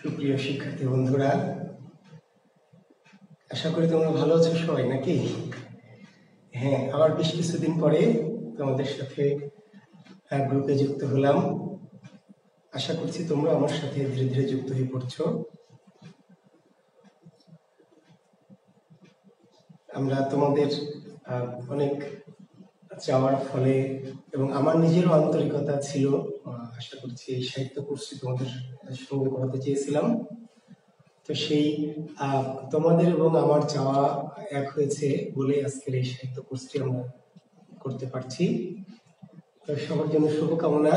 সুপ্রিয় শিক্ষার্থী বন্ধুরা, আশা করি তোমরা ভালো আছো সবাই নাকি? হ্যাঁ, আবার বেশ কিছুদিন পরে তোমাদের সাথে গ্রুপে যুক্ত হলাম। আশা করছি তোমরা আমার সাথে ধীরে ধীরে যুক্ত হয়ে পড়ছো। আমরা তোমাদের অনেক চাওয়ার ফলে এবং আমার নিজেরও আন্তরিকতা ছিল, আশা করছি এই সাহিত্য কোর্সটি তোমাদের সঙ্গে করাতে চেয়েছিলাম। তো সেই তোমাদের এবং আমার চাওয়া এক হয়েছে বলে আজকের এই সাহিত্য কোর্সটি আমরা করতে পারছি। তো সবার জন্য শুভকামনা।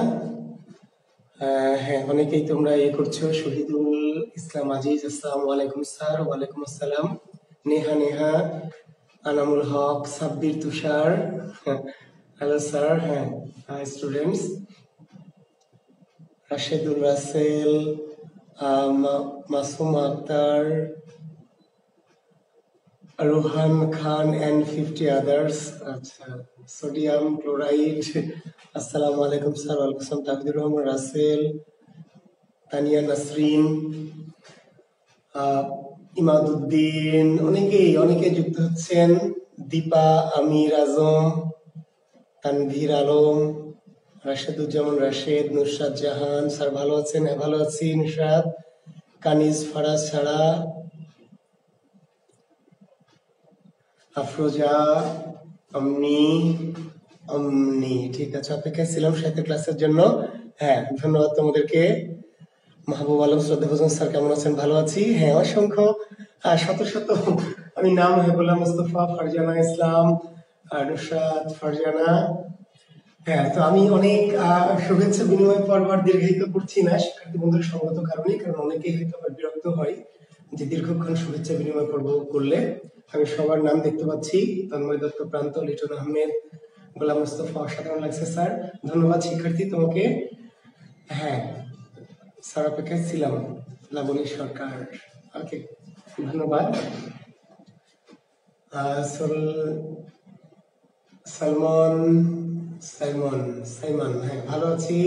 হ্যাঁ, অনেকেই তোমরা করছো। শহীদুল ইসলাম আজিজ, আসসালামু আলাইকুম স্যার। ওয়ালাইকুম আসসালাম। Neha Neha, Anamul Haque, Sabbir Tushar, hello sir. হ্যাঁ, students, Rashedul Rasel, Masum Akter, Rohan Khan and 50 others. আচ্ছা, সোডিয়াম ক্লোরাইড, আসসালামু আলাইকুম স্যার। ওয়ালাইকুম আসসালাম। তাহিদুর রহমান রাসেল, তানিয়া নাসরিন, ইমাদুদ্দিন, অনেকে যুক্ত হচ্ছেন। দীপা, আমির আজম, তানভীর আলম, রাশেদুজ্জামান রাশেদ, নুসরাত জাহান। স্যার ভালো আছেন? হ্যাঁ, ভালো আছি নুসরাত। কানিজ, ফারাজ ছাড়া, আফরোজা, অমনি, ঠিক আছে, অপেক্ষায় ছিলাম সাহিত্য ক্লাসের জন্য। হ্যাঁ, ধন্যবাদ তোমাদেরকে। মাহবুব আলম, শ্রদ্ধাভাজন স্যার কেমন আছেন? ভালো আছি। হ্যাঁ, অসংখ্য শত শত আমি নাম হেবুল্লাহ মুস্তফা, ফারজানা ইসলাম, নুসরাত, ফারজানা। হ্যাঁ, তো আমি অনেক শুভেচ্ছা বিনিময় পর্ব আর দীর্ঘায়িত করছি না শিক্ষার্থী বন্ধুর সঙ্গত কারণে, কারণ অনেকেই হয়তো বিরক্ত হয় যে দীর্ঘক্ষণ শুভেচ্ছা বিনিময় পর্ব করলে। আমি সবার নাম দেখতে পাচ্ছি। তন্ময় দত্ত প্রান্ত, লিটন আহমেদ, গোলাম মুস্তফা, অসাধারণ লাগছে স্যার। ধন্যবাদ শিক্ষার্থী তোমাকে। হ্যাঁ স্যার, অপেক্ষায় ছিলাম। লাবণী সরকার, ওকে, ধন্যবাদ। সাইমন, হ্যাঁ, ভালো আছি।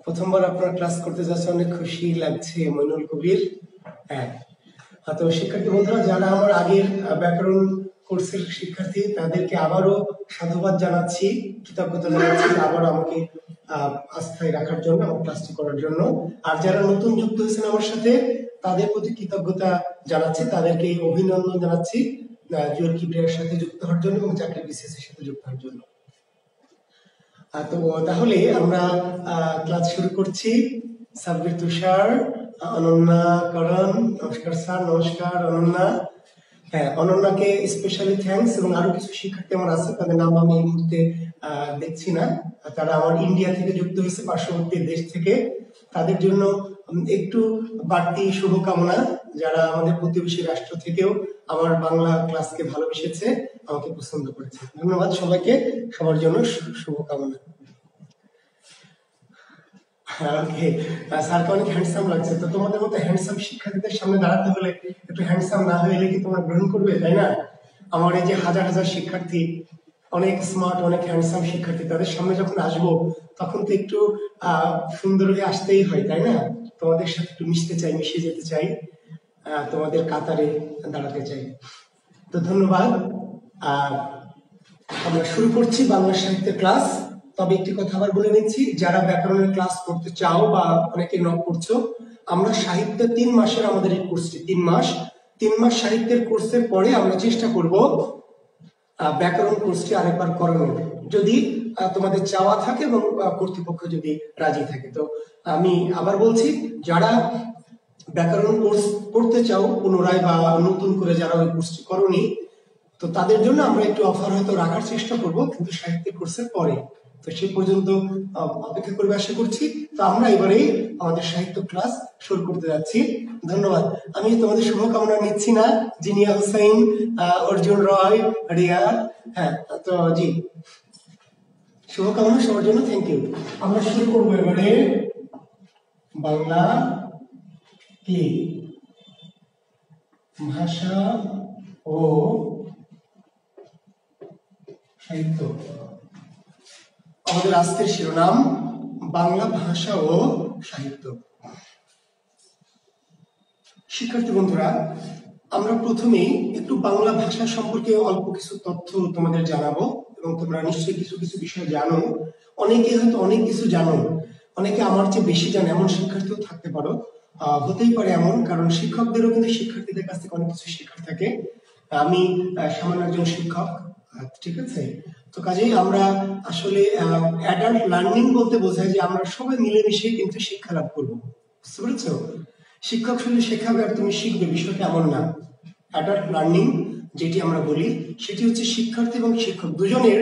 প্রথমবার আপনার ক্লাস করতে যাচ্ছে, অনেক খুশি লাগছে। মইনুল কবির, হ্যাঁ। তো শিক্ষার্থী বন্ধুরা, যারা আমার আগের ব্যাকরণ কোর্সের শিক্ষার্থী, তাদেরকে আবারও সাধুবাদ জানাচ্ছি, কৃতজ্ঞতা জানাচ্ছি আবারও আমাকে আস্থায় রাখার জন্য, আমার ক্লাসটি করার জন্য। আর যারা নতুন যুক্ত হয়েছেন আমার সাথে, তাদের প্রতি কৃতজ্ঞতা জানাচ্ছি, তাদেরকে অভিনন্দন জানাচ্ছি জুয়েল কিবরিয়ার সাথে যুক্ত হওয়ার জন্য এবং চাকরি বিসিএস এর সাথে যুক্ত হওয়ার জন্য। তো তাহলে আমরা ক্লাস শুরু করছি। সাব্বির তুষার, অনন্যা করণ, নমস্কার স্যার। নমস্কার অনন্যা। হ্যাঁ, অনন্যাকে স্পেশালি থ্যাঙ্কস। এবং আরো কিছু শিক্ষার্থী আমার আছে, তাদের নাম আমি এই মুহূর্তে দেখছি না। তারা আমার ইন্ডিয়া থেকে যুক্ত হয়েছে, পার্শ্ববর্তী দেশ থেকে। তাদের জন্য একটু বাড়তি শুভকামনা। যারা আমাদের প্রতিবেশী রাষ্ট্র থেকেও আমার বাংলা ক্লাসকে ভালোবেসেছে, আমাকে পছন্দ করেছে, ধন্যবাদ সবাইকে। সবার জন্য শুভকামনা। স্যারকে অনেক হ্যান্ডসাম লাগছে। তো তোমাদের মতো হ্যান্ডসাম শিক্ষার্থীদের সামনে দাঁড়াতে হলে একটু হ্যান্ডসাম না হলে কি তোমরা গ্রহণ করবে, তাই না? আমার এই যে হাজার হাজার শিক্ষার্থী, অনেক স্মার্ট, অনেক হ্যান্ডসাম শিক্ষার্থী, তাদের সামনে যখন আসবো তখন তো একটু সুন্দর হয়ে আসতেই হয়, তাই না? তোমাদের সাথে একটু মিশতে চাই, মিশে যেতে চাই, তোমাদের কাতারে দাঁড়াতে চাই। তো ধন্যবাদ। আমরা শুরু করছি বাংলা সাহিত্যের ক্লাস। তবে একটি কথা আবার বলে নিচ্ছি, যারা ব্যাকরণের ক্লাস করতে চাও বা অনেকে নক করছো, আমরা সাহিত্য 3 মাসের আমাদের এই কোর্সটি 3 মাস সাহিত্যের কোর্সের পরে আমরা চেষ্টা করব ব্যাকরণ কোর্সটি আরেকবার করানোর, যদি তোমাদের চাওয়া থাকে এবং কর্তৃপক্ষ যদি রাজি থাকে। তো আমি আবার বলছি, যারা ব্যাকরণ কোর্স করতে চাও পুনরায় বা নতুন করে, যারা ওই কোর্সটি করোনি, তো তাদের জন্য আমরা একটু অফার হয়তো রাখার চেষ্টা করব, কিন্তু সাহিত্যের কোর্সের পরে। তো সেই পর্যন্ত অপেক্ষা করবে আশা করছি। তো আমরা এবারে আমাদের সাহিত্য ক্লাস শুরু করতে যাচ্ছি। ধন্যবাদ। আমি তোমাদের শুভকামনা নিচ্ছি না। জিনিয়া হুসাইন, অর্জুন রয়, রিয়া, হ্যাঁ, তো জি, শুভকামনা সবার জন্য, থ্যাংক ইউ। আমরা শুরু করবো এবারে বাংলা কি ভাষা ও সাহিত্য। আমাদের আজকের শিরোনাম বাংলা ভাষা ও সাহিত্য। শিক্ষার্থী বন্ধুরা, আমরা প্রথমেই একটু বাংলা ভাষা সম্পর্কে অল্প কিছু তথ্য তোমাদের জানাবো এবং তোমরা নিশ্চয়ই কিছু কিছু বিষয় জানো। অনেকে হয়তো অনেক কিছু জানো, অনেকে আমার চেয়ে বেশি জানে এমন শিক্ষার্থীও থাকতে পারো। হতেই পারে এমন, কারণ শিক্ষকদেরও কিন্তু শিক্ষার্থীদের কাছ থেকে অনেক কিছু শেখার থাকে। আমি সামান্য একজন শিক্ষক, ঠিক আছে। তো কাজেই আমরা আসলে অ্যাডাল্ট লার্নিং বলতে বোঝায় যে আমরা সবাই মিলেমিশে কিন্তু শিক্ষা লাভ করবো, বুঝতে পেরেছো? শিক্ষক শুধু শেখাবে আর তুমি শিখবে, বিষয়টা এমন না। অ্যাডাল্ট লার্নিং যেটি আমরা বলি সেটি হচ্ছে শিক্ষার্থী এবং শিক্ষক দুজনের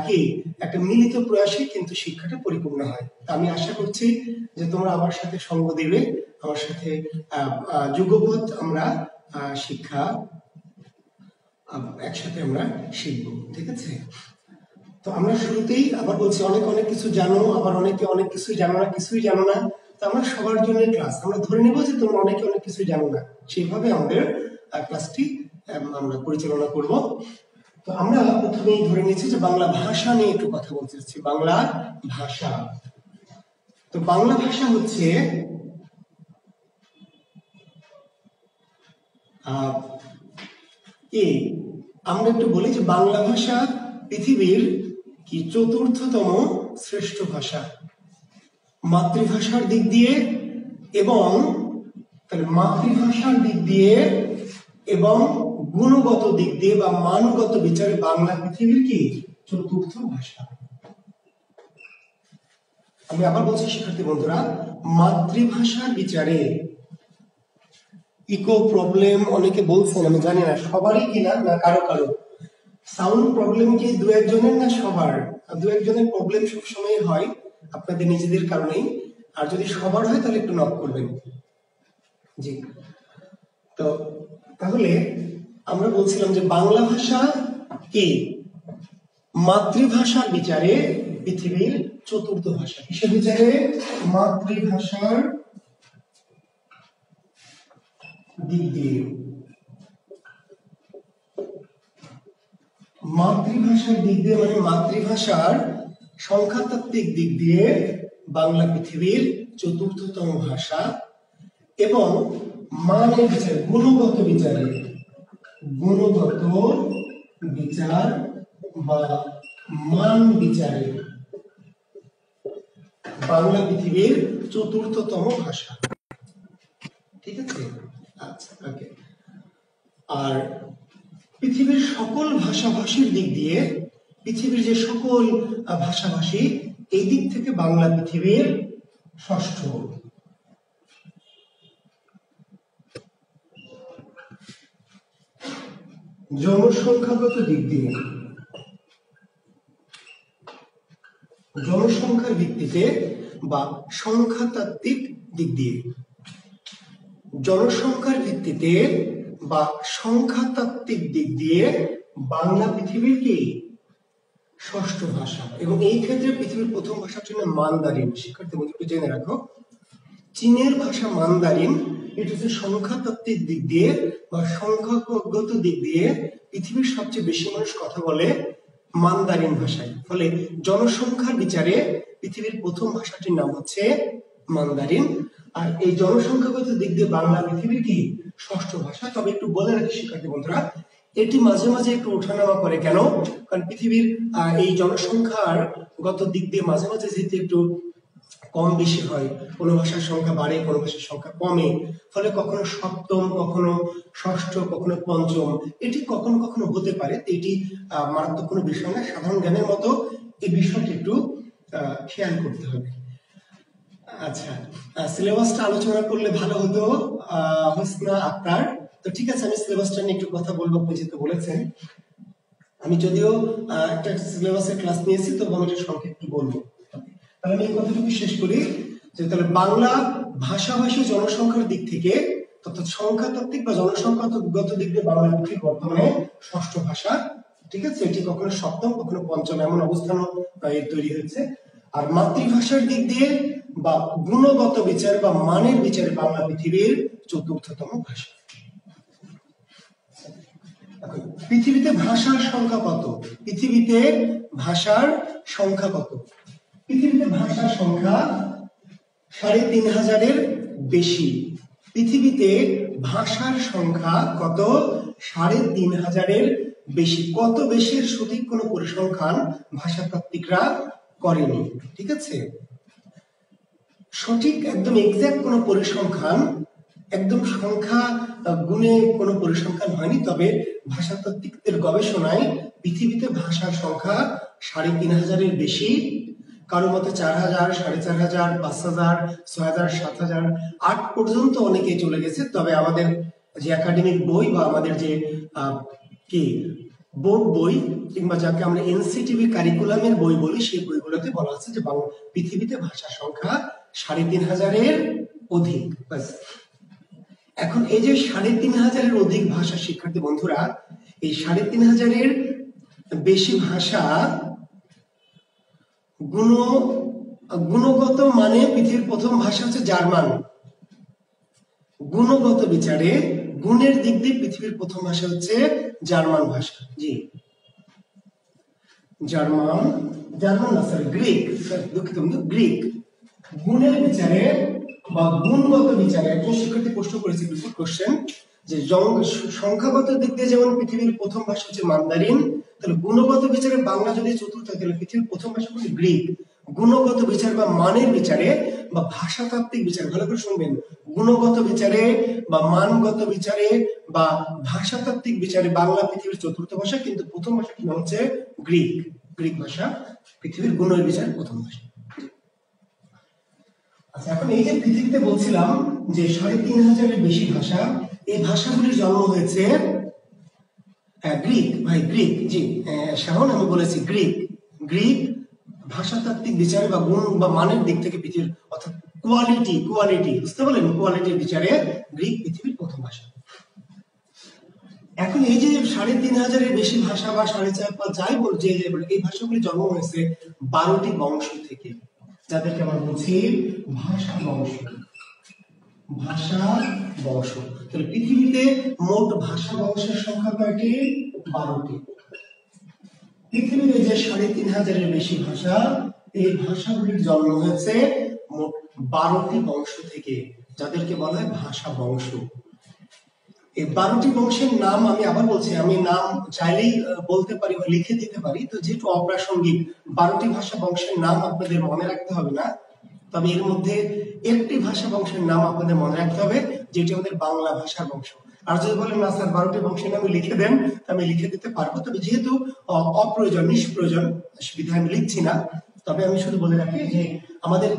কি একটা মিলিত প্রয়াসে কিন্তু শিক্ষাটা পরিপূর্ণ হয়। আমি আশা করছি যে তোমরা আমার সাথে সঙ্গ দেবে, আমার সাথে যুগপৎ আমরা শিক্ষা একসাথে আমরা শিখবো, ঠিক আছে। তো আমরা শুরুতেই আবার বলছি, অনেক অনেক কিছু জানো, আবার অনেকে অনেক কিছু জানো না, কিছুই জানো না। তো আমরা সবার জন্য ক্লাস, আমরা ধরে নেবো যে তোমরা অনেকে অনেক কিছু জানো না, সেইভাবে আমাদের ক্লাসটি আমরা পরিচালনা করব। তো আমরা প্রথমেই ধরে নিচ্ছি যে বাংলা ভাষা নিয়ে একটু কথা বলতে চাচ্ছি। বাংলা ভাষা, তো বাংলা ভাষা হচ্ছে আমরা একটু বলি যে বাংলা ভাষা পৃথিবীর কি চতুর্থতম শ্রেষ্ঠ ভাষা মাতৃভাষার দিক দিয়ে, এবং তাহলে মাতৃভাষার দিক দিয়ে এবং গুণগত দিক দিয়ে বা মানগত বিচারে বাংলা পৃথিবীর কি চতুর্থ ভাষা। আমি আবার বলছি শিক্ষার্থী বন্ধুরা, মাতৃভাষার বিচারে ইকো প্রবলেম অনেকে বলছেন, আমি জানি না সবারই কিনা, না কারো কারো সাউন্ড প্রবলেম কি দু একজনের না সবার? দু একজনের প্রবলেম সবসময় হয় আপনাদের নিজেদের কারণেই, আর যদি সবার হয় তাহলে একটু নক করবেন। জি, তো তাহলে আমরা বলছিলাম যে বাংলা ভাষা কি মাতৃভাষার বিচারে পৃথিবীর চতুর্থ ভাষা। কিসের বিচারে? মাতৃভাষার দিক দিয়ে। মাতৃভাষার দিক দিয়ে মানে মাতৃভাষার সংখ্যাতাত্ত্বিক দিক দিয়ে বাংলা পৃথিবীর চতুর্থতম ভাষা, এবং মানের বিচারে গুণগত বিচারে, গুণগত বিচার বা মান বিচারে বাংলা পৃথিবীর চতুর্থতম ভাষা, ঠিক আছে। আচ্ছা, ওকে। আর পৃথিবীর সকল ভাষাভাষীর দিক দিয়ে, পৃথিবীর যে সকল ভাষাভাষী, এই দিক থেকে বাংলা পৃথিবীর ষষ্ঠ। জনসংখ্যাগত দিক দিয়ে, জনসংখ্যার ভিত্তিতে বা সংখ্যাতাত্ত্বিক দিক দিয়ে, জনসংখ্যার ভিত্তিতে বা সংখ্যাতাত্ত্বিক দিক দিয়ে বাংলা পৃথিবীর কি ষষ্ঠ ভাষা। এবং এই ক্ষেত্রে পৃথিবীর প্রথম ভাষার জন্য মান্দারিন। শিক্ষার্থী বন্ধুকে জেনে রাখো, চীনের ভাষা মান্দারিন, এটা হচ্ছে সংখ্যাতাত্ত্বিক দিক দিয়ে বা সংখ্যাগত দিক দিয়ে পৃথিবীর সবচেয়ে বেশি মানুষ কথা বলে মান্দারিন ভাষায়। ফলে জনসংখ্যার বিচারে পৃথিবীর প্রথম ভাষাটির নাম হচ্ছে মান্দারিন। আর এই জনসংখ্যাগত দিক দিয়ে বাংলা পৃথিবীর কি ষষ্ঠ ভাষা। তবে একটু বলে রাখি শিক্ষার্থী বন্ধুরা, এটি মাঝে মাঝে একটু ওঠানামা করে। কেন? কারণ পৃথিবীর এই জনসংখ্যার গত দিক দিয়ে মাঝে মাঝে যেহেতু একটু কম বেশি হয়, কোনো ভাষার সংখ্যা বাড়ে, কোনো ভাষার সংখ্যা কমে, ফলে কখনো সপ্তম, কখনো ষষ্ঠ, কখনো পঞ্চম, এটি কখনো কখনো হতে পারে। এটি মারাত্মক কোনো বিষয় না, সাধারণ জ্ঞানের মতো এই বিষয়টি একটু খেয়াল করতে হবে। আচ্ছা, সিলেবাসটা আলোচনা করলে ভালো হতো হোসনা আক্তার। তো ঠিক আছে, আমি সিলেবাসটা নিয়ে একটু কথা বলবো, আপনি যেহেতু বলেছেন। আমি যদিও একটা সিলেবাসের ক্লাস নিয়েছি, তবু আমি এটা সংক্ষেপে একটু বলবো। তাহলে আমি এই কথাটুকু শেষ করি যে তাহলে বাংলা ভাষাভাষী জনসংখ্যার দিক থেকে, অর্থাৎ সংখ্যাতাত্ত্বিক বা জনসংখ্যাগত দিক দিয়ে বাংলা পৃথিবীর বর্তমানে ষষ্ঠ ভাষা, ঠিক আছে। এটি কখনো সপ্তম, কখনো পঞ্চম, এমন অবস্থানও তৈরি হয়েছে। আর মাতৃভাষার দিক দিয়ে বা গুণগত বিচার বা মানের বিচারে বাংলা পৃথিবীর চতুর্থতম ভাষা। পৃথিবীতে ভাষার সংখ্যা কত? পৃথিবীতে ভাষার সংখ্যা কত? পৃথিবীতে ভাষার সংখ্যা ৩,৫০০-এর বেশি। পৃথিবীতে ভাষার সংখ্যা কত? ৩,৫০০-এর বেশি। কত বেশির সঠিক কোনো পরিসংখ্যান ভাষাতাত্ত্বিকরা করেনি। ঠিক আছে, সঠিক একদম এক্সাক্ট কোনো পরিসংখ্যান, একদম সংখ্যা গুণে কোনো পরিসংখ্যান হয়নি। তবে ভাষাতাত্ত্বিকদের গবেষণায় পৃথিবীতে ভাষার সংখ্যা ৩,৫০০-এর বেশি। কারো মতে ৪,০০০, ৪,৫০০, ৫,০০০, ৬,০০০, ৭,০০০, ৮ পর্যন্ত অনেকে চলে গেছে। তবে আমাদের যে একাডেমিক বই বা আমাদের যে কি বোর্ড বই কিংবা যাকে আমরা এনসিটিভি কারিকুলামের বই বলি, সেই বইগুলোতে বলা আছে যে পৃথিবীতে ভাষার সংখ্যা ৩,৫০০-এর অধিক। এখন এই যে ৩,৫০০-এর অধিক ভাষা, শিক্ষার্থী বন্ধুরা, এই ৩,৫০০-এর বেশি ভাষা গুণগত মানে পৃথিবীর প্রথম ভাষা হচ্ছে জার্মান। গুণগত বিচারে, গুণের দিক দিয়ে পৃথিবীর প্রথম ভাষা হচ্ছে জার্মান ভাষা। জি, জার্মান না স্যার, গ্রিক, দুঃখিত বন্ধু, গ্রিক। গুণের বিচারে বা গুণগত বিচারে একজন শিক্ষার্থী প্রশ্ন করেছে, বিপুল কোশ্চেন, যে সংখ্যাগত দিক দিয়ে যেমন পৃথিবীর প্রথম ভাষা হচ্ছে মান্দারিন, তাহলে গুণগত বিচারে বাংলা যদি চতুর্থ, তাহলে পৃথিবীর প্রথম ভাষা হচ্ছে গ্রিক। গুণগত বিচার বা মানের বিচারে বা ভাষাতাত্ত্বিক বিচারে, ভালো করে শুনবেন, গুণগত বিচারে বা মানগত বিচারে বা ভাষাতাত্ত্বিক বিচারে বাংলা পৃথিবীর চতুর্থ ভাষা, কিন্তু প্রথম ভাষা কি হচ্ছে গ্রিক। গ্রিক ভাষা পৃথিবীর গুণের বিচারে প্রথম ভাষা। আচ্ছা, এখন এই যে পৃথিবীতে বলছিলাম যে ৩,৫০০-এর বেশি ভাষা, এই ভাষাগুলির জন্ম হয়েছে গ্রিক। ভাই গ্রিক, জি শাহন, আমি বলেছি গ্রিক। গ্রিক ভাষাতাত্ত্বিক বিচারে বা গুণ বা মানের দিক থেকে পৃথিবীর, অর্থাৎ কোয়ালিটি বুঝতে পারলেন, কোয়ালিটির বিচারে গ্রিক পৃথিবীর প্রথম ভাষা। এখন এই যে ৩,৫০০-এর বেশি ভাষা বা ৪,৫০০ বা যাই বল, যে এই ভাষাগুলি জন্ম হয়েছে 12টি বংশ থেকে, যাদেরকে আমরা বলছি ভাষা বংশ। তাহলে পৃথিবীতে মোট ভাষা বংশের সংখ্যা কয়টি? 12টি। পৃথিবীতে যে ৩,৫০০-এর বেশি ভাষা, এই ভাষাগুলির জন্ম হয়েছে মোট 12টি বংশ থেকে, যাদেরকে বলা হয় ভাষা বংশ। এই 12টি বংশের নাম আমি আবার বলছি, আমি নাম চাইলেই বলতে পারি বা লিখে দিতে পারি, তো যেহেতু অপ্রাসঙ্গিক 12টি ভাষা বংশের নাম আপনাদের মনে রাখতে হবে না। তবে এর মধ্যে একটি ভাষা বংশের নাম আপনাদের মনে রাখতে হবে, যেটি আমাদের বাংলা ভাষার বংশ। আর যদি বলেন না স্যার 12টি বংশের নাম লিখে দেন, আমি লিখে দিতে পারবো, তবে যেহেতু অপ্রয়োজন, নিষ্প্রয়োজন, বিধায় আমি লিখছি না। তবে আমি শুধু বলে রাখি যে আমাদের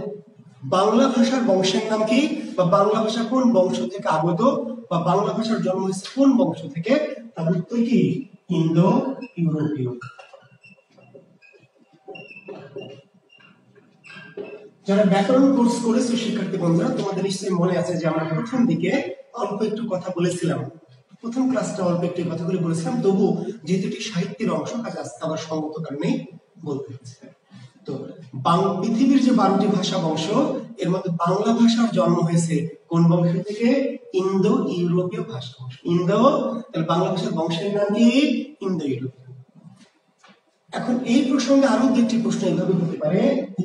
বাংলা ভাষার বংশের নাম কি, বা বাংলা ভাষা কোন বংশ থেকে আগত, বা বাংলা ভাষার জন্ম হয়েছে কোন বংশ থেকে, তার উত্তর কি ইন্দো ইউরোপীয়। যারা ব্যাকরণ কোর্স করেছে শিক্ষার্থী বন্ধুরা, তোমাদের নিশ্চয়ই মনে আছে যে আমরা প্রথম দিকে অল্প একটু কথা বলেছিলাম, প্রথম ক্লাসটা অল্প একটু কথাগুলি বলেছিলাম। তবু যেহেতু এটি সাহিত্যের অংশ, কাজে আজকে আমার সঙ্গত কারণেই বলতে হচ্ছে। তো পৃথিবীর যে 12টি ভাষা বংশ, এর মধ্যে বাংলা ভাষার জন্ম হয়েছে কোন বংশ থেকে? ইন্দো ইউরোপীয় ভাষা বংশ। তাহলে বাংলা ভাষার বংশের নাম কি? ইন্দো ইউরোপীয়। এখন এই প্রসঙ্গে আরো দুটি প্রশ্ন এইভাবে হতে পারে,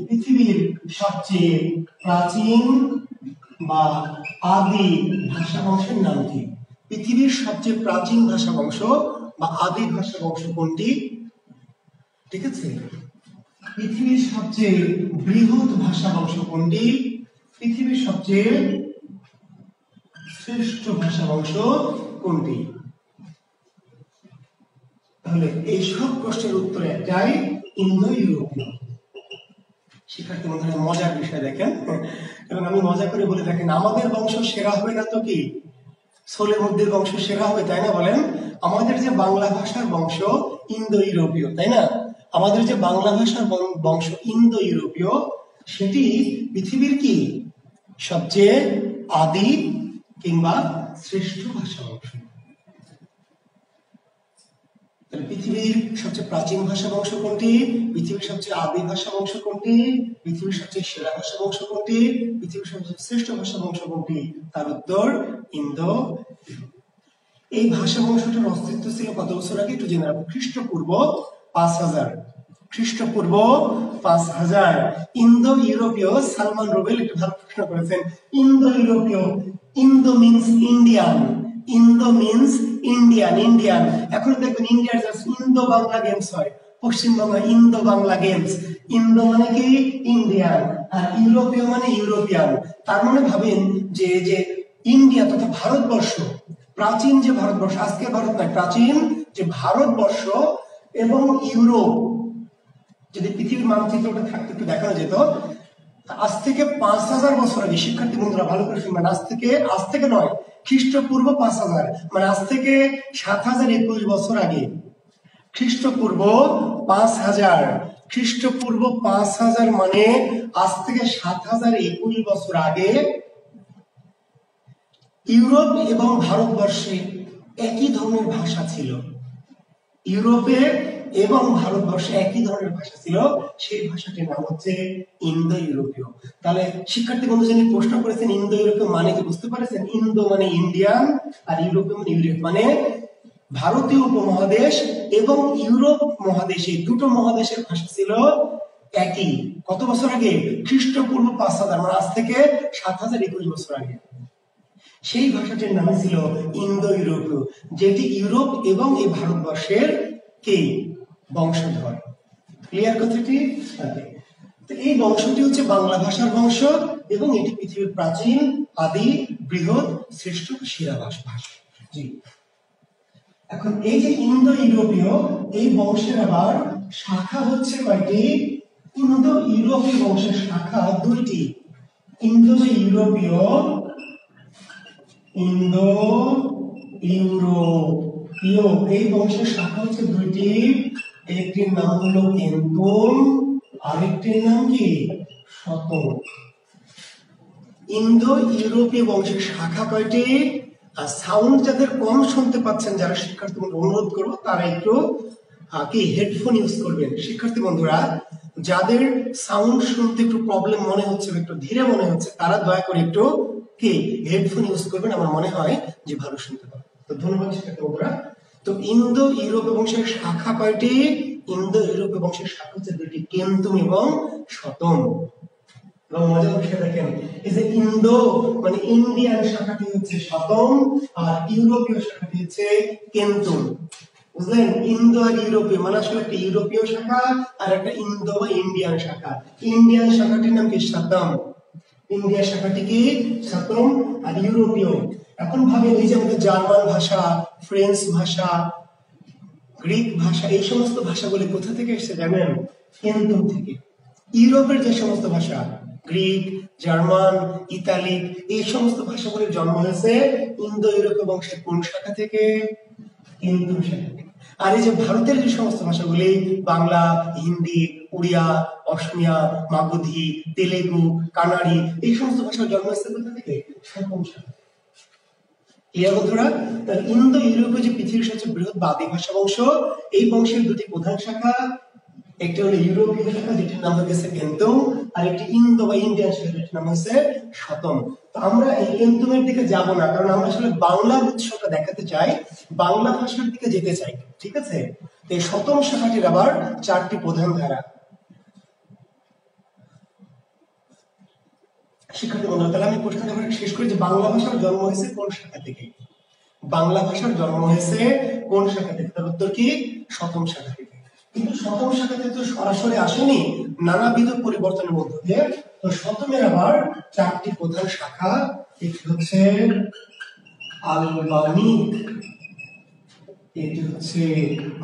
পৃথিবীর সবচেয়ে প্রাচীন বা আদি ভাষা বংশের নাম কি? পৃথিবীর সবচেয়ে প্রাচীন ভাষা বংশ বা আদি ভাষা বংশ কোনটি? ঠিক আছে, পৃথিবীর সবচেয়ে বৃহৎ ভাষা বংশ কোনটি? পৃথিবীর সবচেয়ে শ্রেষ্ঠ ভাষা বংশ কোনটি? তাহলে এই সব প্রশ্নের উত্তর একটাই, ইন্দো ইউরোপীয়। শিক্ষার্থী বন্ধুরা, মজার বিষয় দেখেন, এবং আমি মজা করে বলে দেখেন, আমাদের বংশ সেরা হবে না তো কি সোলেমুদ্দির বংশ সেরা হবে, তাই না? বলেন, আমাদের যে বাংলা ভাষার বংশ ইন্দো ইউরোপীয়, তাই না? আমাদের যে বাংলা ভাষার বংশ ইন্দো ইউরোপীয়, সেটি পৃথিবীর কি সবচেয়ে আদি কিংবা শ্রেষ্ঠ ভাষা বংশ। পৃথিবীর সবচেয়ে প্রাচীন ভাষা বংশ কোনটি? পৃথিবীর সবচেয়ে আদি ভাষা বংশ কোনটি? পৃথিবীর সবচেয়ে সেরা ভাষা বংশ কোনটি? পৃথিবীর সবচেয়ে শ্রেষ্ঠ ভাষা বংশ কোনটি? তার উত্তর ইন্দো। এই ভাষা বংশটার অস্তিত্ব ছিল কত বছর আগে একটু জেনে রাখবো। খ্রিস্টপূর্ব 5000। খ্রিস্টপূর্ব 5000। ইন্দো ইউরোপীয়, সালমান রুবেল একটু ভালো প্রশ্ন করেছেন, ইন্দো ইউরোপীয় Indo means Indian, Indo means Indian, Indian. এখন দেখবেন ইন্ডিয়ার জাস্ট ইন্দো বাংলা গেমস হয়, Paschimbanga Indo Bangla games. Indo মানে কি ইন্ডিয়ান, আর ইউরোপীয় মানে ইউরোপিয়ান। তার মানে ভাবেন যে যে ইন্ডিয়া তথা ভারতবর্ষ, প্রাচীন যে ভারতবর্ষ, আজকে ভারত নয়, প্রাচীন যে ভারতবর্ষ এবং ইউরোপ, যদি পৃথিবীর মানচিত্রটা থাকতে একটু দেখানো যেত, আজ থেকে 5000 বছর আগে, শিক্ষার্থী বন্ধুরা ভালো করে শুনবেন, আজ থেকে নয়, খ্রিস্টপূর্ব 5000, মানে আজ থেকে 7021 বছর আগে, খ্রিস্টপূর্ব 5000, খ্রিস্টপূর্ব 5000 মানে আজ থেকে 7021 বছর আগে ইউরোপ এবং ভারতবর্ষে একই ধরনের ভাষা ছিল। ইউরোপে এবং ভারতবর্ষে একই ধরনের ভাষা ছিল, সেই ভাষাটির নাম হচ্ছে ইন্দো ইউরোপীয়। তাহলে শিক্ষার্থী বন্ধু যিনি প্রশ্ন করেছেন ইন্দো ইউরোপীয় মানে কি বুঝতে পারছেন? ইন্দো মানে ইন্ডিয়ান, আর ইউরোপীয় মানে ইউরোপ, মানে ভারতীয় উপমহাদেশ এবং ইউরোপ মহাদেশ, এই দুটো মহাদেশের ভাষা ছিল একই। কত বছর আগে? খ্রিস্টপূর্ব 5000, মানে আজ থেকে 7021 বছর আগে। সেই ভাষাটির নাম ছিল ইন্দো ইউরোপীয়, যেটি ইউরোপ এবং এই ভারতবর্ষের কে বংশধর। ক্লিয়ার কথাটি? তো এই বংশটি হচ্ছে বাংলা ভাষার বংশ, এবং এটি পৃথিবীর প্রাচীন, আদি, বৃহৎ, শ্রেষ্ঠ, সেরা ভাষা। জি। এখন এই যে ইন্দো ইউরোপীয়, এই বংশের আবার শাখা হচ্ছে কয়টি? ইন্দো ইউরোপীয় বংশের শাখা দুইটি। ইন্দো ইউরোপীয়, ইন্দো ইউরোপীয় এই বংশের শাখা হচ্ছে দুইটি। একটির নাম হলো কেন্তুম, আরেকটির নাম কি? শতম। ইন্দো ইউরোপীয় বংশের শাখা কয়টি? আর সাউন্ড যাদের কম শুনতে পাচ্ছেন, যারা শিক্ষার্থী বন্ধু, অনুরোধ করবো তারা একটু কি হেডফোন ইউজ করবেন। শিক্ষার্থী বন্ধুরা যাদের সাউন্ড শুনতে একটু প্রবলেম মনে হচ্ছে, একটু ধীরে মনে হচ্ছে, তারা দয়া করে একটু কি হেডফোন ইউজ করবেন, আমার মনে হয় যে ভালো শুনতে পাবেন। তো ধন্যবাদ শিক্ষার্থী বন্ধুরা। তো ইন্দো ইউরোপীয় বংশের শাখা কয়টি? ইন্দো ইউরোপীয় বংশের শাখা হচ্ছে দুটি, কেন্তুম এবং শতম। এবং মজার বিষয় দেখেন, এই যে ইন্দো মানে ইন্ডিয়ান শাখাটি হচ্ছে শতম, আর ইউরোপীয় শাখাটি হচ্ছে কেন্তুম। বুঝলেন? ইন্দো আর ইউরোপীয় মানে আসলে একটা ইউরোপীয় শাখা আর একটা ইন্দো বা ইন্ডিয়ান শাখা। ইন্ডিয়ান শাখাটির নাম কি? শতম। ইন্ডিয়া শাখাটি কি? শতম। আর ইউরোপীয়, এখন ভাবেন এই যে আমাদের জার্মান ভাষা, ফ্রেঞ্চ ভাষা, গ্রিক ভাষা, এই সমস্ত ভাষাগুলি কোথা থেকে এসেছে জানেন? কেন্তুম থেকে। ইউরোপের যে সমস্ত ভাষা, গ্রিক, জার্মান, ইতালিক, এই সমস্ত ভাষাগুলির জন্ম হয়েছে ইন্দো ইউরোপীয় বংশের কোন শাখা থেকে? কেন্তুম শাখা থেকে। আর এই যে ভারতের যে সমস্ত ভাষাগুলি, বাংলা, হিন্দি, উড়িয়া, অসমিয়া, মাগধী, তেলেগু, কানাড়ি, এই সমস্ত ভাষার জন্ম হয়েছে কোথা থেকে? শতম শাখা। ক্লিয়ার বন্ধুরা? তাহলে ইন্দো ইউরোপীয় যে পৃথিবীর সবচেয়ে বৃহৎ আদি ভাষা বংশ, এই বংশের দুটি প্রধান শাখা, একটি হলো ইউরোপীয় শাখা যেটির নাম হচ্ছে কেন্তুম, আর একটি ইন্দো বা ইন্ডিয়ান শাখা যেটির নাম হচ্ছে শতম। তো আমরা এই কেন্তুমের দিকে যাব না, কারণ আমরা আসলে বাংলার উৎসটা দেখাতে চাই, বাংলা ভাষার দিকে যেতে চাই, ঠিক আছে? তো এই শতম শাখাটির আবার 4টি প্রধান ধারা। শিক্ষার্থী বন্ধুরা, তাহলে আমি প্রশ্নটা শেষ করি যে বাংলা ভাষার জন্ম হয়েছে কোন শাখা থেকে? বাংলা ভাষার জন্ম হয়েছে কোন শাখা থেকে? তার উত্তর কি? শতম শাখা থেকে। কিন্তু শতম শাখাতে তো সরাসরি আসেনি, নানাবিধ পরিবর্তনের মধ্য দিয়ে। তো শতমের আবার 4টি প্রধান শাখা, একটি হচ্ছে আলবানিক, এটি হচ্ছে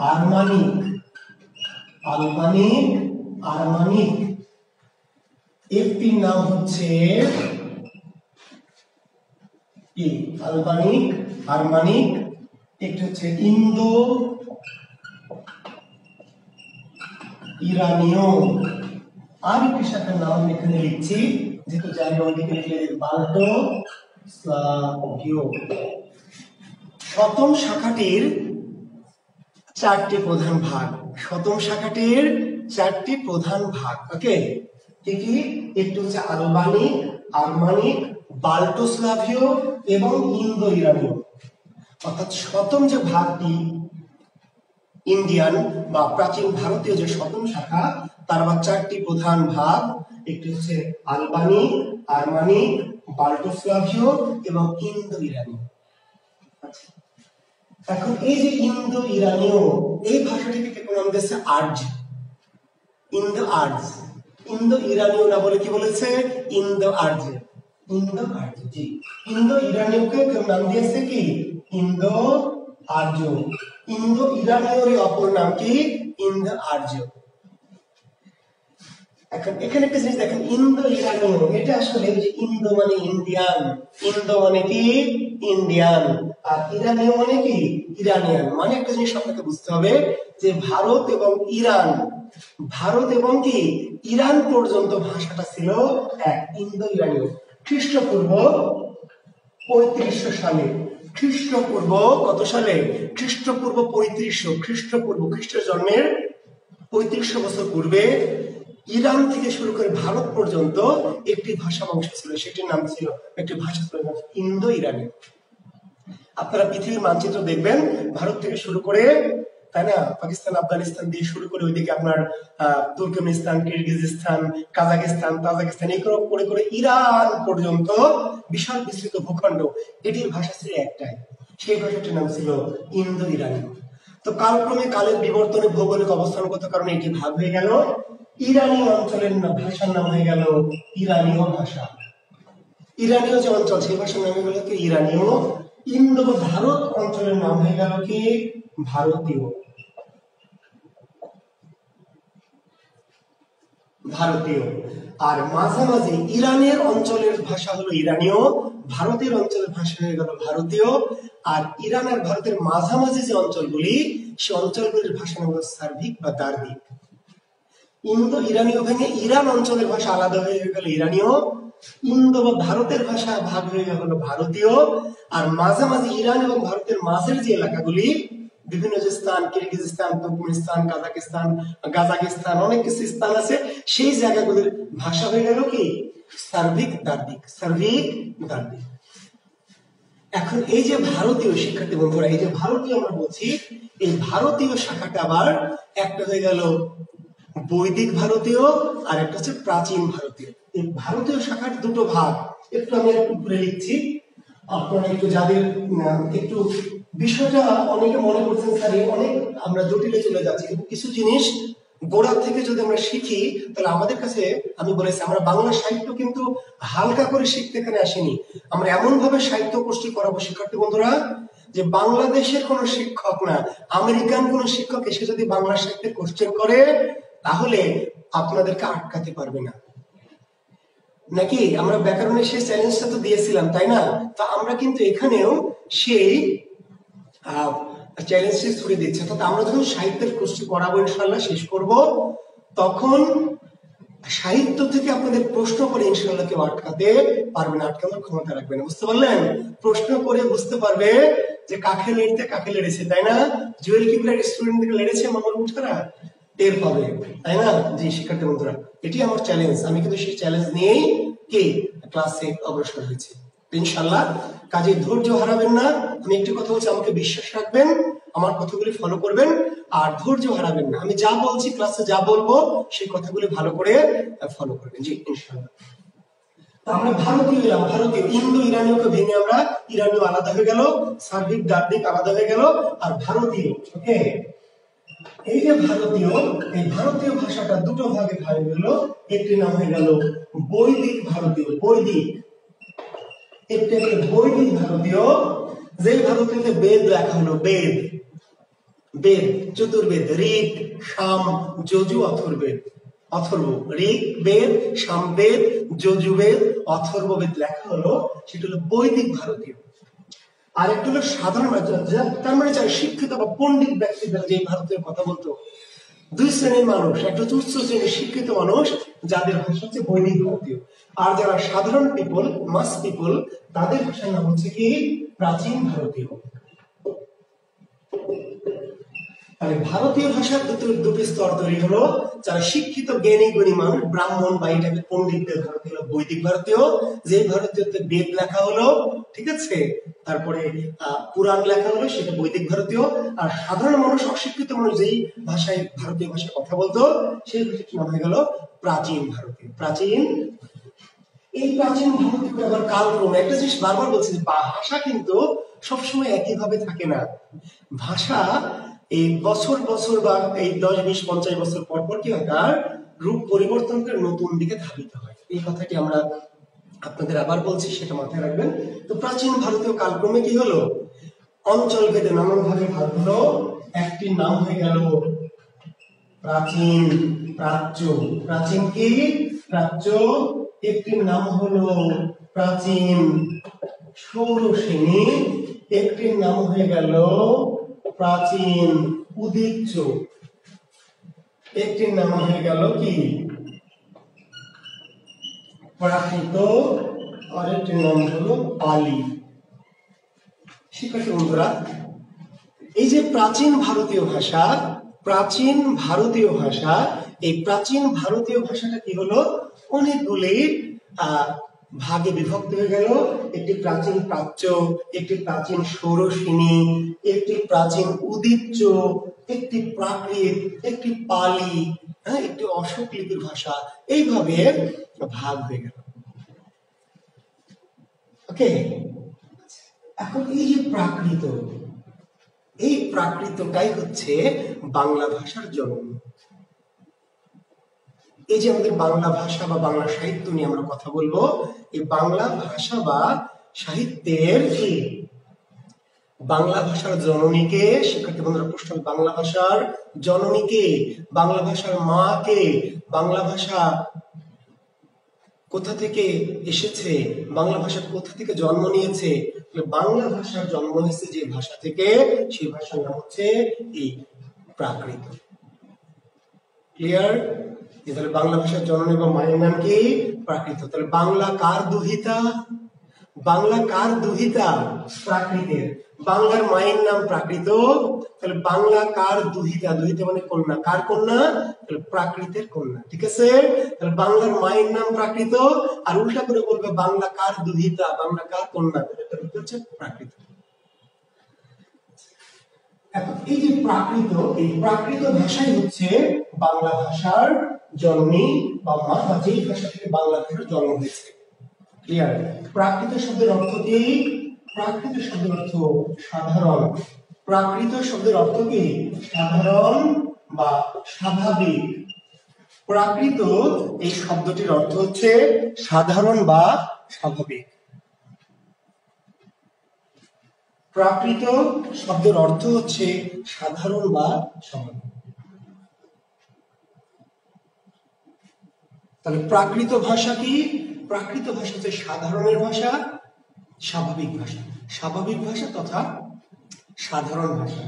আরমানিক, আলবানিক, আরমানিক, একটির নাম হচ্ছে কি? আলবানিক, আরমানিক, একটি হচ্ছে ইন্দো ইরানীয়, আর একটি শাখার নাম আমি এখানে লিখছি, যেহেতু জার্মান দিকে লিখলে বাল্টো স্লাভীয়। শতম শাখাটির 4টি প্রধান ভাগ, শতম শাখাটির 4টি প্রধান ভাগ। ওকে, কি কি? একটি হচ্ছে আলবানিক, আরমানিক, বাল্টোস্লাভীয় এবং ইন্দো ইরানীয়। অর্থাৎ শতম যে ভাগটি, ইন্ডিয়ান বা প্রাচীন ভারতীয় যে শতম শাখা, তার আবার চারটি প্রধান ভাগ। একটি হচ্ছে আলবানি, আর্মানি, বাল্টোস্লাভীয় এবং ইন্দো ইরানীয়। এখন এই যে ইন্দো ইরানীয়, এই ভাষাটিকে কে নাম দিয়েছে আর্য, ইন্দো আর্য। ইন্দো ইরানীয় না বলে কি বলেছে? ইন্দো আর্য, ইন্দো আর্য। জি, ইন্দো ইরানীয়কে কেউ নাম দিয়েছে কি? ইন্দো আর্য। ইন্দো ইরানীয়র অপর নাম কি? ইন্দো আর্য। এখন এখানে একটা জিনিস দেখেন, ইন্দো ইরানীয়, এটা আসলে ইন্দো মানে ইন্ডিয়ান, ইন্দো মানে কি? ইন্ডিয়ান, আর ইরানীয় মানে কি? ইরানিয়ান। মানে একটা জিনিস আপনাকে বুঝতে হবে যে ভারত এবং ইরান, ভারত এবং কি ইরান পর্যন্ত ভাষাটা ছিল এক, ইন্দো ইরানীয়। খ্রিস্টপূর্ব 3500 সালে, খ্রিস্টপূর্ব কত সালে? খ্রিস্টপূর্ব 3500, খ্রিস্টপূর্ব খ্রিস্টের জন্মের 3500 বছর পূর্বে ইরান থেকে শুরু করে ভারত পর্যন্ত একটি ভাষা বংশ ছিল, সেটির নাম ছিল, একটি ভাষা ছিল ইন্দো ইরানি। আপনারা পৃথিবীর মানচিত্র দেখবেন, ভারত থেকে শুরু করে, তাই না, পাকিস্তান আফগানিস্তান দিয়ে শুরু করে ওইদিকে আপনার তুর্কমেনিস্তান, কিরগিজস্তান, কাজাকিস্তান, তাজিকিস্তান, এগুলো করে করে ইরান পর্যন্ত বিশাল বিস্তৃত ভূখণ্ড, এটির ভাষা ছিল একটাই, সেই ভাষাটির নাম ছিল ইন্দো ইরানি। তো কালক্রমে কালের বিবর্তনে ভৌগোলিক অবস্থানগত কারণে এটি ভাগ হয়ে গেল, ইরানি অঞ্চলের ভাষার নাম হয়ে গেল ইরানীয় ভাষা। ইরানীয় যে অঞ্চল, সেই ভাষার নাম হয়ে গেল কি? ইরানীয়। ইন্দো ভারত অঞ্চলের নাম হয়ে গেল কি? ভারতীয়। ভারতীয়। আর মাঝামাঝি ইরানের অঞ্চলের ভাষা হলো ইরানীয়, ভারতের অঞ্চলের ভাষা হয়ে গেল ভারতীয়। আর ইরান আর ভারতের মাঝামাঝি যে অঞ্চলগুলি, সে অঞ্চলগুলির ভাষা নাম হলো সার্বিক বা দার্বিক। ইন্দো ইরানীয় ভেঙে ইরান অঞ্চলের ভাষা আলাদা হয়ে গেল ইরানীয়, ইন্দো বা ভারতের ভাষা ভাগ হয়ে গেল ভারতীয়। আর মাঝামাঝি ইরান এবং ভারতের মাঝের যে এলাকাগুলি, বিভিন্ন যে স্থান, কিরগিজস্তান, তুর্কমেনিস্তান, কাজাকিস্তান, গাজাকিস্তান, অনেক কিছু স্থান আছে, সেই জায়গাগুলির ভাষা হয়ে গেল কি? সার্বিক দার্বিক, সার্বিক দার্বিক। এখন এই যে ভারতীয় শিক্ষার্থী বন্ধুরা, এই যে ভারতীয় আমরা বলছি, এই ভারতীয় শাখাটা আবার একটা হয়ে গেল বৈদিক ভারতীয়, আর একটা হচ্ছে প্রাচীন ভারতীয়। এই ভারতীয় শাখার দুটো ভাগ, একটু আমি একটু ঘুরে লিখছি, আপনারা একটু যাদের একটু বিষয়টা অনেকে মনে করছেন স্যার অনেক আমরা জটিলে চলে যাচ্ছি, কিন্তু কিছু জিনিস গোড়া থেকে যদি আমরা শিখি তাহলে আমাদের কাছে, আমি বলেছি আমরা বাংলা সাহিত্য কিন্তু হালকা করে শিখতে এখানে আসেনি, আমরা এমন ভাবে সাহিত্য গোষ্ঠী করাবো শিক্ষার্থী বন্ধুরা যে বাংলাদেশের কোন শিক্ষক না, আমেরিকান কোন শিক্ষক এসে যদি বাংলা সাহিত্যের কোশ্চেন করে তাহলে আপনাদেরকে আটকাতে পারবে না। নাকি আমরা ব্যাকরণের সেই চ্যালেঞ্জটা তো দিয়েছিলাম, তাই না? তো আমরা কিন্তু এখানেও সেই চ্যালেঞ্জটা ছুড়ে দিচ্ছি। অর্থাৎ আমরা যখন সাহিত্যের কোর্সটি করাবো ইনশাআল্লাহ, শেষ করব, তখন সাহিত্য থেকে আপনাদের প্রশ্ন করে ইনশাআল্লাহ কেউ আটকাতে পারবে না, আটকানোর ক্ষমতা রাখবে না। বুঝতে পারলেন? প্রশ্ন করে বুঝতে পারবে যে কাকে লেড়তে কাকে লেড়েছে, তাই না? জুয়েল কিবলার স্টুডেন্টকে লেড়েছে মামুন মুঠরা, টের পাবে, তাই না? জি শিক্ষার্থী বন্ধুরা, এটি আমার চ্যালেঞ্জ, আমি কিন্তু সেই চ্যালেঞ্জ নিয়েই কি ক্লাসে অগ্রসর হয়েছি ইনশাআল্লাহ। কাজে ধৈর্য হারাবেন না, আমি একটি কথা বলছি, আমাকে বিশ্বাস রাখবেন, আমার কথাগুলি ফলো করবেন, আর ধৈর্য হারাবেন না। আমি যা বলছি ক্লাসে, যা বলবো সেই কথাগুলি ভালো করে ফলো করবেন, জি ইনশাআল্লাহ। আমরা ভারতীয় এলাম, ভারতীয় ইন্দো ইরানীয়কে ভেঙে আমরা ইরানীয় আলাদা হয়ে গেল, সার্বিক দার্বিক আলাদা হয়ে গেল, আর ভারতীয়, ওকে। এই যে ভারতীয়, এই ভারতীয় ভাষাটা দুটো ভাগে ভাগ হয়ে গেল, একটি নাম হয়ে গেল বৈদিক ভারতীয়, বৈদিক, একটি বৈদিক ভারতীয়, যে ভারতীয়তে বেদ লেখা হলো, বেদ, বেদ চতুর্বেদ, ঋক, সাম, যজু, অথর্ববেদ, অথর্ব, ঋক বেদ, সামবেদ, যজুবেদ, অথর্ববেদ লেখা হলো, সেটা হলো বৈদিক ভারতীয়। আর একটা হলো সাধারণ, তার মানে যারা শিক্ষিত বা পণ্ডিত ব্যক্তিরা যে ভারতীয় কথা বলতো, দুই শ্রেণীর মানুষ, একটা হচ্ছে উচ্চ শ্রেণীর শিক্ষিত মানুষ যাদের ভাষা হচ্ছে বৈদিক ভারতীয়, আর যারা সাধারণ পিপল, মাস পিপল, তাদের ভাষার নাম হচ্ছে কি প্রাচীন ভারতীয়। মানে ভারতীয় ভাষার দুটি স্তর তৈরি হলো, যারা শিক্ষিত জ্ঞানী গুণী মানুষ, ব্রাহ্মণ বা এই টাইপের পণ্ডিতদের ভারতীয় হলো বৈদিক ভারতীয়, যে ভারতীয়তে বেদ লেখা হলো, ঠিক আছে, তারপরে পুরাণ লেখা হলো, সেটা বৈদিক ভারতীয়। আর সাধারণ মানুষ, অশিক্ষিত মানুষ যেই ভাষায় ভারতীয় ভাষায় কথা বলতো, সেই ভাষাটির নাম হয়ে গেল প্রাচীন ভারতীয়। প্রাচীন, এই প্রাচীন ভারতীয় আবার কালক্রমে একটা জিনিস বারবার বলছি যে ভাষা কিন্তু সবসময় একইভাবে থাকে না। ভাষা এই বছর বছর বা এই 10, 20, 50 বছর পর পর কি হয়, তার রূপ পরিবর্তন করে নতুন দিকে ধাবিত হয়। এই কথাটি আমরা আপনাদের আবার বলছি, সেটা মাথায় রাখবেন। তো প্রাচীন ভারতীয় কালক্রমে কি হলো, অঞ্চল ভেদে নানান ভাগে ভাগ হলো। একটি নাম হয়ে গেল প্রাচীন, প্রাচ্য। প্রাচীন কি? প্রাচ্য। একটি নাম হলো প্রাচীন ষোড়শ্রেণী, একটির নাম হয়ে গেল প্রাচীন উদীচ্য, একটির নাম হয়ে গেল কি প্রাকৃত, আর একটির নাম হলো পালি। শিক্ষার্থী বন্ধুরা, এই যে প্রাচীন ভারতীয় ভাষা, প্রাচীন ভারতীয় ভাষা, এই প্রাচীন ভারতীয় ভাষাটা কি হলো, অনেকগুলি ভাগে বিভক্ত হয়ে গেল। একটি প্রাচীন প্রাচ্য, একটি প্রাচীন ষোড়শ্রেণী, একটি প্রাচীন উদীচ্য, একটি প্রাকৃত, একটি পালি, একটি অশোক লিপির ভাষা, এইভাবে ভাগ হয়ে গেল। ওকে, এখন এই যে প্রাকৃত, এই প্রাকৃতটাই হচ্ছে বাংলা ভাষার জন্ম। এই যে আমাদের বাংলা ভাষা বা বাংলা সাহিত্য নিয়ে আমরা কথা বলবো, এই বাংলা ভাষা বা সাহিত্যের কি, বাংলা ভাষার জননীকে, শিক্ষার্থী বন্ধুরা প্রশ্ন, বাংলা ভাষার জননীকে, বাংলা ভাষার মা কে, বাংলা ভাষা কোথা থেকে এসেছে, বাংলা ভাষা কোথা থেকে জন্ম নিয়েছে? বাংলা ভাষার জন্ম হয়েছে যে ভাষা থেকে, সেই ভাষার নাম হচ্ছে এই প্রাকৃত। ক্লিয়ার? তাহলে বাংলা ভাষার জননী বা মায়ের নাম কি? প্রাকৃত। তাহলে বাংলা কার দুহিতা? বাংলা কার দুহিতা? প্রাকৃতের। বাংলার মায়ের নাম প্রাকৃত, তাহলে বাংলা কার দুহিতা? দুহিতা মানে কন্যা। কার কন্যা? তাহলে প্রাকৃতের কন্যা। ঠিক আছে? তাহলে বাংলার মায়ের নাম প্রাকৃত, আর উল্টা করে বলবে বাংলা কার দুহিতা, বাংলা কার কন্যা? এটা হচ্ছে প্রাকৃত। এখন এই যে প্রাকৃত, এই প্রাকৃত ভাষাই হচ্ছে বাংলা ভাষার জননী বা মা, বা যেই ভাষা থেকে বাংলা ভাষার জন্ম হয়েছে। ক্লিয়ার? প্রাকৃত শব্দের অর্থ কি? প্রাকৃত শব্দের অর্থ সাধারণ। প্রাকৃত শব্দের অর্থ কি? সাধারণ বা স্বাভাবিক। প্রাকৃত এই শব্দটির অর্থ হচ্ছে সাধারণ বা স্বাভাবিক। প্রাকৃত শব্দের অর্থ হচ্ছে সাধারণ বা স্বাভাবিক। তাহলে প্রাকৃত ভাষা কি? প্রাকৃত ভাষা হচ্ছে সাধারণের ভাষা, স্বাভাবিক ভাষা, স্বাভাবিক ভাষা তথা সাধারণ ভাষা।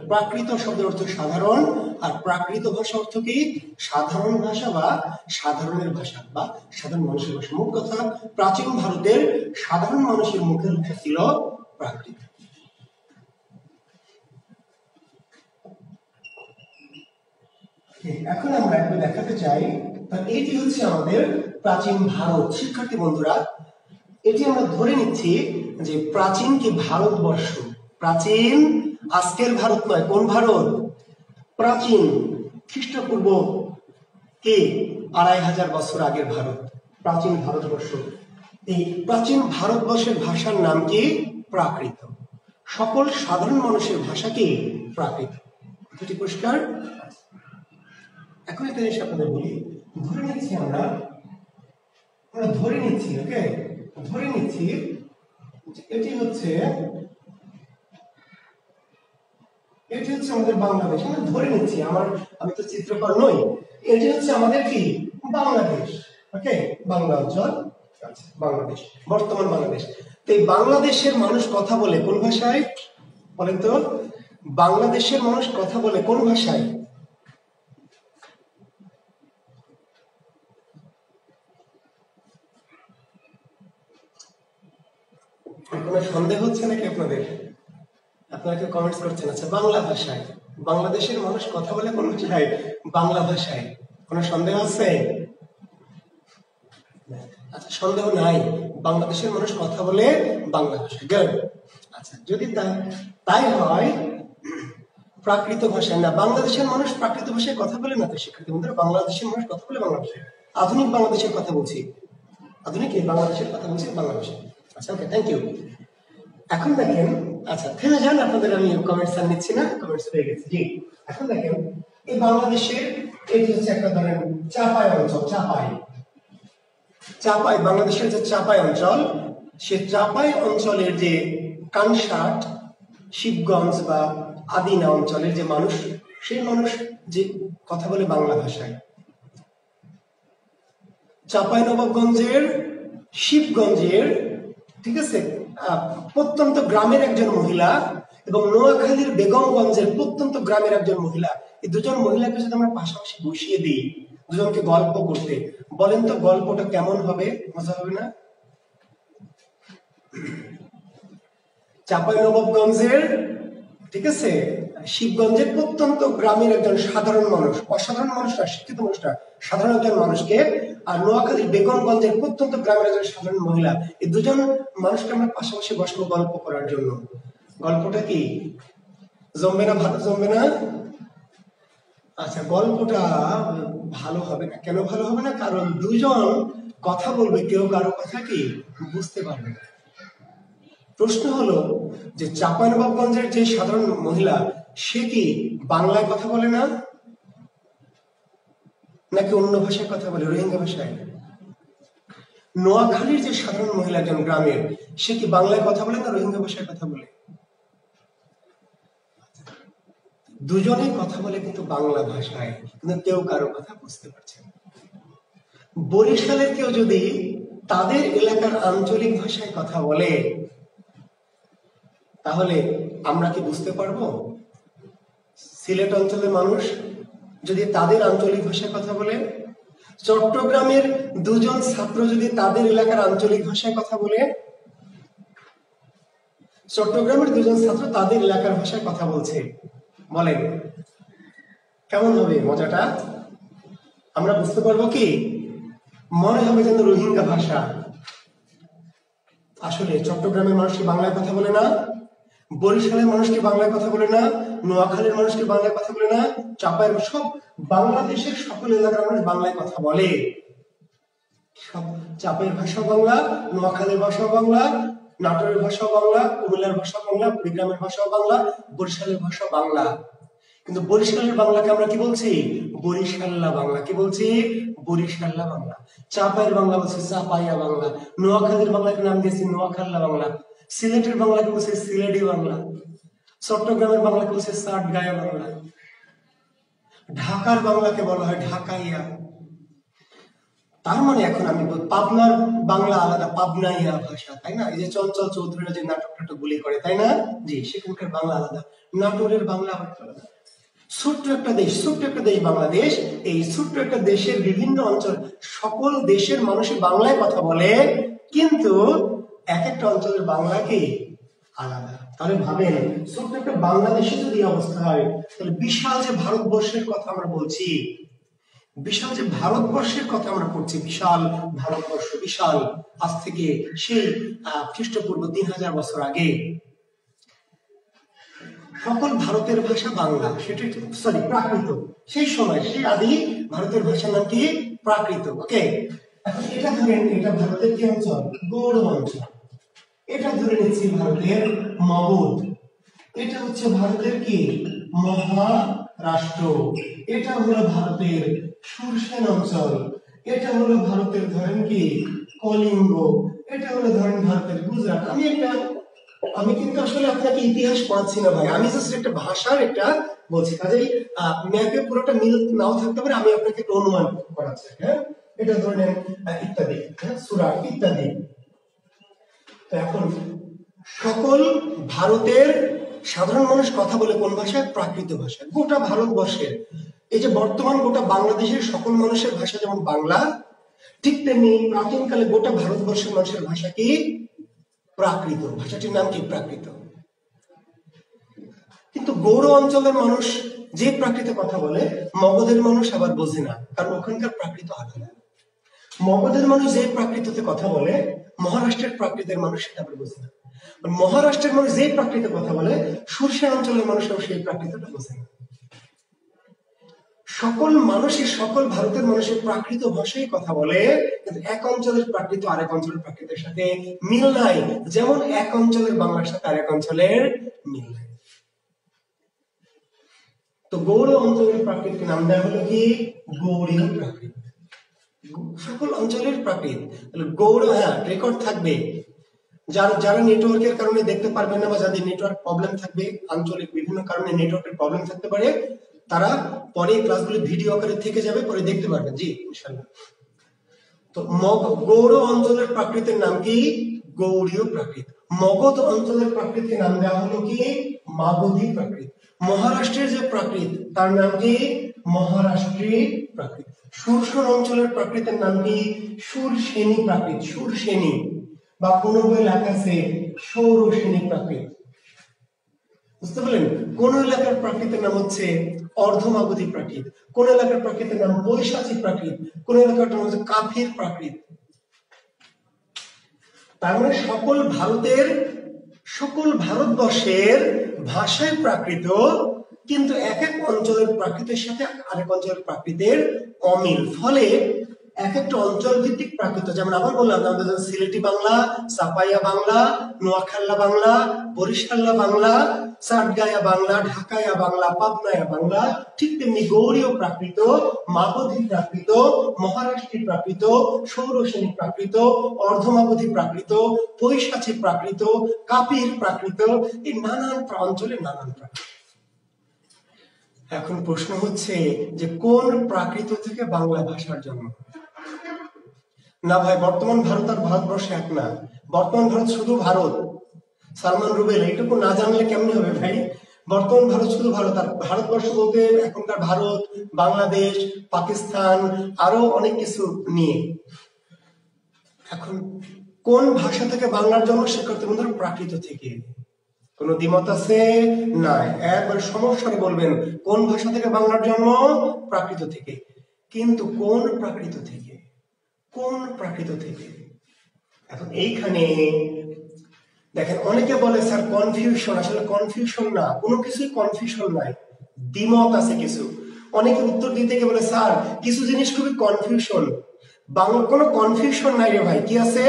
প্রাকৃত শব্দের অর্থ সাধারণ, আর প্রাকৃত ভাষা অর্থ কি? সাধারণ ভাষা বা সাধারণের ভাষা বা সাধারণ মানুষের ভাষা। মোট কথা, প্রাচীন ভারতের সাধারণ মানুষের মুখের ভাষা ছিল প্রাকৃত। এখন আমরা একটু দেখাতে চাই, এটি হচ্ছে আমাদের প্রাচীন ভারত। শিক্ষার্থী বন্ধুরা, এটি আমরা ধরে নিচ্ছি যে প্রাচীন কি ভারতবর্ষ। প্রাচীন আজকের ভারত নয়। কোন ভারত? প্রাচীন খ্রিস্টপূর্ব কি 2500 বছর আগের ভারত, প্রাচীন ভারতবর্ষ। এই প্রাচীন ভারতবর্ষের ভাষার নাম কি? প্রাকৃত। সকল সাধারণ মানুষের ভাষা কি? প্রাকৃত। এটি পরিষ্কার? এখন একটা জিনিস আপনাদের বলি, ধরে নিচ্ছি আমরা ধরে নিচ্ছি, ওকে, ধরে নিচ্ছি এটি হচ্ছে আমাদের বাংলাদেশ। আমরা ধরে নিচ্ছি, আমি তো চিত্রকর নই, এটি হচ্ছে আমাদের কি? বাংলাদেশ। ওকে, বাংলা অঞ্চল, বাংলাদেশ, বর্তমান বাংলাদেশ। তো এই বাংলাদেশের মানুষ কথা বলে কোন ভাষায় বলেন তো? বাংলাদেশের মানুষ কথা বলে কোন ভাষায়? কোনো সন্দেহ হচ্ছে নাকি আপনাদের? আপনারা কেউ কমেন্টস করছেন? আচ্ছা, বাংলা ভাষায়। বাংলাদেশের মানুষ কথা বলে কোন ভাষায়? বাংলা ভাষায়। কোনো সন্দেহ আছে? আচ্ছা, সন্দেহ নাই, বাংলাদেশের মানুষ কথা বলে বাংলা ভাষায়। গুড। আচ্ছা, যদি তাই হয় প্রাকৃত ভাষায় না, বাংলাদেশের মানুষ প্রাকৃত ভাষায় কথা বলে না তো শিক্ষার্থী বন্ধুরা, বাংলাদেশের মানুষ কথা বলে বাংলা ভাষায়। আধুনিক বাংলাদেশের কথা বলছি, আধুনিক বাংলাদেশের কথা বলছি বাংলা ভাষায়। আচ্ছা, ওকে, থ্যাংক ইউ। এখন দেখেন, আচ্ছা থেমে যান, আপনাদের আমি কমেন্টস আর নিচ্ছি না, কমেন্টস পেয়ে গেছি। জি, এখন দেখেন এই বাংলাদেশের এটি হচ্ছে একটা ধরেন চাপাই অঞ্চল, চাপাই বাংলাদেশের যে চাপাই অঞ্চল, সে চাপাই অঞ্চলের যে কানসাট, শিবগঞ্জ বা আদিনা অঞ্চলের যে মানুষ, সেই মানুষ যে কথা বলে বাংলা ভাষায়। চাপাই নবাবগঞ্জের, শিবগঞ্জের, ঠিক আছে, প্রত্যন্ত গ্রামের একজন মহিলা এবং নোয়াখালীর বেগমগঞ্জের প্রত্যন্ত গ্রামের একজন মহিলা, এই দুজন মহিলাকে যদি আমরা পাশাপাশি বসিয়ে দিই দুজনকে গল্প করতে, বলেন তো গল্পটা কেমন হবে? মজা হবে না? চাপাই নবাবগঞ্জের, ঠিক আছে, শিবগঞ্জের প্রত্যন্ত গ্রামের একজন সাধারণ মানুষ, অসাধারণ মানুষটা, শিক্ষিত মানুষটা, সাধারণ একজন মানুষকে, আর নোয়াখালীর বেগমগঞ্জের প্রত্যন্ত গ্রামের একজন সাধারণ মহিলা, এই দুজন মানুষকে আমরা পাশাপাশি বসবো গল্প করার জন্য। গল্পটা কি জমবে না? ভালো জমবে না? আচ্ছা, গল্পটা ভালো হবে না। কেন ভালো হবে না? কারণ দুজন কথা বলবে, কেউ কারো কথা কি বুঝতে পারবে না। প্রশ্ন হলো যে চাঁপাইনবাবগঞ্জের যে সাধারণ মহিলা, সে কি বাংলায় কথা বলে না, নাকি অন্য ভাষায় কথা বলে, রোহিঙ্গা ভাষায়? নোয়াখালীর যে সাধারণ মহিলা একজন গ্রামের, সে কি বাংলায় কথা বলে না রোহিঙ্গা ভাষায় কথা বলে? দুজনেই কথা বলে কিন্তু বাংলা ভাষায়, কিন্তু কেউ কারো কথা বুঝতে পারছে না। বরিশালের কেউ যদি তাদের এলাকার আঞ্চলিক ভাষায় কথা বলে, তাহলে আমরা কি বুঝতে পারবো? সিলেট অঞ্চলের মানুষ যদি তাদের আঞ্চলিক ভাষায় কথা বলে, চট্টগ্রামের দুজন ছাত্র যদি তাদের এলাকার আঞ্চলিক ভাষায় কথা বলে, চট্টগ্রামের দুজন ছাত্র তাদের এলাকার ভাষায় কথা বলছে, বলেন কেমন হবে মজাটা? আমরা বুঝতে পারবো কি? মনে হবে যেন রোহিঙ্গা ভাষা। আসলে চট্টগ্রামের মানুষ কি বাংলায় কথা বলে না? বরিশালের মানুষ কি বাংলায় কথা বলে না? নোয়াখালীর মানুষ কি বাংলায় কথা বলে না? চাঁপাইয়ের, সব বাংলাদেশের সকল এলাকার মানুষ বাংলায় কথা বলে। সব চাঁপাইয়ের ভাষা বাংলা, নোয়াখালীর ভাষা বাংলা, নাটোরের ভাষা বাংলা, কুমিল্লার ভাষা বাংলা, কুড়িগ্রামের ভাষা বাংলা, বরিশালের ভাষা বাংলা। কিন্তু বরিশালের বাংলাকে আমরা কি বলছি? বরিশাল্লা বাংলা। কি বলছি? বরিশাল্লা বাংলা। চাঁপাইয়ের বাংলা বলছি চাপাইয়া বাংলা। নোয়াখালীর বাংলাকে নাম দিয়েছি নোয়াখাল্লা বাংলা। সিলেটের বাংলাকে বলছে সিলেটি বাংলা। চট্টগ্রামের বাংলাকে বলছে চাটগাঁয়া বাংলা। ঢাকার বাংলাকে বলা হয় ঢাকাইয়া। তার মানে এখন আমি পাবনার বাংলা আলাদা, পাবনাইয়া ভাষা, তাই না? এই যে চঞ্চল চৌধুরীরা যে নাটক গুলি করে, তাই না? জি, সেখানকার বাংলা আলাদা, নাটোরের বাংলা আলাদা। ছোট্ট একটা দেশ, ছোট্ট একটা দেশ বাংলাদেশ। এই ছোট্ট একটা দেশের বিভিন্ন অঞ্চল, সকল দেশের মানুষের বাংলায় কথা বলে, কিন্তু এক একটা অঞ্চলের বাংলা কি আলাদা। তাহলে ভাবেন, ছোট্ট একটা বাংলাদেশে যদি অবস্থা হয়, তাহলে বিশাল যে ভারতবর্ষের কথা আমরা বলছি, বিশাল যে ভারতবর্ষের কথা আমরা পড়ছি, বিশাল ভারতবর্ষ, বিশাল, আজ থেকে সেই খ্রিস্টপূর্ব 3000 বছর আগে সকল ভারতের ভাষা বাংলা, সেটা সরি প্রাকৃত। সেই সময় সেই আদি ভারতের ভাষার নাম কি? প্রাকৃত। ওকে, এখন এটা ধরেন, এটা ভারতের কি অঞ্চল? গৌড় অঞ্চল। এটা ধরে নিচ্ছি ভারতের মগধ। এটা হচ্ছে ভারতের কি? মহারাষ্ট্র। এটা হলো ভারতের সুরসেন অঞ্চল। এটা হলো ভারতের ধরেন কি? কলিঙ্গ। এটা হলো ধরেন ভারতের গুজরাট। আমি কিন্তু আসলে আপনাকে ইতিহাস পড়াচ্ছি না ভাই, আমি জাস্ট একটা ভাষার একটা বলছি। কাজেই ম্যাপে পুরোটা মিল নাও থাকতে পারে, আমি আপনাকে একটা অনুমান করাচ্ছি। হ্যাঁ, এটা ধরে নেন ইত্যাদি, সূরা ইত্যাদি। তো এখন সকল ভারতের সাধারণ মানুষ কথা বলে কোন ভাষায়? প্রাকৃত ভাষায়। গোটা ভারতবর্ষের, এই যে বর্তমান গোটা বাংলাদেশের সকল মানুষের ভাষা যেমন বাংলা, ঠিক তেমনি প্রাচীনকালে গোটা ভারতবর্ষের মানুষের ভাষা কি? প্রাকৃত। ভাষাটির নাম কি? প্রাকৃত। কিন্তু গৌড় অঞ্চলের মানুষ যে প্রাকৃতের কথা বলে মগধের মানুষ আবার বোঝে না, কারণ ওখানকার প্রাকৃত আলাদা। মগধের মানুষ যে প্রাকৃততে কথা বলে মহারাষ্ট্রের প্রাকৃতের মানুষ সেটা আবার বোঝে না। মহারাষ্ট্রের মানুষ যে প্রাকৃতের কথা বলে সুরসেন অঞ্চলের মানুষও সেই প্রাকৃতটা বোঝে না। সকল মানুষই সকল ভারতের মানুষের প্রাকৃত ভাষায় কথা বলে, কিন্তু এক অঞ্চলের প্রাকৃত আরেক অঞ্চলের প্রাকৃতের সাথে মিল নাই, যেমন এক অঞ্চলের বাংলার সাথে আরেক অঞ্চলের মিল নাই। তো গৌড় অঞ্চলের প্রাকৃতকে নাম দেওয়া হলো কি গৌড়ীয় প্রাকৃত। সকল অঞ্চলের প্রাকৃত গৌড়, হ্যাঁ রেকর্ড থাকবে। যারা নেটওয়ার্কের কারণে দেখতে পারবেন না বা যাদের নেটওয়ার্ক প্রবলেম থাকবে, আঞ্চলিক বিভিন্ন কারণে নেটওয়ার্কের প্রবলেম থাকতে পারে, তারা পরে ক্লাসগুলো ভিডিও আকারে থেকে যাবে, পরে দেখতে পারবেন। জি ইনশাআল্লাহ। তো গৌড় অঞ্চলের প্রাকৃতের নাম কি গৌড়ীয় প্রাকৃত। মগধ অঞ্চলের প্রাকৃতকে নাম দেওয়া হলো কি মাগধী প্রাকৃত। মহারাষ্ট্রের যে প্রাকৃত তার নাম কি মহারাষ্ট্রী প্রাকৃত। সুরসেন অঞ্চলের প্রাকৃতের নাম কি সুরসেনী প্রাকৃত। সুরসেনী বা কোন বই লেখা আছে সৌরসেনী প্রাকৃত। বুঝতে পারলেন? কোন এলাকার প্রাকৃতের নাম হচ্ছে অর্ধমাগধী প্রাকৃত, কোন এলাকার প্রাকৃতের নাম বৈশাচী প্রাকৃত, কোন এলাকার নাম হচ্ছে কাফির প্রাকৃত। তার মানে সকল ভারতবর্ষের ভাষায় প্রাকৃত, কিন্তু এক এক অঞ্চলের প্রাকৃতের সাথে আরেক অঞ্চলের প্রাকৃতের অমিল। ফলে এক একটা অঞ্চল ভিত্তিক প্রাকৃত, যেমন আবার বললাম আমাদের সিলেটি বাংলা, চাপাইয়া বাংলা, নোয়াখাল্লা বাংলা, বরিশাল্লা বাংলা, চাটগাঁয়া বাংলা, ঢাকাইয়া বাংলা, পাবনায়া বাংলা, ঠিক তেমনি গৌড়ীয় প্রাকৃত, মাগধী প্রাকৃত, মহারাষ্ট্রী প্রাকৃত, সৌরসেনী প্রাকৃত, অর্ধমাগধী প্রাকৃত, পৈশাচী প্রাকৃত, কাপির প্রাকৃত, এই নানান অঞ্চলে নানান প্রাকৃত। এখন প্রশ্ন হচ্ছে যে কোন প্রাকৃত থেকে বাংলা ভাষার জন্ম? না ভাই, বর্তমান ভারত আর ভারতবর্ষ এক না। বর্তমান ভারত শুধু ভারত। সালমান রুবেল এইটুকু না জানলে কেমনি হবে ভাই? বর্তমান ভারত শুধু ভারত, আর ভারতবর্ষ বলতে এখনকার ভারত, বাংলাদেশ, পাকিস্তান, আরো অনেক কিছু নিয়ে। এখন কোন ভাষা থেকে বাংলার জন্ম? শিক্ষার্থী বন্ধুরা, প্রাকৃত থেকে। কোন দ্বিমত আছে? না, একবার সমস্যায় বলবেন কোন ভাষা থেকে বাংলার জন্ম? প্রাকৃত থেকে। কিন্তু কোন প্রাকৃত থেকে? কোন প্রাকৃত থেকে? এখন এইখানে দেখেন, অনেকে বলে স্যার কনফিউশন। আসলে কনফিউশন না, কোনো কিছুই কনফিউশন নাই, দ্বিমত আছে কিছু। অনেকে উত্তর দিতে গিয়ে বলে স্যার কিছু জিনিস খুবই কনফিউশন। বাংলা কোনো কনফিউশন নাই রে ভাই, কি আছে?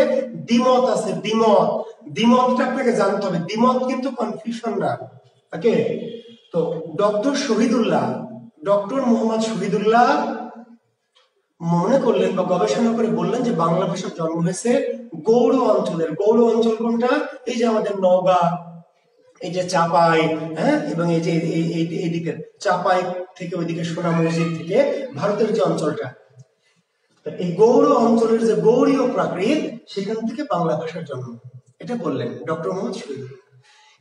দ্বিমত আছে, দ্বিমত। দ্বিমতটা আপনাকে জানতে হবে, দ্বিমত কিন্তু কনফিউশন না। ওকে, তো ডক্টর মোহাম্মদ শহীদুল্লাহ মনে করলেন বা গবেষণা করে বললেন যে বাংলা ভাষার জন্ম হয়েছে গৌড় অঞ্চলের। গৌড় অঞ্চল কোনটা? এই যে আমাদের নওগাঁ, এই যে চাপাই, হ্যাঁ, এবং এই যে এইদিকে চাপাই থেকে ওইদিকে সোনা মসজিদ থেকে ভারতের যে অঞ্চলটা, এই গৌড় অঞ্চলের যে গৌড়ীয় প্রাকৃত, সেখান থেকে বাংলা ভাষার জন্ম। এটা বললেন ডক্টর মোহাম্মদ শহীদুল্লাহ।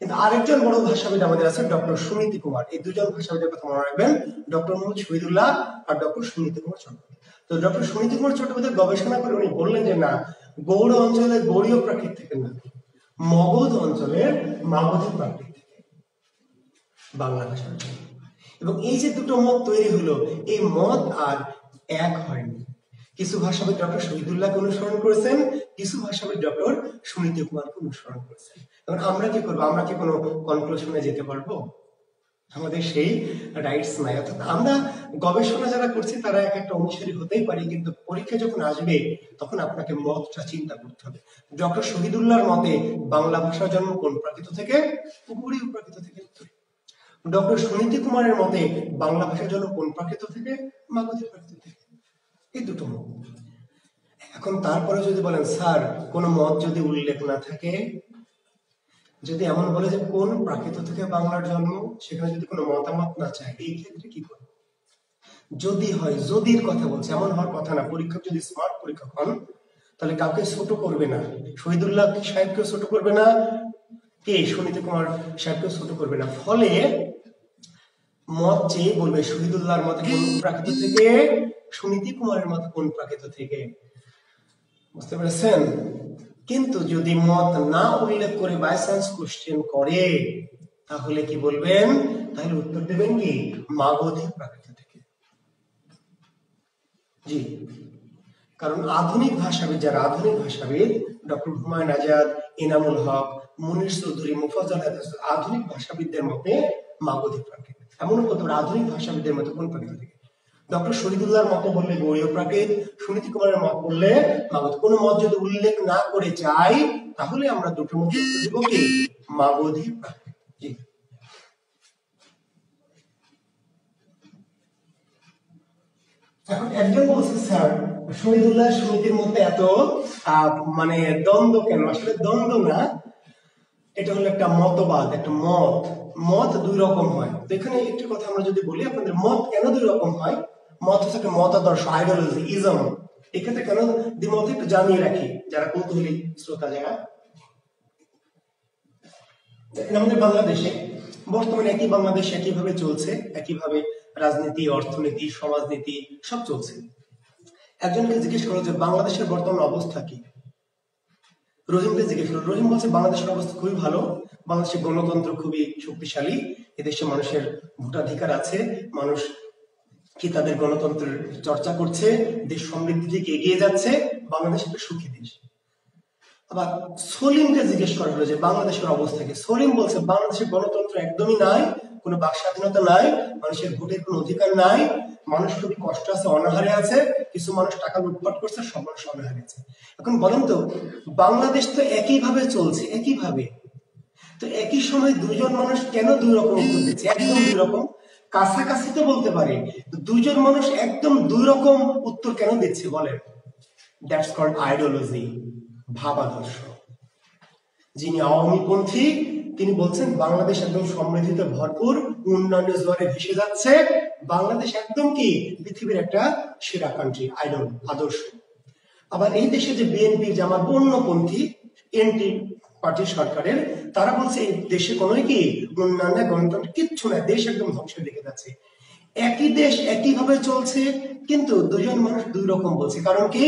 কিন্তু আরেকজন বড় ভাষাবিদ আমাদের আছে ডক্টর সুনীতি কুমার। এই দুজন ভাষাবিদের কথা মনে রাখবেন, ডক্টর মোহাম্মদ শহীদুল্লাহ আর ডক্টর সুনীতি কুমার চট্টোপাধ্যায়। তো ডক্টর সুনীতি কুমার চট্টোপাধ্যায় গবেষণা করে উনি বললেন যে না, গৌড় অঞ্চলের গৌড়ীয় প্রাকৃত থেকে না, মগধ অঞ্চলের মাগধী প্রাকৃত থেকে বাংলা ভাষার জন্ম। এবং এই যে দুটো মত তৈরি হলো, এই মত আর এক হয়নি। কিছু ভাষাবিদ ডক্টর শহীদুল্লাহকে অনুসরণ করেছেন, কিছু ভাষাবিদ ডক্টর সুনীতি কুমারকে অনুসরণ করেছেন। এখন আমরা কি করবো? আমরা কি কোনো কনক্লুশনে যেতে পারবো? আমাদের সেই রাইটস নাই। অর্থাৎ আমরা গবেষণা যারা করছি তারা এক একটা অনুসারী হতেই পারি, কিন্তু পরীক্ষা যখন আসবে তখন আপনাকে মতটা চিন্তা করতে হবে। ডক্টর শহীদুল্লাহর মতে বাংলা ভাষার জন্ম কোন প্রাকৃত থেকে? গৌড়ীয় প্রাকৃত থেকে। ডক্টর সুনীতি কুমারের মতে বাংলা ভাষার জন্ম কোন প্রাকৃত থেকে? মাগধী প্রাকৃত থেকে। এই দুটো মত। এখন তারপরে যদি বলেন স্যার কোন মত যদি উল্লেখ না থাকে, যদি এমন বলে যে কোন প্রাকৃত থেকে বাংলার জন্ম, সেখানে যদি কোনো মতামত না চায়, এই ক্ষেত্রে কি করবে? যদি হয়, যদির কথা বলছে, এমন হওয়ার কথা না। পরীক্ষক যদি স্মার্ট পরীক্ষক হন তাহলে কাউকে ছোট করবে না। শহীদুল্লাহ সাহেবকেও ছোট করবে না, কে সুনীতি কুমার সাহেবকেও ছোট করবে না। ফলে মত চেয়ে বলবে শহীদুল্লাহর মতে কোন প্রাকৃত থেকে, সুনীতি কুমারের মতে কোন প্রাকৃত থেকে। বুঝতে পেরেছেন? কিন্তু যদি মত না উল্লেখ করে বাই চান্স কোশ্চেন করে, তাহলে কি বলবেন? তাহলে উত্তর দেবেন কি মাগধী প্রাকৃত থেকে। জি, কারণ আধুনিক ভাষাবিদ যারা আধুনিক ভাষাবিদ ডক্টর হুমায়ুন আজাদ, এনামুল হক, মুনির চৌধুরী, মুফাজ্জল হায়দার, আধুনিক ভাষাবিদদের মতে মাগধী প্রাকৃত। এমন করতে পারে আধুনিক ভাষাবিদদের মতে কোন প্রাকৃত থেকে? ডক্টর শহীদুল্লাহর মত বললে গৌড়ীয় প্রাকৃত, সুনীতি কুমারের মত বললে মাগধী। কোন মত যদি উল্লেখ না করে চাই তাহলে আমরা দুটোর মধ্যে দেব কি মাগধী প্রাকৃত। জি, এখন একজন বলছে স্যার শহীদুল্লাহ সুনীতির মধ্যে এত মানে দ্বন্দ্ব কেন? আসলে দ্বন্দ্ব না, এটা হলো একটা মতবাদ, একটা মত। মত দুই রকম হয়। তো এখানে একটি কথা আমরা যদি বলি আপনাদের, মত কেন দুই রকম হয়? মত হচ্ছে একটা মতাদর্শ, আইডিওলজি, ইজম। এক্ষেত্রে কেন দ্বিমত একটু জানিয়ে রাখি যারা কৌতূহলী শ্রোতা যারা। আমাদের বাংলাদেশে বর্তমানে একই বাংলাদেশ একইভাবে চলছে, একইভাবে রাজনীতি, অর্থনীতি, সমাজনীতি সব চলছে। একজনকে জিজ্ঞেস করো যে বাংলাদেশের বর্তমান অবস্থা কি? রহিমকে জিজ্ঞেস করো, রহিম বলছে বাংলাদেশের অবস্থা খুবই ভালো, বাংলাদেশের গণতন্ত্র খুবই শক্তিশালী, এদেশে মানুষের ভোটাধিকার আছে, মানুষ কি তাদের গণতন্ত্রের চর্চা করছে, দেশ সমৃদ্ধির দিকে এগিয়ে যাচ্ছে, বাংলাদেশ একটা সুখী দেশ। আবার সলিমকে জিজ্ঞেস করা হলো যে বাংলাদেশের অবস্থা কি? সলিম বলছে বাংলাদেশের গণতন্ত্র একদমই নাই, কোনো বাক স্বাধীনতা নাই, মানুষের ভোটের কোনো অধিকার নাই, মানুষ খুবই কষ্ট আছে, অনাহারে আছে, কিছু মানুষ টাকা লুটপাট করছে, সব মানুষ অনাহারে আছে। এখন বলেন তো, বাংলাদেশ তো একইভাবে চলছে, একইভাবে, তো একই সময় দুজন মানুষ কেন দুই রকম উত্তর দিচ্ছে? একদম দুই রকম, কাছাকাছি তো বলতে পারে, দুইজন মানুষ একদম দুই রকম উত্তর কেন দিচ্ছে বলেন? দ্যাটস কল্ড আইডিওলজি, ভাবাদর্শ। যিনি আওয়ামীপন্থী তিনি বলছেন বাংলাদেশ একদম সমৃদ্ধিতে ভরপুর, উন্নয়নের জোয়ারে ভেসে যাচ্ছে, বাংলাদেশ একদম কি পৃথিবীর একটা সেরা কান্ট্রি, আইডল, আদর্শ। আবার এই দেশে যে বিএনপি, জামাত, অন্যপন্থী এনটি পার্টি সরকারের, তারা বলছে এই দেশে কোনো কি উন্নয়ন, গণতন্ত্র কিচ্ছু নাই, দেশ একদম ধ্বংসের দিকে যাচ্ছে। একই দেশ একইভাবে চলছে, কিন্তু দুজন মানুষ দুই রকম বলছে। কারণ কি?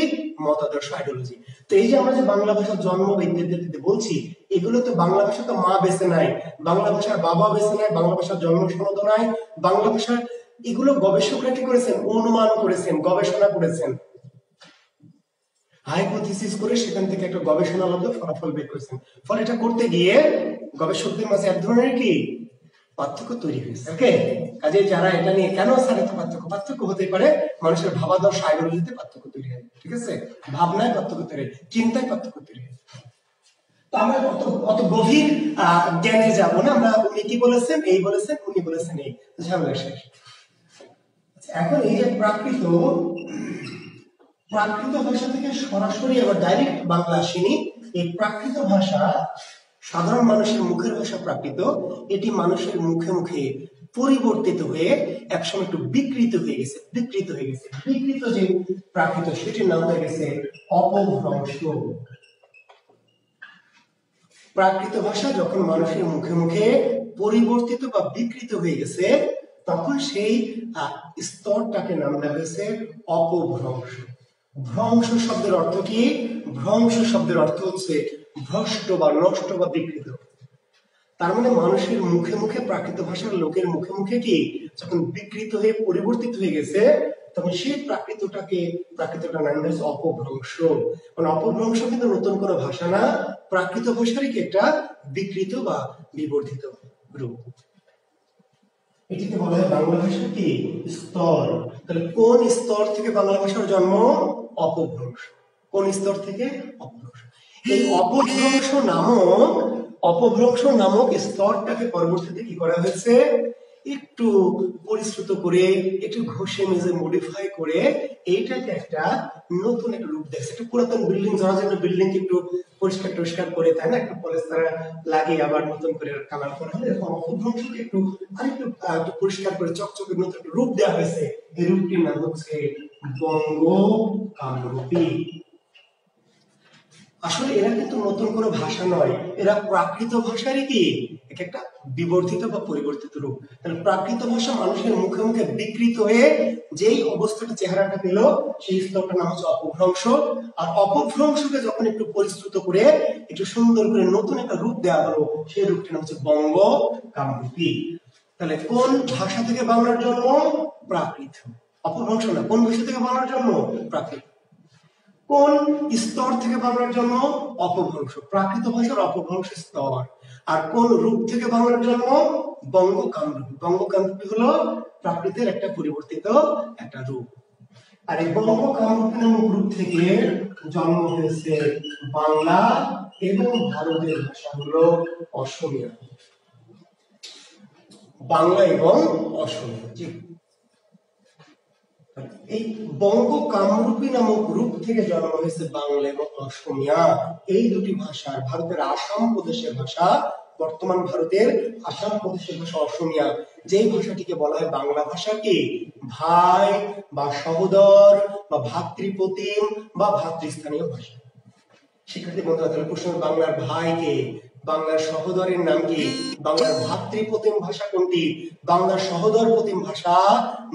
মতাদর্শ, আইডিওলজি। তো এই যে আমরা যে বাংলা ভাষার জন্ম ইত্যাদি বলছি, এগুলো তো বাংলা ভাষা তো মা বেঁচে নাই, বাংলা ভাষার বাবা বেঁচে নাই, বাংলা ভাষার জন্ম সনদ নাই, বাংলা ভাষার এগুলো গবেষকরা কি করেছেন? অনুমান করেছেন, গবেষণা করেছেন, হাইপোথিসিস করে সেখান থেকে একটা গবেষণালব্ধ ফলাফল বের করেছেন। ফলে এটা করতে গিয়ে গবেষকদের মাঝে এক ধরনের কি পার্থক্য তৈরি হয়েছে। ওকে, কাজে যারা এটা নিয়ে কেন স্যার এত পার্থক্য হতে পারে, মানুষের ভাবাদর্শ, আইডিওলজিতে পার্থক্য তৈরি হয়, ঠিক আছে, ভাবনায় পার্থক্য তৈরি হয়, চিন্তায় পার্থক্য তৈরি হয়। তো আমরা অত গভীর জ্ঞানে যাব না, আমরা উনি কি বলেছেন, এই বলেছেন, উনি বলেছেন এই, ঝামেলা শেষ। এখন এই যে প্রাকৃত ভাষা থেকে সরাসরি আবার ডাইরেক্ট বাংলা আসেনি, এই প্রাকৃত ভাষা সাধারণ মানুষের মুখের ভাষা প্রাকৃত, এটি মানুষের মুখে মুখে পরিবর্তিত হয়ে একসময় একটু বিকৃত হয়ে গেছে। বিকৃত যে প্রাকৃত, সেটির নাম হয়ে গেছে অপভ্রংশ। প্রাকৃত ভাষা যখন মানুষের মুখে মুখে পরিবর্তিত বা বিকৃত হয়ে গেছে, তখন সেই স্তরটাকে নাম দেওয়া হয়েছে অপভ্রংশ। ভ্রংশ শব্দের অর্থ কি? ভ্রংশ শব্দের অর্থ হচ্ছে ভ্রষ্ট বা নষ্ট বা বিকৃত। তার মানে মানুষের মুখে মুখে, প্রাকৃত ভাষার লোকের মুখে মুখে কি যখন বিকৃত হয়ে পরিবর্তিত হয়ে গেছে, তখন সেই প্রাকৃতটা নাম হয়েছে অপভ্রংশ। মানে অপভ্রংশ কিন্তু নতুন কোনো ভাষা না, প্রাকৃত ভাষারই কি একটা বিকৃত বা বিবর্ধিত রূপ। এটিকে বলা হয় বাংলা ভাষার কি স্তর। তাহলে কোন স্তর থেকে বাংলা ভাষার জন্ম? অপভ্রংশ। কোন স্তর থেকে? অপভ্রংশ। এই অপভ্রংশ নামক স্তরটাকে পরবর্তীতে কি করা হয়েছে? একটু পরিশ্রুত করে, একটু ঘষে মেজে মডিফাই করে এইটাকে একটা নতুন একটা রূপ দেখছে। একটা পুরাতন বিল্ডিং, ধরা যায় বিল্ডিং একটু পরিষ্কার করে, তাই না, একটু পলেস্তারা লাগিয়ে আবার নতুন করে কালার করা হলে, এরকম অপভ্রংশকে একটু আরেকটু পরিষ্কার করে চকচকে নতুন একটা রূপ দেওয়া হয়েছে। এই রূপটির নাম হচ্ছে বঙ্গ কামরূপী। আসলে এরা কিন্তু নতুন কোনো ভাষা নয়, এরা প্রাকৃত ভাষারই কি একটা বিবর্তিত বা পরিবর্তিত রূপ। তাহলে প্রাকৃত ভাষা মানুষের মুখে মুখে বিকৃত হয়ে যেই অবস্থাটা চেহারাটা পেল সেই স্তরটার নাম হচ্ছে অপভ্রংশ। আর অপভ্রংশকে যখন একটু পরিশ্রুত করে একটু সুন্দর করে নতুন একটা রূপ দেওয়া হলো সেই রূপটির নাম হচ্ছে বঙ্গ কামরূপী। তাহলে কোন ভাষা থেকে বাংলার জন্ম? প্রাকৃত। অপভ্রংশ না, কোন ভাষা থেকে বাংলার জন্ম? প্রাকৃত। কোন স্তর থেকে বাংলার জন্ম? অপভ্রংশ। প্রাকৃত ভাষার অপভ্রংশ স্তর। আর কোন রূপ থেকে বাংলার জন্ম? বঙ্গ কামরূপী। বঙ্গ কামরূপী হলো প্রাকৃতের একটা পরিবর্তিত একটা রূপ। আর এই বঙ্গ কামরূপী নামক রূপ থেকে জন্ম হয়েছে বাংলা এবং ভারতের ভাষা হলো অসমীয়া। বাংলা এবং অসমীয়া। এই বঙ্গ কামরূপী নামক রূপ থেকে জন্ম হয়েছে বাংলা এবং অসমীয়া। এই দুটি ভাষার ভারতের আসাম প্রদেশের ভাষা, বর্তমান ভারতের আসাম প্রদেশের ভাষা অসমীয়া। যেই ভাষাটিকে বলা হয় বাংলা ভাষাকে ভাই বা সহোদর বা ভাতৃপ্রতিম বা ভাতৃস্থানীয় ভাষা। শিক্ষার্থী বন্ধুরা, তাহলে প্রশ্ন, বাংলার ভাই কে? বাংলার সহোদরের নাম কি? বাংলার ভাতৃপ্রতিম ভাষা কোনটি? বাংলার সহোদর প্রতিম ভাষা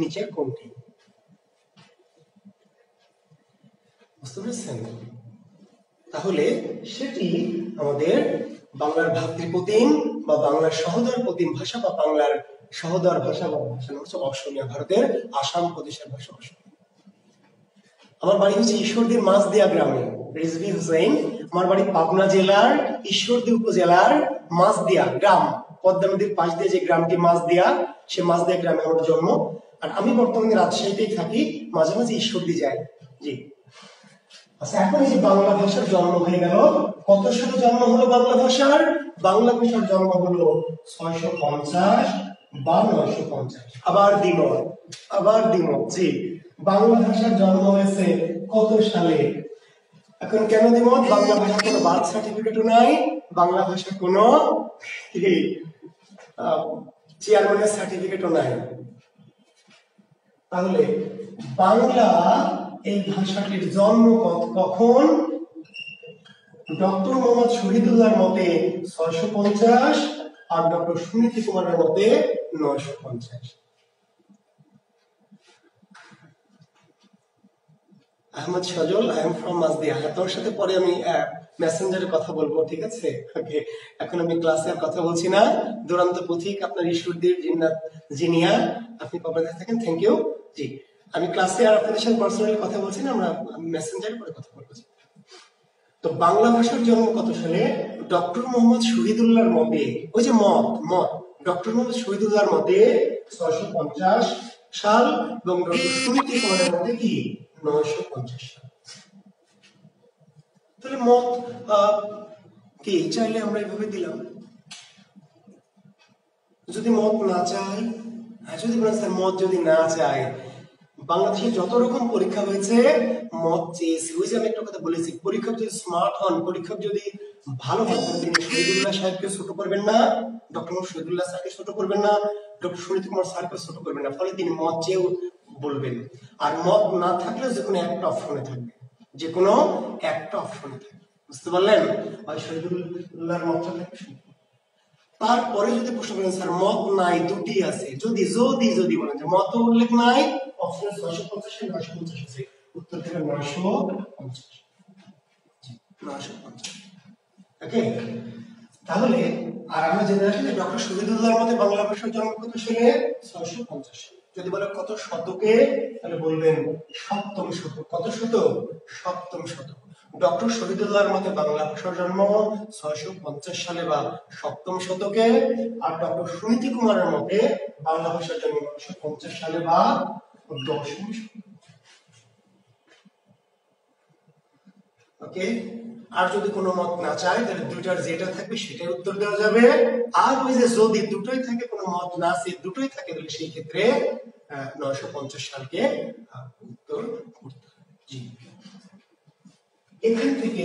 নিচের কোনটি? বুঝতে পেরেছেন? তাহলে সেটি আমাদের বাংলার ভাতৃপ্রতিম বা বাংলার সহোদর প্রতিম ভাষা বা বাংলার সহোদর ভাষা বা ভাষা হচ্ছে অসমীয়া, ভারতের আসাম প্রদেশের ভাষা অসমীয়া। আমার বাড়ি হচ্ছে ঈশ্বরদীর মাঝদিয়া গ্রামে, রিজভী হুসাইন। আমার বাড়ি পাবনা জেলার ঈশ্বরদী উপজেলার মাঝদিয়া গ্রাম, পদ্মা নদীর পাশ দিয়ে যে গ্রামটি মাঝদিয়া, সে মাঝদিয়া গ্রামে আমার জন্ম। আর আমি বর্তমানে রাজশাহীতেই থাকি, মাঝে মাঝে ঈশ্বরদী যাই। জি। আচ্ছা, এখন এই যে বাংলা ভাষার জন্ম হয়ে গেল, কত সালে জন্ম হলো বাংলা ভাষার? বাংলা ভাষার জন্ম হলো 650 বা 950। আবার দ্বিমত। জি, বাংলা ভাষার জন্ম হয়েছে কত সালে? এখন কেন দ্বিমত? বাংলা ভাষার কোনো বার্থ সার্টিফিকেটও নাই, বাংলা ভাষার কোনো চেয়ারম্যানের সার্টিফিকেটও নাই। তাহলে বাংলা এই ভাষাটির জন্ম কখন? ডক্টর মোহাম্মদ শহীদুল্লাহর মতে 650 আর ডক্টর সুনীতি কুমারের মতে 950। আহমদ সজল, আই এম ফ্রম মাঝদিয়া। তোমার সাথে পরে আমি মেসেঞ্জারে কথা বলবো, ঠিক আছে? ওকে, এখন আমি ক্লাসে আর কথা বলছি না। দুরন্ত পথিক আপনার ঈশ্বরদীর জিনিয়া, আপনি পাবনাতে থাকেন। Thank you. জি, আমি ক্লাসে আর আপনাদের সাথে পার্সোনালি কথা বলছি না, আমরা মেসেঞ্জারে পরে কথা বলবো। তো বাংলা ভাষার জন্ম কত সালে? ডক্টর মোহাম্মদ শহীদুল্লাহর মতে, ওই যে মত ডক্টর মোহাম্মদ শহীদুল্লাহর মতে 650 সাল এবং ডক্টর সুনীতি কুমারের মতে কি 950 সাল। তাহলে মত কি চাইলে আমরা এভাবে দিলাম। যদি মত না চাই, যদি মত যদি না চাই, বাংলাদেশে যত রকম পরীক্ষা হয়েছে মত চেয়েছি। ওই যে আমি একটা কথা বলেছি, পরীক্ষক যদি স্মার্ট হন, পরীক্ষক যদি ভালো হন, তিনি শহীদুল্লাহ সাহেবকে ছোট করবেন না, ডক্টর শহীদুল্লাহ স্যারকে ছোট করবেন না, ডক্টর সুনীতি কুমার স্যারকে ছোট করবেন না। ফলে তিনি মত চেয়েও বলবেন। আর মত না থাকলে যে কোনো একটা অপশনে থাকবে, যে কোনো একটা অপশনে থাকবে। বুঝতে পারলেন? আর শহীদুল্লাহর মতটা থাকবে। তারপরে যদি প্রশ্ন করেন স্যার মত নাই, দুটি আছে, যদি বলেন যে মত উল্লেখ নাই, অপশন 650 950 আছে, উত্তর থেকে 950। ওকে, তাহলে আর আমরা জেনে রাখি যে ডক্টর শহীদুল্লাহর মতে বাংলা ভাষার জন্ম কত সালে? 650 সালে। যদি বলে কত শতকে, তাহলে বলবেন সপ্তম শতক। কত শতক? সপ্তম শতক। ডক্টর শহীদুল্লাহর মতে বাংলা ভাষার জন্ম 650 সালে বা সপ্তম শতকে, আর ডক্টর সুনীতি কুমারের মতে বাংলা ভাষার জন্ম 950 সালে বা দশম শতকে। ওকে, আর যদি কোনো মত না চায় তাহলে দুইটার যেটা থাকবে সেটাই উত্তর দেওয়া যাবে। আর ওই যে যদি দুটোই থাকে, কোনো মত না আছে, দুটোই থাকে, তাহলে সেই ক্ষেত্রে 950 সালকে উত্তর করতে হবে। জি, এখান থেকে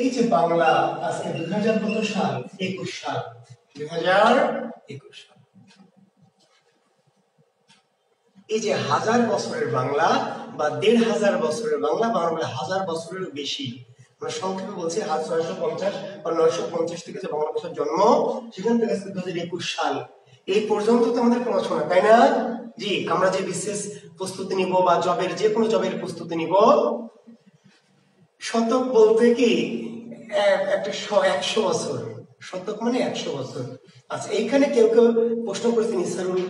এই যে বাংলা আজকে 2000 কত সাল? 21 সাল। 2021 সাল। এই যে 1000 বছরের বাংলা বা 1500 বছরের বাংলা বা 1000 বছরেরও বেশি আমরা সংক্ষেপে বলছি 650 বা 950 থেকে যে বাংলা ভাষার জন্ম, সেখান থেকে 2021 সাল এই পর্যন্ত তো আমাদের পড়াশোনা, তাই না? জি, আমরা যে বিশেষ প্রস্তুতি নিব বা জবের যে কোনো জবের প্রস্তুতি নিব, শতক বলতে কি একটা 100 বছর, শতক মানে 100 বছর। আচ্ছা, এইখানে কেউ কেউ প্রশ্ন করেছেন ইসরারুল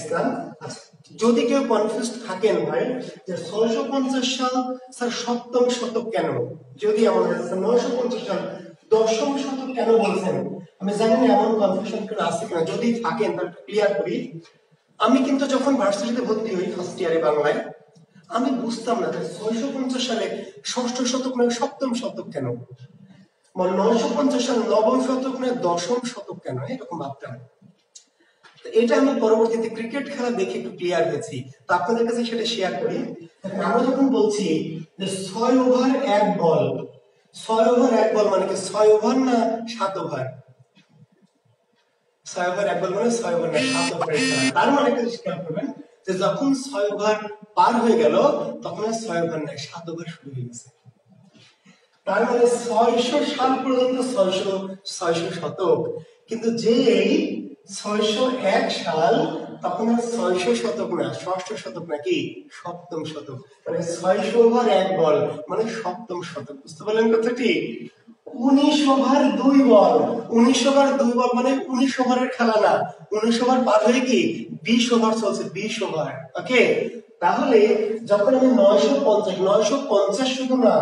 ইসলাম, আচ্ছা যদি কেউ কনফিউজ থাকেন ভাই যে 650 সাল স্যার সপ্তম শতক কেন, যদি এমন হয় 950 সাল দশম শতক কেন বলছেন, আমি জানি না এমন কনফিউশন কেন আছে কিনা, যদি থাকেন তাহলে ক্লিয়ার করি। আমি কিন্তু যখন ভার্সিটিতে ভর্তি হই ফার্স্ট ইয়ারে বাংলায়, আমি বুঝতাম না 650 সালে ষষ্ঠ শতক নয় সপ্তম শতক কেন, মানে 950 সালে নবম শতক নয় দশম শতক কেন, এরকম ভাবতাম। এটা আমি পরবর্তীতে ক্রিকেট খেলা দেখে একটু ক্লিয়ার হয়েছি, তো আপনাদের কাছে সেটা শেয়ার করি। আমরা যখন বলছি যে 6 ওভার 1 বল, 6 ওভার 1 বল মানে কি 6 ওভার না 7 ওভার? 6 ওভার 1 বল মানে 6 ওভার না 7 ওভারের খেলা। তার মানে একটা জিনিস খেয়াল করবেন যে যখন 6 ওভার পার হয়ে গেল তখন আর 6 ওভার না 7 ওভার শুরু হয়ে গেছে। তার মানে 600 সাল পর্যন্ত 600 শতক, কিন্তু যেই 601 সাল তখন আর 600 শতক না, ষষ্ঠ শতক নাকি সপ্তম শতক, মানে 600 ওভার 1 বল মানে সপ্তম শতক। বুঝতে পারলেন কথাটি? 19 ওভার 2 বল, 19 ওভার 2 বল মানে 19 ওভারের খেলা না, 19 ওভার পার হয়ে কি 20 ওভার চলছে, 20 ওভার। ওকে, তাহলে যখন আমি 950 শুধু না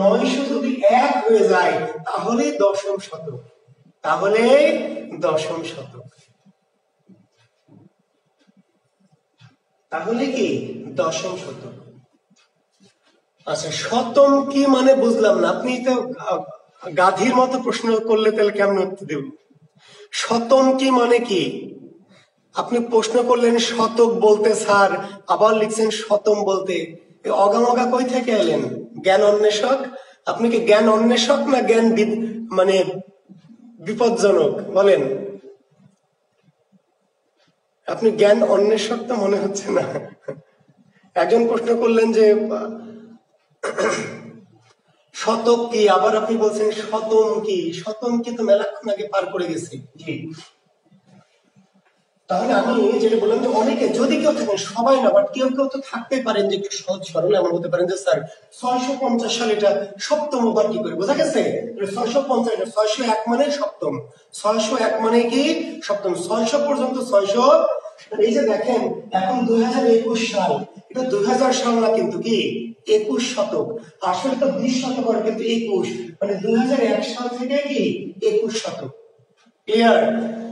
900 যদি 1 হয়ে যায় তাহলে দশম শতক, তাহলে দশম শতক, তাহলে কি দশম শতক। আচ্ছা, শতম কি মানে বুঝলাম না, আপনি তো গাধীর মতো প্রশ্ন করলে তাহলে কেমন উত্তর দেব? শতম কি মানে কি? আপনি প্রশ্ন করলেন শতক বলতে স্যার, আবার লিখছেন শতম বলতে, অগামগা কই থেকে এলেন? জ্ঞান অন্বেষক? আপনি কি জ্ঞান অন্বেষক না জ্ঞান মানে বিপজ্জনক বলেন? আপনি জ্ঞান অন্বেষক তো মনে হচ্ছে না। একজন প্রশ্ন করলেন যে শতক কি, আবার আপনি বলছেন শতম কি। শতম কি তো মেলাক্ষণ আগে পার করে গেছি। জি, তাহলে আমি যেটা বললাম যে অনেকে যদি কেউ থাকেন, সবাই না বাট কেউ কেউ তো থাকতে পারেন যে একটু সহজ সরল এমন হতে পারেন যে স্যার 650 সাল এটা সপ্তম ওভার কি করে বোঝা গেছে? 650 601 মানে সপ্তম, 601 মানে কি সপ্তম, 600 পর্যন্ত 600। এই যে দেখেন এখন 2021 সাল, এটা 2000 সাল না কিন্তু কি 21 শতক, আসলে তো 20 শতক আর কিন্তু 21, মানে 2001 সাল থেকে কি 21 শতক। ক্লিয়ার?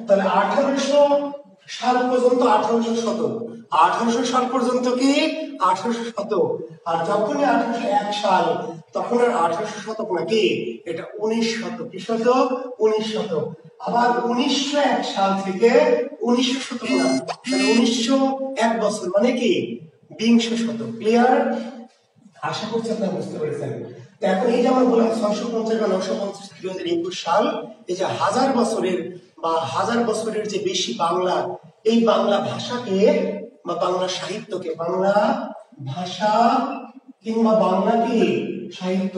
তাহলে 1800 সাল পর্যন্ত 1800 শতক, 1800 সাল পর্যন্ত কি 1800 শতক, আর যখনই 1801 সাল তখন আর 1800 শতক নাকি এটা 19 শতক। কি শতক? 19 শতক। আবার 1901 সাল থেকে 1900 শতক না, মানে 1901 বছর মানে কি 20 শতক। ক্লিয়ার? আশা করছি আপনারা বুঝতে পেরেছেন। এখন এই যে আমরা বললাম 650 বা 950 2021 সাল, এই যে হাজার বছরের বা হাজার বছরের যে বেশি বাংলা, এই বাংলা ভাষাকে বা বাংলা সাহিত্যকে, বাংলা ভাষা কিংবা বাংলা কি সাহিত্য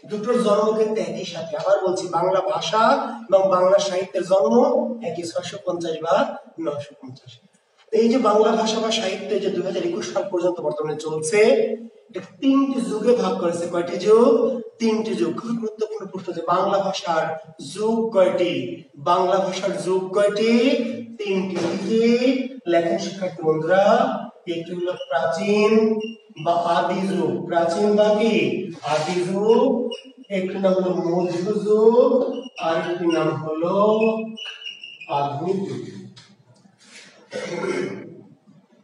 দুটোর জন্ম কিন্তু একই সাথে। আবার বলছি, বাংলা ভাষা এবং বাংলা সাহিত্যের জন্ম একই 650 বা 950। এই যে বাংলা ভাষা বা সাহিত্য যে 2021 সাল পর্যন্ত বর্তমানে চলছে, এটা 3টি যুগে ভাগ করেছে। কয়টি যুগ? 3টি যুগ। খুব গুরুত্বপূর্ণ প্রশ্ন যে বাংলা ভাষার যুগ কয়টি? বাংলা ভাষার যুগ কয়টি? 3টি। লেখেন শিক্ষার্থী বন্ধুরা, একটি হলো প্রাচীন বা আদি যুগ, প্রাচীন বা কি আদি যুগ, একটি নাম হলো মধ্যযুগ, আর একটি নাম হলো আধুনিক যুগ।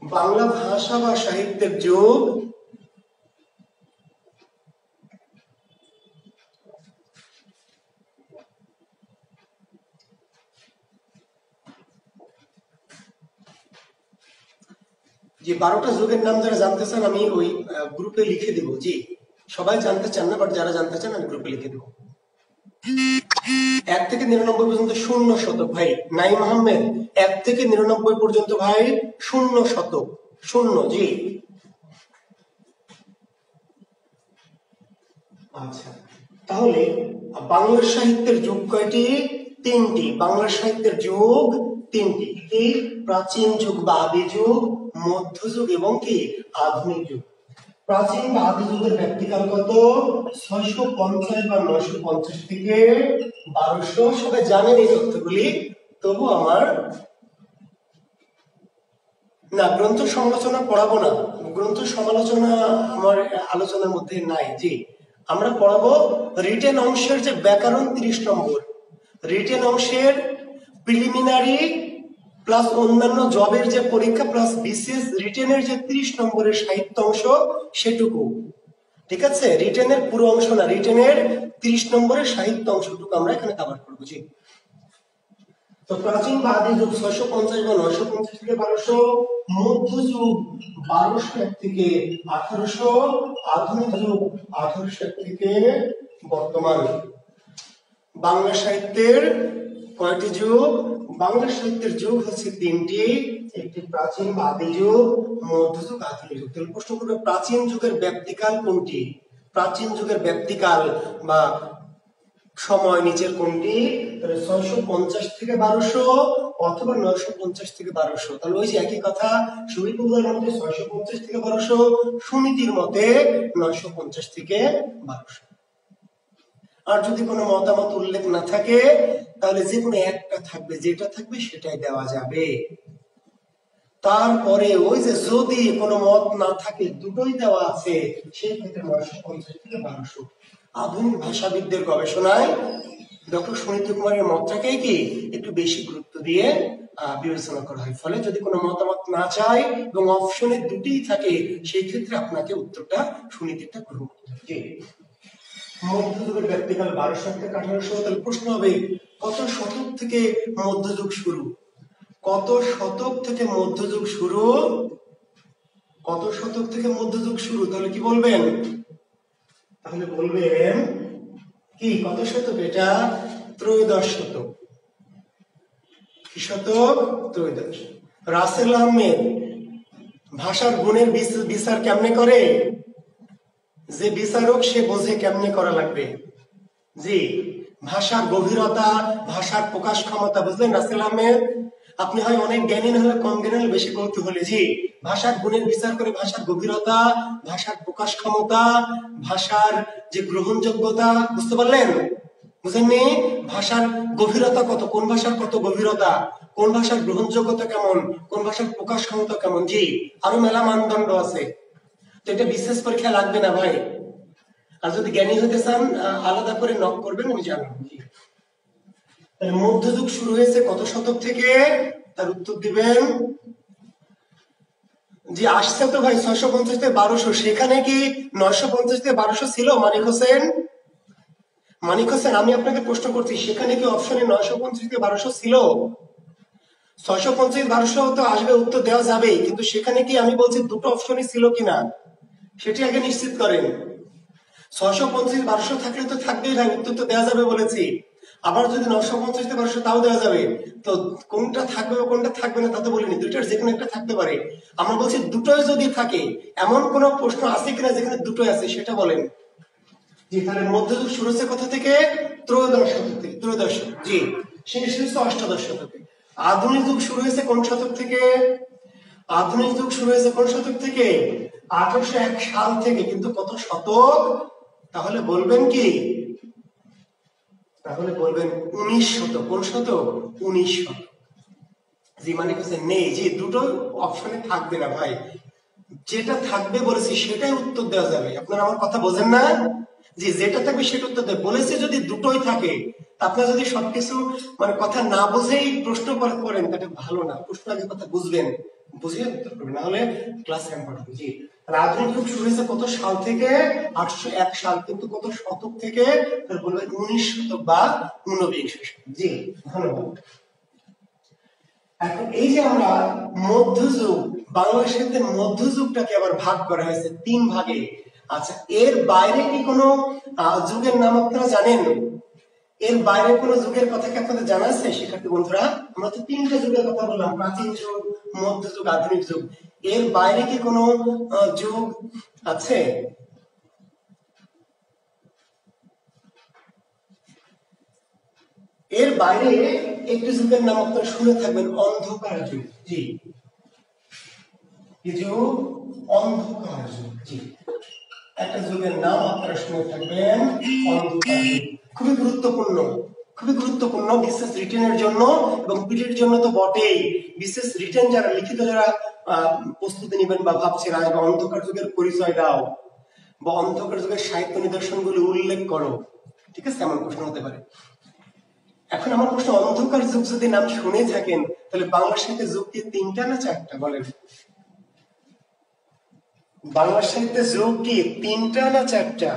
বাংলা ভাষা বা সাহিত্যের যুগ যে 12টা যুগের নাম যারা জানতে চান আমি ওই গ্রুপে লিখে দেব। জি, সবাই জানতে চান না, বাট যারা জানতে চান আমি গ্রুপে লিখে দেব। 1 থেকে 99 পর্যন্ত 0 শতক ভাই নাইম আহমেদ, 1 থেকে 99 পর্যন্ত ভাই 0 শতক, 0। জি, আচ্ছা, তাহলে বাংলা সাহিত্যের যুগ কয়টি? তিনটি। বাংলা সাহিত্যের যুগ তিনটি, কি? প্রাচীন যুগ বা আদি যুগ, মধ্যযুগ এবং কি আধুনিক যুগ। প্রাচীন বা আদি যুগের ব্যক্তিকাল কত? 650 বা 950 থেকে 1200। সবাই জানেন এই তথ্যগুলি, তবু আমার না গ্রন্থ সমালোচনা পড়াবো না, গ্রন্থ সমালোচনা আমার আলোচনার মধ্যে নাই। জি, আমরা পড়াবো রিটেন অংশের যে ব্যাকরণ 30 নম্বর, রিটেন অংশের প্রিলিমিনারি প্লাস অন্যান্য জবের যে পরীক্ষা প্লাস বিসিএস রিটেনের যে 30 নম্বরের সাহিত্য অংশ সেটুকু, ঠিক আছে? রিটেনের পুরো অংশ না, রিটেনের 30 নম্বরের সাহিত্য অংশটুকু আমরা এখানে কভার করবো। জি, তো প্রাচীন বা আদি যুগ 650 বা 950 থেকে 1200, মধ্যযুগ 1201 থেকে 1800, আধুনিক যুগ 1801 থেকে বর্তমান। বাংলা সাহিত্যের কয়টি যুগ? বাংলা সাহিত্যের যুগ হচ্ছে তিনটি, একটি প্রাচীন বা আদি যুগ, মধ্যযুগ, আধুনিক যুগ। তাহলে প্রশ্ন করবে প্রাচীন যুগের ব্যাপ্তিকাল কোনটি? প্রাচীন যুগের ব্যাপ্তিকাল বা সময় নিচের কোনটি? 650 থেকে 1200 অথবা 950 থেকে 1200। তাহলে ওই যে একই কথা, শহীদুল্লাহর মতে 650 থেকে 1200, সুনীতির মতে 950 থেকে 1200। আর যদি কোনো মতামত উল্লেখ না থাকে তাহলে যে কোনো একটা থাকবে, যেটা থাকবে সেটাই দেওয়া যাবে। তারপরে ওই যে যদি কোনো মত না থাকে, দুটোই দেওয়া আছে, সেই ক্ষেত্রে 950 থেকে 1200। আধুনিক ভাষাবিদদের গবেষণায় ডক্টর সুনীতি কুমারের মতটাকেই কি একটু বেশি গুরুত্ব দিয়ে বিবেচনা করা হয়। ফলে যদি কোনো মতামত না চায় এবং অপশনে দুটিই থাকে, সেই ক্ষেত্রে আপনাকে উত্তরটা সুনীতিটা গ্রহণ করতে হবে। মধ্যযুগের ব্যক্তিকাল 1200 থেকে 1800। তাহলে প্রশ্ন হবে কত শতক থেকে মধ্যযুগ শুরু? কত শতক থেকে মধ্যযুগ শুরু? কত শতক থেকে মধ্যযুগ শুরু? তাহলে কি বলবেন? তাহলে বলবেন কি কত শতক? এটা ত্রয়োদশ শতক। কি শতক? ত্রয়োদশ। রাসেল আহমেদ ভাষার গুণের বিচার কেমনে করে? যে বিচারক সে বোঝে কেমনে করা লাগবে। জি, ভাষার গভীরতা, ভাষার প্রকাশ ক্ষমতা, বুঝলেন রাসেল আহমেদ? আপনি হয় অনেক জ্ঞানী, না হলে কম জ্ঞানী, হলে বেশি কৌতূহলী। জি, ভাষার গুণের বিচার করে ভাষার গভীরতা, ভাষার প্রকাশ ক্ষমতা, ভাষার যে গ্রহণযোগ্যতা, বুঝতে পারলেন? বুঝেননি? ভাষার গভীরতা কত, কোন ভাষার কত গভীরতা, কোন ভাষার গ্রহণযোগ্যতা কেমন, কোন ভাষার প্রকাশ ক্ষমতা কেমন। জি, আরো মেলা মানদণ্ড আছে। তো এটা বিশেষ পরীক্ষা লাগবে না ভাই। আর যদি জ্ঞানী হতে চান আলাদা করে নক করবেন, আমি জানাবো। মধ্যযুগ শুরু হয়েছে কত শতক থেকে? তার উত্তর দিবেন যে আসছে তো ভাই 650 থেকে 1200। সেখানে কি 950 থেকে 1200 ছিল? মানিক হোসেন, মানিক হোসেন, আমি আপনাকে প্রশ্ন করছি, সেখানে কি অপশনে 950 থেকে 1200 ছিল? 650 1200 তো আসবে, উত্তর দেওয়া যাবে, কিন্তু সেখানে কি আমি বলছি দুটো অপশনই ছিল কিনা সেটি আগে নিশ্চিত করেন। 650 1200 থাকলে তো থাকবেই ভাই, উত্তর তো দেওয়া যাবে বলেছি। আবার যদি 950 থেকে 1200 তাও দেওয়া যাবে, তো কোনটা থাকবে বা কোনটা থাকবে না তা তো বলিনি, দুইটার যে কোনো একটা থাকতে পারে। আমরা বলছি দুটোই যদি থাকে, এমন কোন প্রশ্ন আছে কিনা যেখানে দুটোই আছে সেটা বলেন। জি, তাহলে মধ্যযুগ শুরু হচ্ছে কোথা থেকে? ত্রয়োদশ শতক থেকে। ত্রয়োদশ, জি, শেষ হচ্ছে অষ্টাদশ শতকে। আধুনিক যুগ শুরু হয়েছে কোন শতক থেকে? আধুনিক যুগ শুরু হয়েছে কোন শতক থেকে? 1801 সাল থেকে। কিন্তু কত শতক? তাহলে বলবেন কি? তাহলে বলবেন 19 শতক। কোন শতক? 19 শতক। জি, মানে কিছু নেই। জি, দুটো অপশনে থাকবে না ভাই, যেটা থাকবে বলেছি সেটাই উত্তর দেওয়া যাবে। আপনারা আমার কথা বোঝেন না? জি, যেটা থাকবে সেটা উত্তর দেবে বলেছি। যদি দুটোই থাকে, আপনারা যদি সবকিছু মানে কথা না বুঝেই প্রশ্ন করেন তাহলে ভালো না। প্রশ্ন আগে কথা বুঝবেন, বুঝে উত্তর করবেন, না হলে ক্লাস হ্যাম্পার হবে। জি, আধুনিক যুগ শুরু হয়েছে কত সাল থেকে? 801 সাল। কিন্তু কত শতক থেকে? বলবেন 19 শতক বা 19 শতক। জি, ধন্যবাদ। এখন এই যে আমরা মধ্যযুগ, বাংলা সাহিত্যের মধ্যযুগটাকে আবার ভাগ করা হয়েছে 3 ভাগে। আচ্ছা, এর বাইরে কি কোনো যুগের নাম আপনারা জানেন? এর বাইরে কোনো যুগের কথা কি আপনাদের জানা আছে শিক্ষার্থী বন্ধুরা? আমরা তো 3টা যুগের কথা বললাম, প্রাচীন যুগ, মধ্যযুগ, আধুনিক যুগ। এর বাইরে কি কোনো যুগ আছে? এর বাইরে একটি যুগের নাম আপনারা শুনে থাকবেন, অন্ধকার যুগ। জি, এই যুগ অন্ধকার যুগ। জি, একটা যুগের নাম আপনারা শুনে থাকবেন, অন্ধকার যুগ। খুবই গুরুত্বপূর্ণ, খুবই গুরুত্বপূর্ণ বিশেষ রিটেনের জন্য এবং পিটের জন্য তো বটেই। বিশেষ রিটেন যারা লিখিত যারা প্রস্তুতি নেবেন বা ভাবছেন আজ অন্ধকার যুগের পরিচয় দাও বা অন্ধকার যুগের সাহিত্য নিদর্শনগুলো উল্লেখ করো, ঠিক আছে, এমন প্রশ্ন হতে পারে। এখন আমার প্রশ্ন, অন্ধকার যুগ যদি নাম শুনে থাকেন তাহলে বাংলা সাহিত্যের যুগ কি 3টা না 4টা বলেন? বাংলা সাহিত্যের যুগ কি 3টা না 4টা?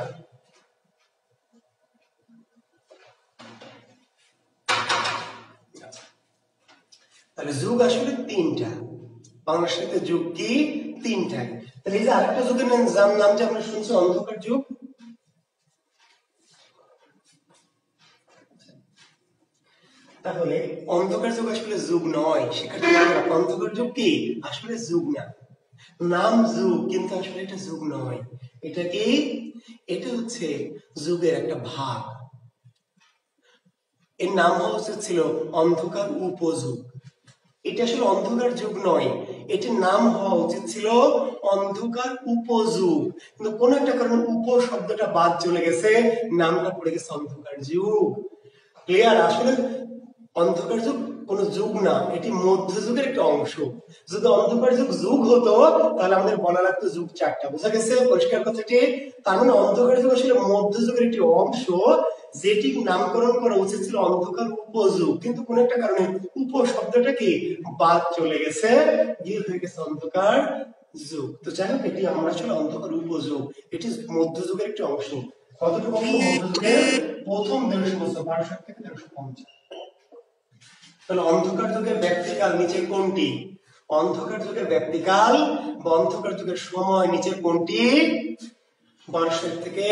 তাহলে যুগ আসলে 3টা। বাংলা সাহিত্যের যুগ কি 3টা। তাহলে এই যে আরেকটা যুগের নাম যে আমরা শুনছি অন্ধকার যুগ, তাহলে অন্ধকার যুগ আসলে যুগ নয়। শিক্ষার্থীরা, অন্ধকার যুগ কি আসলে যুগ না। নাম যুগ, কিন্তু আসলে এটা যুগ নয়। এটা কি? এটা হচ্ছে যুগের একটা ভাগ। এর নাম হওয়া উচিত ছিল অন্ধকার উপযুগ। এটা আসলে অন্ধকার যুগ নয়, এটির নাম হওয়া উচিত ছিল অন্ধকার উপযুগ, কিন্তু কোন একটা কারণে উপ শব্দটা বাদ চলে গেছে, নামটা পড়ে গেছে অন্ধকার যুগ। ক্লিয়ার? আসলে অন্ধকার যুগ কোন যুগ না, এটি মধ্যযুগের একটা অংশ। যদি অন্ধকার যুগ যুগ হতো তাহলে আমাদের বলা লাগতো যুগ 4টা। বোঝা গেছে পরিষ্কার কথাটি? তার মানে অন্ধকার যুগ আসলে মধ্যযুগের একটি অংশ, যেটি নামকরণ করা উচিত ছিল অন্ধকার উপযুগ, কিন্তু কোন একটা কারণে উপ শব্দটা কি বাদ চলে গেছে, গিয়ে হয়ে গেছে অন্ধকার যুগ। তো যাই হোক, এটি আমরা আসলে অন্ধকার উপযুগ, এটি মধ্যযুগের একটি অংশ। কতটুকু অংশ? মধ্যযুগের প্রথম 150 বছর, 1260 থেকে 1350। তাহলে অন্ধকার যুগের ব্যক্তিকাল নিচে কোনটি? অন্ধকার যুগের ব্যক্তিকাল বা অন্ধকার যুগের সময় নিচে কোনটি? 1260 থেকে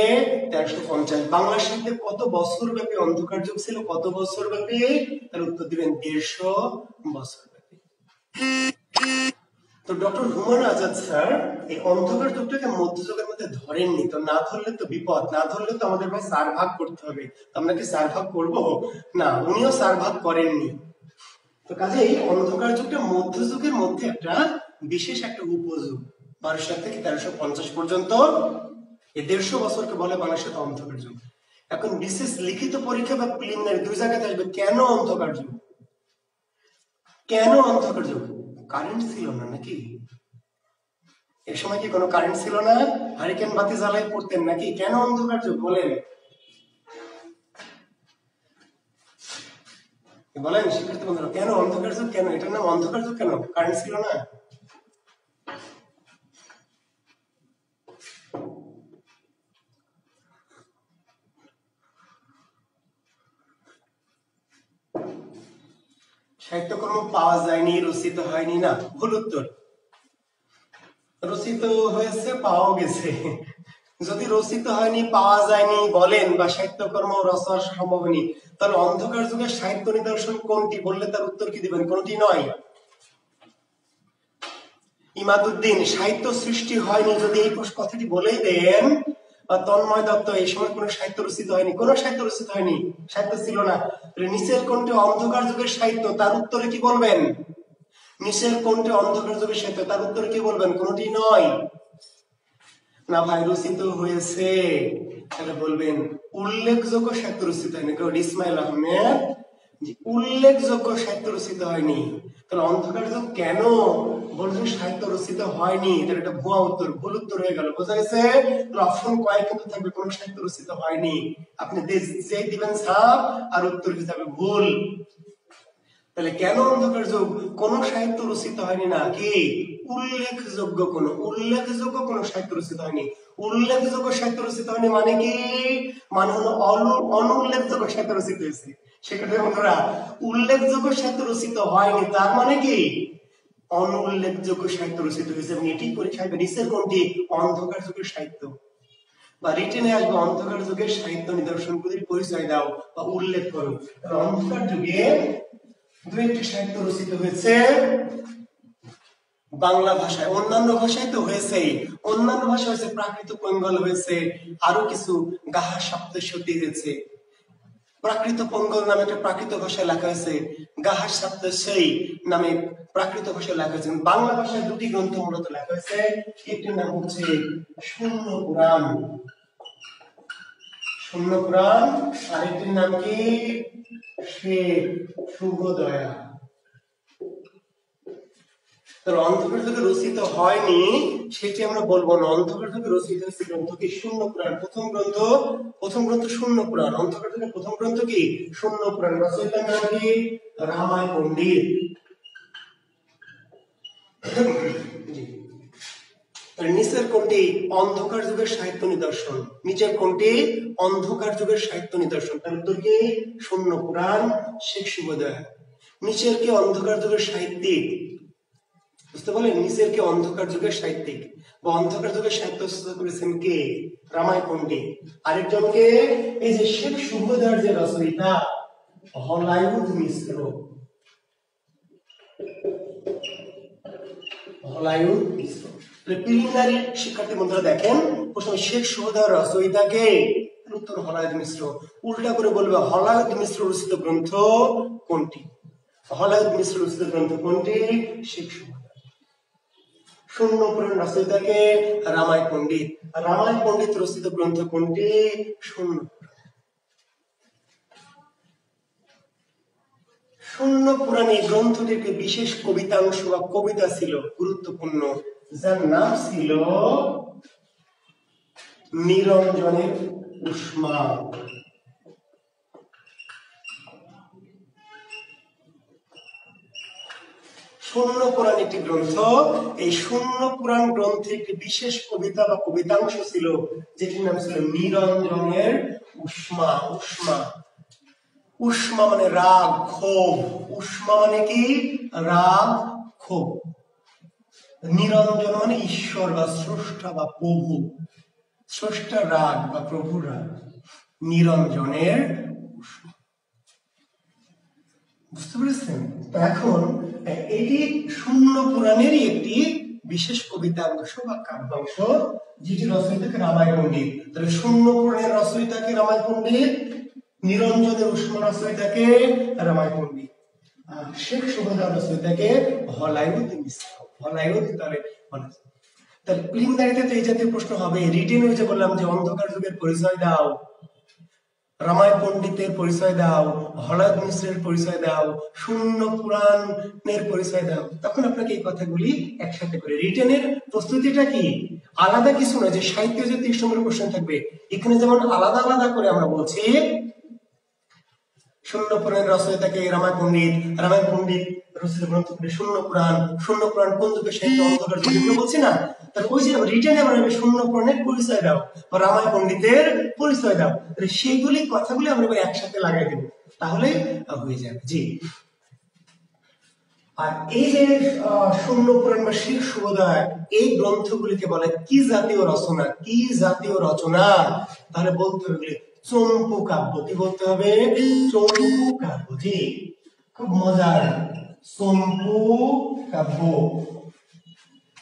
1350। বাংলা সাহিত্যে কত বছর ব্যাপী অন্ধকার যুগ ছিল? কত বছর ব্যাপী? তার উত্তর দিবেন 150 বছর ব্যাপী। তো ডক্টর হুমায়ুন আজাদ স্যার এই অন্ধকার যুগটাকে মধ্যযুগের মধ্যে ধরেননি। তো না ধরলে তো বিপদ, না ধরলে তো আমাদের ভাই 4 ভাগ করতে হবে। আমরা কি 4 ভাগ করবো? না, উনিও 4 ভাগ করেননি। তো কাজেই অন্ধকার যুগটা মধ্যযুগের মধ্যে একটা বিশেষ একটা উপযুগ। 1200 থেকে 1350 পর্যন্ত এই 150 বছরকে বলে বাংলাদেশের অন্ধকার যুগ। এখন বিশেষ লিখিত পরীক্ষা বা প্রিলিমিনারি দুই জায়গাতে আসবে, কেন অন্ধকার যুগ? কেন অন্ধকার যুগ? কারেন্ট ছিল না নাকি? এ সময় কি কোনো কারেন্ট ছিল না? হারিকেন বাতি জ্বালাই পড়তেন নাকি? কেন অন্ধকার যুগ বলেন? বলেন শিক্ষার্থী বন্ধুরা, কেন অন্ধকার যুগ? কেন এটার নাম অন্ধকার যুগ? কেন? কারেন্ট ছিল না? সাহিত্যকর্ম পাওয়া যায়নি, রচিত হয়নি, না ভুল উত্তর। রচিত হয়েছে, পাওয়া গেছে। যদি রচিত হয়নি, পাওয়া যায়নি বলেন বা সাহিত্যকর্ম রচনা সম্ভব হয়নি, তাহলে অন্ধকার যুগের সাহিত্য নিদর্শন কোনটি বললে তার উত্তর কি দিবেন? কোনটি নয়? ইমাদুদ্দিন, সাহিত্য সৃষ্টি হয়নি যদি এই কথাটি বলেই দেন, বা তন্ময় দত্ত, এই সময় কোন সাহিত্য রচিত হয়নি, কোন সাহিত্য রচিত হয়নি, সাহিত্য ছিল না, নিচের কোনটি অন্ধকার যুগের সাহিত্য? তার উত্তরে কি বলবেন? নিচের কোনটি অন্ধকার যুগের সাহিত্য? তার উত্তরে কি বলবেন? কোনটি নয়। না ভাই, রচিত হয়েছে, তাহলে বলবেন উল্লেখযোগ্য সাহিত্য রচিত হয়নি। ইসমাইল আহমেদ, উল্লেখযোগ্য সাহিত্য রচিত হয়নি। তাহলে অন্ধকার যুগ কেন বলছেন সাহিত্য রচিত হয়নি? তাহলে এটা ভুয়া উত্তর, ভুল উত্তর হয়ে গেল। বোঝা গেছে? অপশন কয়েক কিন্তু থাকবে, কোন সাহিত্য রচিত হয়নি। আপনি যেই দিবেন ছাপ আর উত্তর হিসাবে ভুল। তাহলে কেন অন্ধকার যুগ? কোন সাহিত্য রচিত হয়নি, না কি উল্লেখযোগ্য কোন সাহিত্য রচিত হয়নি। উল্লেখযোগ্য সাহিত্য রচিত হয়নি মানে কি? মানে হলো অনুল্লেখযোগ্য সাহিত্য রচিত হয়েছে। সেক্ষেত্রে বন্ধুরা, উল্লেখযোগ্য সাহিত্য রচিত হয়নি তার মানে কি? অনুল্লেখযোগ্য সাহিত্য রচিত হয়েছে। এবং এটি পরীক্ষায় নিচের কোনটি অন্ধকার যুগের সাহিত্য? বা রিটেনে আসবে অন্ধকার যুগের সাহিত্য নিদর্শনগুলির পরিচয় দাও বা উল্লেখ করো। অন্ধকার যুগে দু একটি সাহিত্য রচিত হয়েছে বাংলা ভাষায়, অন্যান্য ভাষায় তো হয়েছেই। অন্যান্য ভাষা হয়েছে প্রাকৃত কৈঙ্গল হয়েছে, আরো কিছু গাহা সপ্তশতী হয়েছে। প্রাকৃত পঙ্গল নামে একটা প্রাকৃত ভাষায় লেখা হয়েছে, গাহার সাপ্ত সেই নামে প্রাকৃত ভাষায় লেখা হয়েছে। বাংলা ভাষায় দুটি গ্রন্থ মূলত লেখা হয়েছে, একটির নাম হচ্ছে শূন্য পুরাণ, শূন্য পুরাণ, আরেকটির নাম কি শেখ শুভদয়া। অন্ধকার যুগে রচিত হয়নি সেটি আমরা বলবো না, অন্ধকার যুগে রচিত হয়েছে গ্রন্থ কি শূন্য পুরাণ, প্রথম গ্রন্থ শূন্য পুরাণ। অন্ধকার যুগের প্রথম গ্রন্থ কি শূন্য পুরাণ, রচয়িতার নাম কি রামায় পণ্ডিত। নিচের কোনটি অন্ধকার যুগের সাহিত্য নিদর্শন, নিচের কোনটি অন্ধকার যুগের সাহিত্য নিদর্শন? তার উত্তর কি শূন্য পুরাণ, শেখ শুভদয়া। নিচের কি অন্ধকার যুগের সাহিত্যিক? বুঝতে পারলেন, নিচের কে অন্ধকার যুগের সাহিত্যিক বা অন্ধকার যুগের সাহিত্য রচনা করেছেন কে রামায় পণ্ডিত। আরেকজনকে এই যে শেখ শুভদয়ার যে রচয়িতা হলায়ুধ মিশ্র, হলায়ুধ মিশ্র। প্রিলিমিনারি শিক্ষার্থী বন্ধুরা দেখেন, প্রথমে শেখ শুভদয়ার রচয়িতাকে, উত্তর হলায়ুধ মিশ্র। উল্টা করে বলবে হলায়ুধ মিশ্র রচিত গ্রন্থ কোনটি? হলায়ুধ মিশ্র রচিত গ্রন্থ কোনটি? শেখ শুভদয়া। শূন্য পুরাণ রচয়িতাকে রামায় পণ্ডিত, রামায় পণ্ডিত রচিত গ্রন্থ কোনটি? শূন্য পুরাণ। শূন্য পুরাণে গ্রন্থটির বিশেষ কবিতাংশ বা কবিতা ছিল গুরুত্বপূর্ণ, যার নাম ছিল নিরঞ্জনের উষ্মা। শূন্য পুরাণ একটি গ্রন্থ, এই শূন্য পুরাণ গ্রন্থে একটি বিশেষ কবিতা বা কবিতাংশ ছিল যেটির নাম ছিল নিরঞ্জনের উষ্মা। উষ্মা, উষ্মা মানে রাগ ক্ষোভ, উষ্মা মানে কি রাগ ক্ষোভ। নিরঞ্জন মানে ঈশ্বর বা স্রষ্টা বা প্রভু, স্রষ্টার রাগ বা প্রভুর রাগ, নিরঞ্জনের উষ্মা। বুঝতে পেরেছেন? এখন এটি শূন্য পুরাণেরই একটি বিশেষ কবিতাংশ বা কাব্যাংশ, যেটি রচয়িতাকে রামায় পণ্ডিত। তাহলে শূন্য পুরাণের রচয়িতাকে রামায় পণ্ডিত, নিরঞ্জনের উষ্মা রচয়িতাকে রামায় পণ্ডিত, আর শেখ শুভদয়ার রচয়িতাকে হলায়ুধ মিশ্র। হলায়ুধ তাহলে প্রিলিমিনারিতে তো এই জাতীয় প্রশ্ন হবে। রিটেন হয়েছে বললাম যে অন্ধকার যুগের পরিচয় দাও, রামায় পণ্ডিতের পরিচয় দাও, হলায়ুধ মিশ্রের পরিচয় দাও, শূন্য পুরাণের পরিচয় দাও, তখন আপনাকে এই কথাগুলি একসাথে করে। রিটেনের প্রস্তুতিটা কি আলাদা কিছু নয়, যে সাহিত্যে যে 30 নম্বরের কোশ্চেন থাকবে, এখানে যেমন আলাদা আলাদা করে আমরা বলছি শূন্য পুরাণের রচয়িতাকে রামায় পণ্ডিত, রামায় পণ্ডিত রচিত গ্রন্থ শূন্য পুরাণ, শূন্য পুরাণ কোন যুগের সাহিত্য অন্ধকার যুগে বলছি না, তাহলে ওই যে রিটেনে আমরা শূন্য পুরাণের পরিচয় দাও বা রামায় পণ্ডিতের পরিচয় দাও, সেইগুলি কথাগুলি আমরা একসাথে লাগাই দেব, তাহলে হয়ে যাবে। জি, আর এই যে শূন্য পুরাণ বা শেখ শুভদয়া, এই গ্রন্থগুলিকে বলে কি জাতীয় রচনা? কি জাতীয় রচনা? তাহলে বলতে হবে চম্পু কাব্য। কি বলতে হবে? চম্পু কাব্য। জি, খুব মজার, চম্পু কাব্য।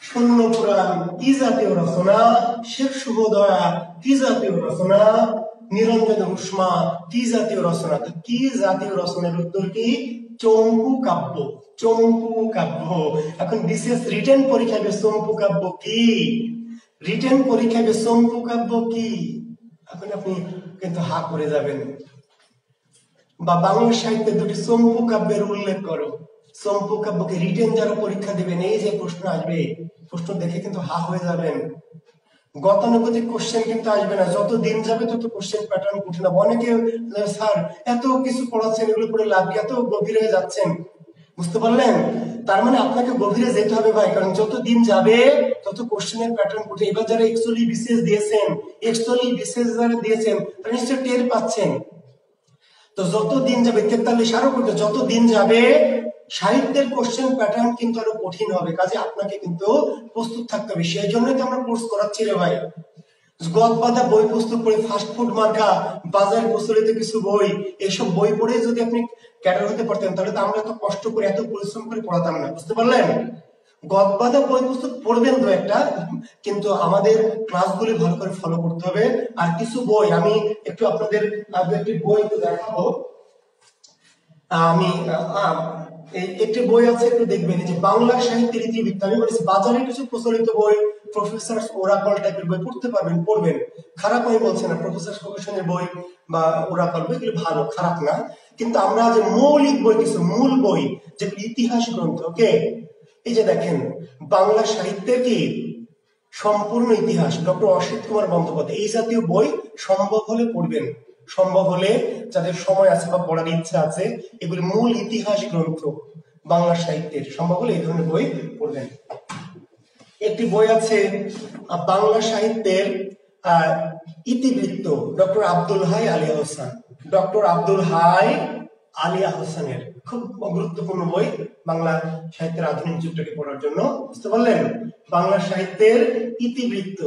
শূন্য পুরাণ কি জাতীয় রচনা? শেখ শুভদয়া কি জাতীয় রচনা? নিরঞ্জন উষ্মা কি জাতীয় রচনা? তো কি জাতীয় রচনার উত্তর কি চম্পু কাব্য। চম্পু কাব্য। এখন বিশেষ রিটেন পরীক্ষায় চম্পু কাব্য কি? রিটেন পরীক্ষায় চম্পু কাব্য কি? এখন আপনি কিন্তু হা করে যাবেন। বা বাংলা সাহিত্যে দুটি চম্পু কাব্যের উল্লেখ করো। চম্পু কাব্যকে রিটেন যারা পরীক্ষা দিবেন, এই যে প্রশ্ন আসবে, প্রশ্ন দেখে কিন্তু হা হয়ে যাবেন। গতানুগতিক কোশ্চেন কিন্তু আসবে না, যত দিন যাবে তত কোশ্চেন প্যাটার্ন কঠিন হবে। অনেকে স্যার এত কিছু পড়াচ্ছেন, এগুলো পড়ে লাভ কি, এত গভীরে যাচ্ছেন, বুঝতে পারলেন? তার মানে আপনাকে গভীরে যেতে হবে ভাই, কারণ যত দিন যাবে তত কোশ্চেনের প্যাটার্ন কঠিন। এবার যারা এক্সুয়ালি বিসিএস দিয়েছেন, যারা দিয়েছেন তারা নিশ্চয় টের পাচ্ছেন। তো যত দিন যাবে 43 আরো করতে, যত দিন যাবে সাহিত্যের কোশ্চেন প্যাটার্ন কিন্তু আরো কঠিন হবে, কাজে আপনাকে কিন্তু প্রস্তুত থাকতে হবে। সেই জন্যই তো আমরা কোর্স করাচ্ছি রে ভাই। গদ বাঁধা বই পুস্তক পড়ে, ফাস্টফুড মার্কা বাজারে প্রচলিত কিছু বই, এইসব বই পড়ে যদি আপনি ক্যাডার হতে পারতেন, তাহলে তো আমরা এত কষ্ট করে এত পরিশ্রম করে পড়াতাম না, বুঝতে পারলেন? গদবাদা বই পুস্তক পড়বেন দু একটা, কিন্তু আমাদের ক্লাসগুলি ভালো করে ফলো করতে হবে। আর কিছু বই আমি একটু আপনাদের একটি বই একটু দেখাবো। আমি একটি বই আছে, একটু দেখবেন, যে বাংলা সাহিত্যের ইতিবৃত্ত। আমি বলেছি বাজারে কিছু প্রচলিত বই, প্রফেসর ওরাকল টাইপের বই পড়তে পারবেন, পড়বেন, খারাপ আমি বলছি না। প্রফেসর প্রকাশনের বই বা ওরাকল বই এগুলো ভালো, খারাপ না। কিন্তু আমরা যে মৌলিক বই, কিছু মূল বই, যেগুলো ইতিহাস গ্রন্থ, ওকে, এই যে দেখেন বাংলা সাহিত্যের কি সম্পূর্ণ ইতিহাস, ডক্টর অসিত কুমার বন্দ্যোপাধ্যায়, এই জাতীয় বই সম্ভব হলে পড়বেন। সম্ভব হলে, যাদের সময় আছে বা পড়ার ইচ্ছা আছে, এগুলি মূল ইতিহাস গ্রন্থ বাংলা সাহিত্যের, সম্ভব হলে এই ধরনের বই পড়বেন। একটি বই আছে বাংলা সাহিত্যের ইতিবৃত্ত, ডক্টর আব্দুল হাই আলিয়া হোসেন, ডক্টর আব্দুল হাই আলিয়া হোসেনের খুব গুরুত্বপূর্ণ বই বাংলা সাহিত্যের আধুনিক যুগটাকে পড়ার জন্য। বুঝতে পারলেন? বাংলা সাহিত্যের ইতিবৃত্ত,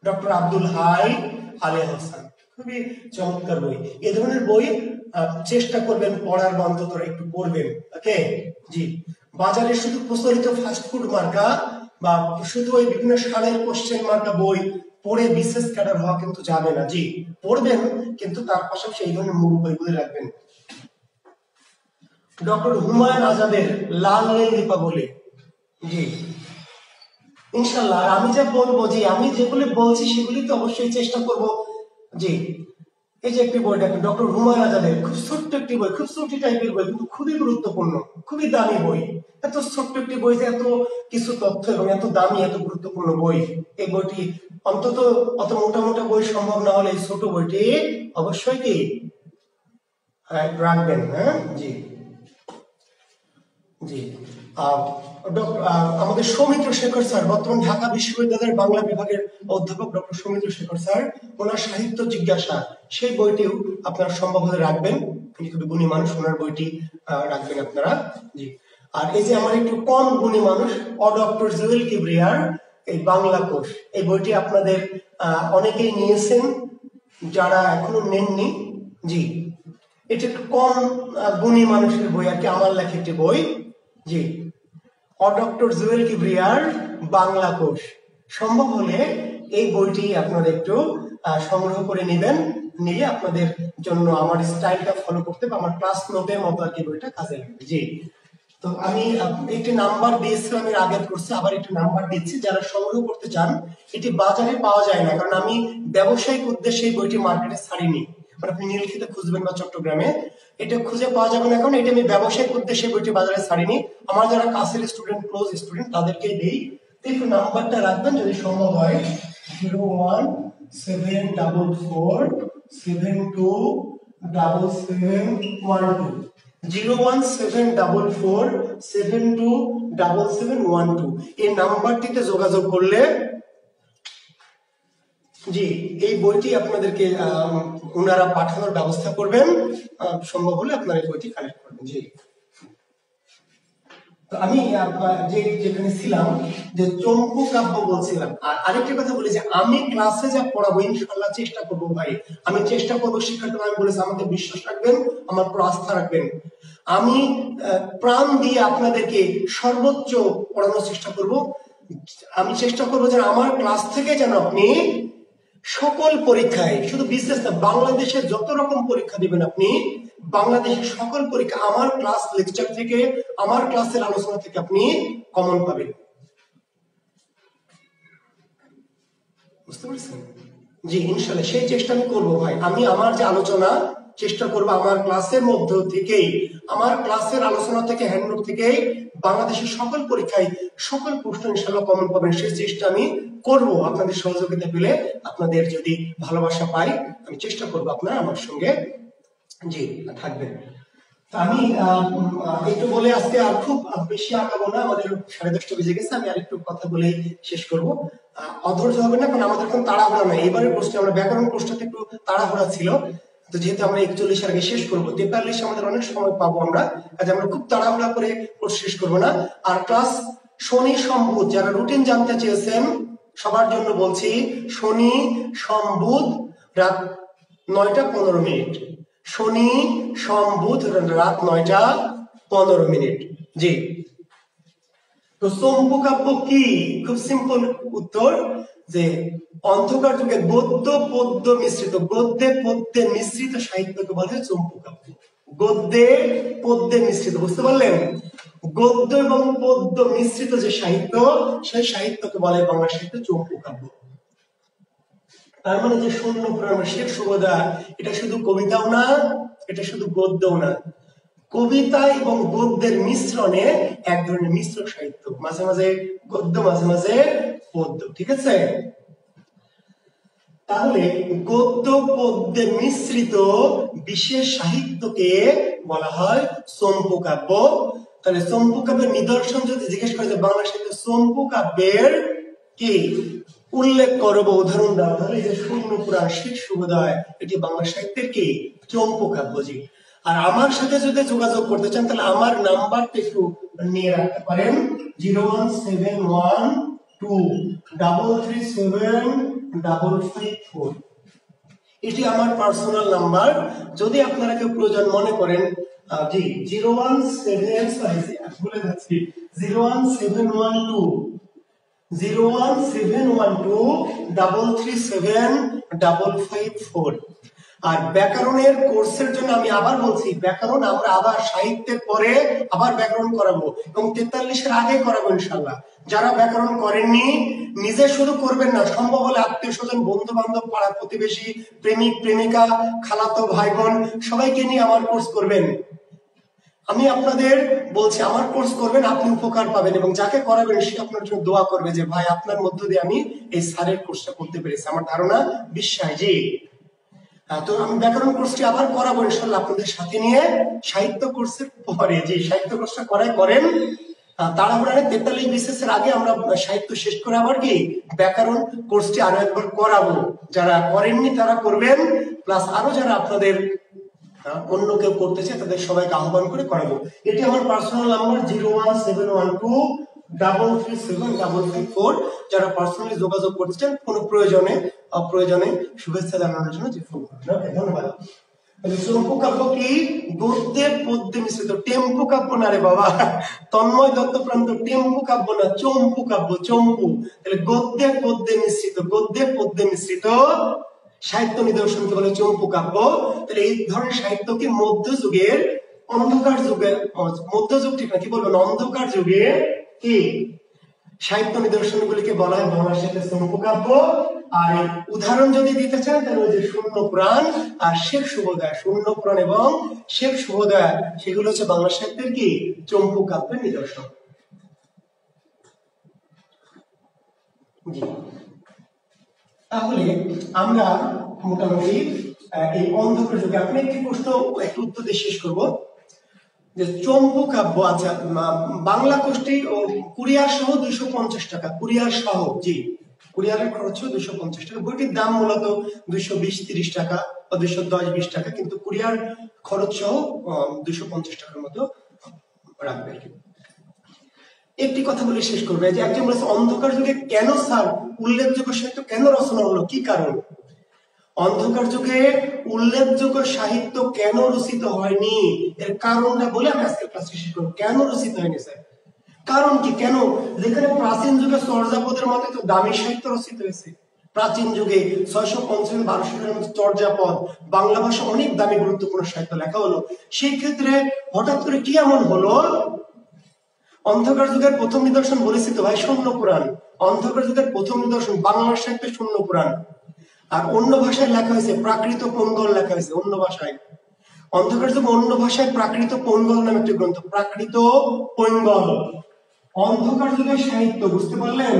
ডক্টর আব্দুল হাই আলিয়া হোসেন, খুবই চমৎকার বই। এ ধরনের বই চেষ্টা করবেন পড়ার, বা অন্তত একটু পড়বেন, ওকে। জি, বাজারে শুধু প্রচলিত ফাস্টফুড মার্কা বা শুধু ওই বিভিন্ন সালের কোশ্চেন মার্কা বই পড়ে বিশেষ ক্যাডার হওয়া কিন্তু যাবে না। জি, পড়বেন, কিন্তু তার পাশাপাশি এই ধরনের মূল বইগুলি রাখবেন। ডক্টর হুমায়ুন আজাদের লাল নীল দীপাবলি, জি ইনশাল্লাহ। আর আমি যা বলবো, জি আমি যেগুলি বলছি সেগুলি তো অবশ্যই চেষ্টা করব। জি, এই যে একটি বই দেখেন, ডক্টর হুমায়ুন আজাদের খুব ছোট্ট একটি বই, খুব ছোট টাইপের বই, কিন্তু খুবই গুরুত্বপূর্ণ, খুবই দামি বই। এত ছোট্ট একটি বই যে এত কিছু তথ্য এবং এত দামি, এত গুরুত্বপূর্ণ বই। এই বইটি অন্তত অত মোটা মোটা বই সম্ভব না হলে এই ছোট বইটি অবশ্যই কি রাখবেন। হ্যাঁ, জি জি। আমাদের সৌমিত্র শেখর স্যার, বর্তমান ঢাকা বিশ্ববিদ্যালয়ের বাংলা বিভাগের অধ্যাপক ডক্টর সৌমিত্র শেখর স্যার, ওনার সাহিত্য জিজ্ঞাসা, সেই বইটিও আপনারা সম্ভব হলে রাখবেন। তিনি খুবই গুণী মানুষ, ওনার বইটি রাখবেন আপনারা। জি। আর এই যে আমার একটু কম গুণী মানুষ, ডক্টর জুয়েল কিবরিয়ার এই বাংলা কোষ, এই বইটি আপনাদের অনেকেই নিয়েছেন, যারা এখনো নেননি। জি, এটা একটু কম গুণী মানুষের বই আর কি, আমার লেখা একটি বই। জি, ডক্টর জুয়েল কিবরিয়ার বাংলা কোষ, সম্ভব হলে এই বইটি আপনারা একটু সংগ্রহ করে নেবেন, নিয়ে আপনাদের জন্য আমার স্টাইলটা ফলো করতে বা আমার ক্লাস নোটের মতো আর কি বইটা কাজে লাগবে। জি, তো আমি একটি নাম্বার দিয়েছিলাম এর আগের কোর্সে, আবার একটি নাম্বার দিচ্ছি, যারা সংগ্রহ করতে চান। এটি বাজারে পাওয়া যায় না, কারণ আমি ব্যবসায়িক উদ্দেশ্যে এই বইটি মার্কেটে ছাড়িনি। মানে আপনি নীলক্ষেতে খুঁজবেন বা চট্টগ্রামে, এটা খুঁজে পাওয়া যাবে না, কারণ এটা আমি ব্যবসায়িক উদ্দেশ্যে বইটি বাজারে ছাড়িনি। আমার যারা কাছের স্টুডেন্ট, ক্লোজ স্টুডেন্ট, তাদেরকেই দিই। একটু নাম্বারটা রাখবেন যদি সম্ভব হয়, 01774727712, 01744727712। এই নাম্বারটিতে যোগাযোগ করলে, জি, এই বইটি আপনাদেরকে ওনারা পাঠানোর ব্যবস্থা করবেন। সম্ভব হলে আপনারা এই বইটি কালেক্ট করবেন। জি, তো আমি যেখানে ছিলাম, যে চম্পু কাব্য বলছিলাম। আর আরেকটা কথা বলি, যে আমি ক্লাসে যা পড়াবো ইনশাআল্লাহ চেষ্টা করবো ভাই, আমি চেষ্টা করবো শিক্ষার্থীরা, আমি বলেছি আমাকে বিশ্বাস রাখবেন, আমার উপর আস্থা রাখবেন। আমি প্রাণ দিয়ে আপনাদেরকে সর্বোচ্চ পড়ানোর চেষ্টা করব। আমি চেষ্টা করবো যে আমার ক্লাস থেকে যেন আপনি সকল পরীক্ষায়, শুধু বিশেষ না, বাংলাদেশে যত রকম পরীক্ষা দিবেন আপনি, বাংলাদেশের সকল পরীক্ষা আমার ক্লাস লেকচার থেকে, আমার ক্লাসের আলোচনা থেকে আপনি কমন পাবেন। বুঝতে পারছেন? জি, ইনশাআল্লাহ সেই চেষ্টা আমি করবো ভাই। আমি আমার যে আলোচনা চেষ্টা করবো, আমার ক্লাসের মধ্য থেকেই, আমার ক্লাসের আলোচনা থেকে, হ্যান্ডনোট থেকেই বাংলাদেশের সকল পরীক্ষায় সকল প্রশ্ন ইনশাআল্লাহ কমন পাবেন। সেই চেষ্টা আমি করব, আপনাদের সহযোগিতা পেলে, আপনাদের যদি ভালোবাসা পাই, আমি চেষ্টা করবো আপনারা আমার সঙ্গে জি থাকবেন। আমি একটু বলে আজকে আর খুব বেশি আগাবো না, আমাদের 10:30 বেজে গেছে। আমি আর একটু কথা বলে শেষ করব। অধৈর্য হবে না, কারণ আমাদের কোনো তাড়াহুড়া নাই। এবারের কোর্সটা, আমরা ব্যাকরণ কোর্সটাতে একটু তাড়াহুড়া ছিল, তো যেহেতু আমরা 41 আগে শেষ করবো, 43 আমাদের অনেক সময় পাবো আমরা, কাজে আমরা খুব তাড়াহুড়া করে কোর্স শেষ করবো না। আর ক্লাস শনি সোম বুধ, যারা রুটিন জানতে চেয়েছেন সবার জন্য বলছি, শনি সোম বুধ রাত 9টা 15 মিনিট, শনি সোম বুধ রাত 9টা 15 মিনিট। জি, তো চম্পু কাব্য কি? খুব সিম্পল উত্তর, যে অন্ধকার যুগে গদ্য পদ্য মিশ্রিত, গদ্যে পদ্যে মিশ্রিত সাহিত্যকে বলে চম্পু কাব্য। গদ্যে পদ্যে মিশ্রিত, বুঝতে পারলেন? গদ্য এবং পদ্য মিশ্রিত যে সাহিত্য, সেই সাহিত্যকে বলে বাংলা সাহিত্য চম্পু কাব্য। তার মানে যে শূন্য পুরাণ শেখ সুবোধা, এটা শুধু কবিতাও না, এটা শুধু গদ্যও না, কবিতা এবং গদ্যের মিশ্রণে এক ধরনের মিশ্র সাহিত্য, মাঝে মাঝে গদ্য মাঝে মাঝে পদ্য, ঠিক আছে? তাহলে গদ্য পদ্যে মিশ্রিত বিশেষ সাহিত্যকে বলা হয় চম্পু কাব্য। তাহলে চম্পু কাব্যের নিদর্শন যদি জিজ্ঞেস করে যে বাংলা সাহিত্যে চম্পু কাব্যের কি উল্লেখ করবো, উদাহরণ দাও, তাহলে এই যে শূন্য পুরাণ শেখ সুবোধয়, এটি বাংলা সাহিত্যের কি চম্পু কাব্য। জি, আর আমার সাথে যদি যোগাযোগ করতে চান তাহলে আমার নাম্বারটা একটু নিয়ে রাখতে পারেন, 01712337554। এটি আমার পার্সোনাল নাম্বার। যদি আপনারা কেউ প্রয়োজন মনে করেন, জি 01712337554। আর ব্যাকরণের কোর্সের জন্য আমি আবার বলছি, ব্যাকরণ আমরা আবার সাহিত্যের পরে আবার ব্যাকরণ করাবো এবং 43-এর আগে করাবো ইনশাল্লাহ। যারা ব্যাকরণ করেননি, নিজে শুরু করবেন না, সম্ভব হলে আত্মীয় স্বজন, বন্ধু বান্ধব, পাড়া প্রতিবেশী, প্রেমিক প্রেমিকা, খালাতো ভাই বোন সবাইকে নিয়ে আমার কোর্স করবেন। আমি আপনাদের বলছি, আমার কোর্স করবেন, আপনি উপকার পাবেন এবং যাকে করাবেন সে আপনার জন্য দোয়া করবে যে ভাই আপনার মধ্য দিয়ে আমি এই স্যারের কোর্সটা করতে পেরেছি, আমার ধারণা বিশ্বাস। জি, তো আমি ব্যাকরণ কোর্সটি আবার করাবো ইনশাল্লাহ আপনাদের সাথে নিয়ে সাহিত্য কোর্সের পরে। যে সাহিত্য কোর্সটা করেন তাড়াহুড়া 43 BCS এর আগে আমরা সাহিত্য শেষ করে আবার কি ব্যাকরণ কোর্সটি আরো একবার করাবো। যারা করেননি তারা করবেন, প্লাস আরো যারা আপনাদের অন্য কেউ করতেছে তাদের সবাইকে আহ্বান করে করাবো। এটি আমার পার্সোনাল নাম্বার 01712337554। যারা পার্সোনালি যোগাযোগ করতে চান কোনো প্রয়োজনে অপ্রয়োজনে শুভেচ্ছা জানানোর জন্য ফোন করবেন। ধন্যবাদ। চম্পু কাব্য কি? গদ্যে পদ্যে মিশ্রিত। টেম্পু কাব্য না রে বাবা, তন্ময় দত্তপ্রান্ত টেম্পু কাব্য না, চম্পু কাব্য, চম্পু। তাহলে গদ্যে পদ্যে মিশ্রিত, গদ্যে পদ্যে মিশ্রিত সাহিত্য নিদর্শনকে বলে চম্পু কাব্য। তাহলে এই ধরনের সাহিত্যকে মধ্যযুগের অন্ধকার যুগে, মধ্যযুগ ঠিক না, কি বলবেন, অন্ধকার যুগে কি সাহিত্য নিদর্শনগুলিকে বলা হয় বাংলা সাহিত্যের চম্পু কাব্য। আর উদাহরণ যদি দিতে চান তাহলে ওই যে শূন্য পুরাণ আর শেখ সুবোধয়, শূন্য পুরাণ এবং শেখ সুবোধয়, সেগুলো হচ্ছে বাংলা সাহিত্যের কি চম্পু কাব্যের নিদর্শন। তাহলে আমরা মোটামুটি এই অন্ধকার যুগে, আপনি একটি প্রশ্ন একটু উত্তর দিয়ে শেষ করবো, যে চম্পু কাব্য, আচ্ছা বাংলা কোষ্ঠী ও কুরিয়ার সহ 250 টাকা, কুরিয়ার সহ, জি কুরিয়ারের খরচ 250 টাকা, বইটির দাম মূলত 220-30 টাকা বা 210-20 টাকা, কিন্তু কুরিয়ার খরচ সহ 250 টাকার মতো রাখবে আর কি। একটি কথা বলে শেষ করবে, যে একজন বলেছে অন্ধকার যুগে কেন স্যার উল্লেখযোগ্য সাহিত্য কেন রচনা হলো, কি কারণ? অন্ধকার যুগে উল্লেখযোগ্য সাহিত্য কেন রচিত হয়নি এর কারণটা বলে আমি আজকে ক্লাস শেষ করব। কেন রচিত হয়নি স্যার, কারণ কি, কেন? যেখানে প্রাচীন যুগে চর্যাপদের মতো তো দামি সাহিত্য রচিত হয়েছে, প্রাচীন যুগে 650-1200 চর্যাপদ, বাংলা ভাষা অনেক দামি গুরুত্বপূর্ণ সাহিত্য লেখা হলো, সেই ক্ষেত্রে হঠাৎ করে কি এমন হলো? অন্ধকার যুগের প্রথম নিদর্শন বলেছি তো ভাই শূন্য পুরাণ, অন্ধকার যুগের প্রথম নিদর্শন বাংলা সাহিত্যে শূন্য পুরাণ। আর অন্য ভাষায় লেখা হয়েছে প্রাকৃত পঙ্গল, লেখা হয়েছে অন্য ভাষায়। অন্ধকার যুগে অন্য ভাষায় প্রাকৃত পঙ্গল নামে একটি গ্রন্থ, প্রাকৃত পঙ্গল। অন্ধকার যুগের সাহিত্য, বুঝতে পারলেন,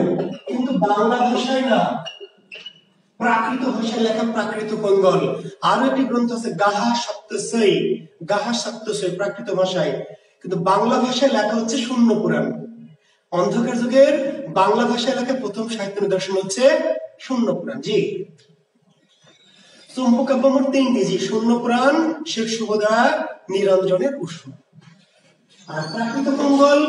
কিন্তু বাংলা ভাষায় না, প্রাকৃত ভাষায় লেখা প্রাকৃত পঙ্গল। আরো একটি গ্রন্থ আছে গাহা সপ্তশৈ, গাহা সপ্তশৈ প্রাকৃত ভাষায়, কিন্তু বাংলা ভাষায় লেখা হচ্ছে শূন্য পুরাণ। অন্ধকার যুগের বাংলা ভাষায় লেখা প্রথম সাহিত্য নিদর্শন হচ্ছে শূন্য পুরাণ। জি, চম্পু কাব্য মোট 3টি, জি শূন্য পুরাণ, শেখ সুবোধয়, নিরঞ্জনের কুসুম। আর প্রাকৃত পঙ্গল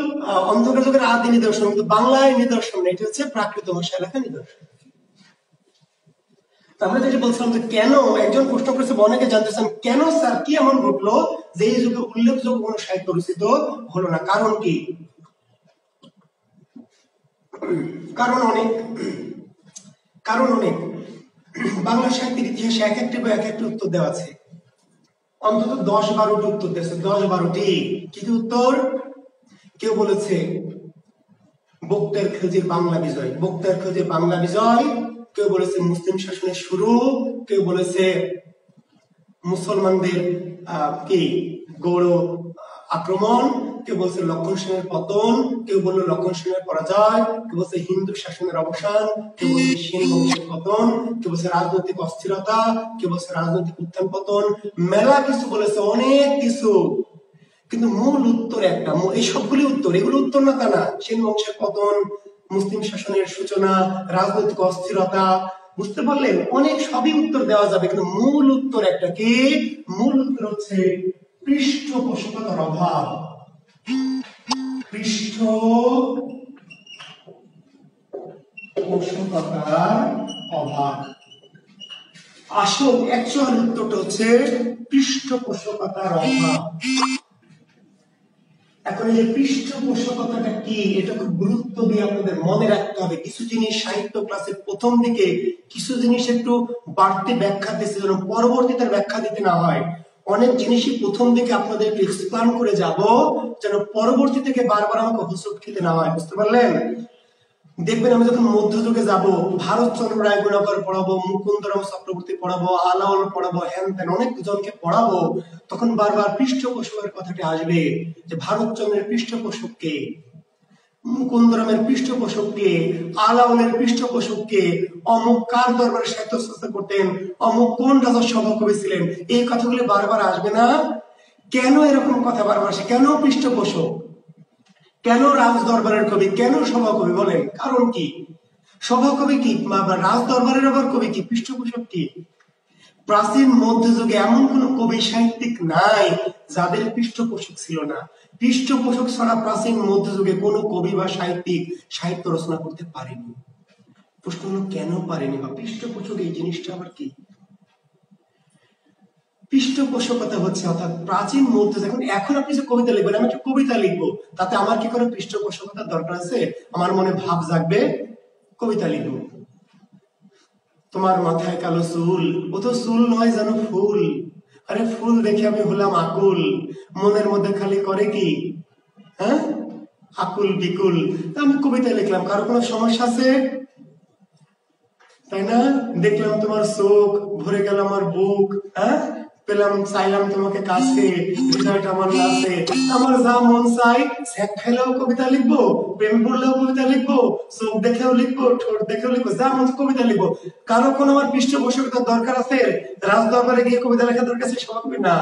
অন্ধকার যুগের আদি নিদর্শন, কিন্তু বাংলায় নিদর্শন, এটি হচ্ছে প্রাকৃত ভাষায় লেখা নিদর্শন। আমরা যেটা বলছিলাম যে কেন, একজন প্রশ্ন করেছে, অনেকে জানতে চান কেন স্যার কি এমন ঘটলো যে এই যুগে উল্লেখযোগ্য কোন সাহিত্য রচিত হলো না, কারণ কি? কারণ অনেক কারণ অনেক বাংলা সাহিত্যের ইতিহাসে এক একটি বই এক একটি উত্তর দেওয়া আছে, অন্তত 10-12টি উত্তর দিয়েছে, 10-12টি। কি উত্তর? কেউ বলেছে বক্তের খোঁজের বাংলা বিজয়, বক্তের খোঁজের বাংলা বিজয়। কেউ বলেছে মুসলিম শাসনের শুরু, কেউ বলেছে মুসলমানদের কি গৌড় আক্রমণ, কেউ বলছে লক্ষণ সেনের পতন, কেউ বললো লক্ষণ সেনের পরাজয়, কেউ বলছে হিন্দু শাসনের অবসান, কেউ বলছে সেন বংশের পতন, কেউ বলছে রাজনৈতিক অস্থিরতা, কেউ বলছে রাজনৈতিক উত্থান পতন, মেলা কিছু বলেছে, অনেক কিছু। কিন্তু মূল উত্তর একটা, এই সবগুলি উত্তর, এগুলো উত্তর না তা না। সেন বংশের পতন, মুসলিম শাসনের সূচনা, রাজনৈতিক অস্থিরতা, বুঝতে পারলেন? অনেক সবই উত্তর দেওয়া যাবে, কিন্তু মূল উত্তর একটা। কি মূল উত্তর? হচ্ছে পৃষ্ঠপোষকতার অভাব। পৃষ্ঠপোষকতার অভাব। আসল অ্যাকচুয়াল উত্তরটা হচ্ছে পৃষ্ঠপোষকতার অভাব। এখন এই যে পৃষ্ঠপোষকতাটা কি, এটা খুব গুরুত্ব দিয়ে আপনাদের মনে রাখতে হবে। কিছু জিনিস সাহিত্য ক্লাসের প্রথম দিকে কিছু জিনিস একটু বাড়তি ব্যাখ্যা দিতে, যেন পরবর্তীতে ব্যাখ্যা দিতে না হয়। অনেক জিনিসই প্রথম দিকে আপনাদের একটু এক্সপ্লেন করে যাব, যেন পরবর্তী থেকে বারবার আমাকে হোঁচট খেতে না হয়। বুঝতে পারলেন? দেখবেন আমি যখন মধ্যযুগে যাব, ভারতচন্দ্র রায়গুণাকর পড়াবো, মুকুন্দরাম চক্রবর্তী পড়াবো, আলাওল পড়াবো, হ্যান ত্যান অনেক জনকে পড়াবো, তখন বারবার পৃষ্ঠপোষকের কথাটি আসবে, যে ভারতচন্দ্রের পৃষ্ঠপোষক কে, মুকুন্দরামের পৃষ্ঠপোষক কে, আলাওলের পৃষ্ঠপোষক কে, অমুক কার দরবারে সাহিত্য চর্চা করতেন, অমুক কোন রাজার সভাকবি ছিলেন, এই কথাগুলি বারবার আসবে না? কেন এরকম কথা বারবার আসে? কেন পৃষ্ঠপোষক, কেন রাজ দরবারের কবি, কেন সভাকবি? বলেন কারণ কি? সভাকবি কি, রাজ দরবারের আবার কবি কি, পৃষ্ঠপোষক কি? প্রাচীন মধ্যযুগে এমন কোন কবি সাহিত্যিক নাই যাদের পৃষ্ঠপোষক ছিল না। পৃষ্ঠপোষক ছাড়া প্রাচীন মধ্যযুগে কোনো কবি বা সাহিত্যিক সাহিত্য রচনা করতে পারেনি। প্রশ্ন হলো কেন পারেনি, বা পৃষ্ঠপোষক এই জিনিসটা আবার কি? পৃষ্ঠপোষকতা হচ্ছে, অর্থাৎ প্রাচীন মধ্যে এখন আপনি যে কবিতা লিখবেন, আমি একটা কবিতা লিখবো, তাতে আমার কি করে পৃষ্ঠপোষকতার দরকার আছে? আমার মনে ভাব জাগবে, কবিতা লিখবো। তোমার মাথায় কালো চুল, ও তো চুল নয় যেন ফুল, আরে ফুল দেখে আমি হলাম আকুল, মনের মধ্যে খালি করে কি, হ্যাঁ, আকুল বিকুল। আমি কবিতা লিখলাম, কারো কোনো সমস্যা আছে? তাই না? দেখলাম তোমার চোখ, ভরে গেল আমার বুক, হ্যাঁ, পেলাম, চাইলাম তোমাকে কাছে, হৃদয়টা আমার নাচে, আমার যা মন চাই, স্যাক খাইলেও কবিতা লিখবো, প্রেম পড়লেও কবিতা লিখবো, চোখ দেখেও লিখবো, ঠোঁট দেখেও লিখবো, যা মন কবিতা লিখবো। কারো কোনো আমার পৃষ্ঠপোষকতার দরকার আছে? রাজ দরবারে গিয়ে কবিতা লেখার দরকার আছে? সবাই না।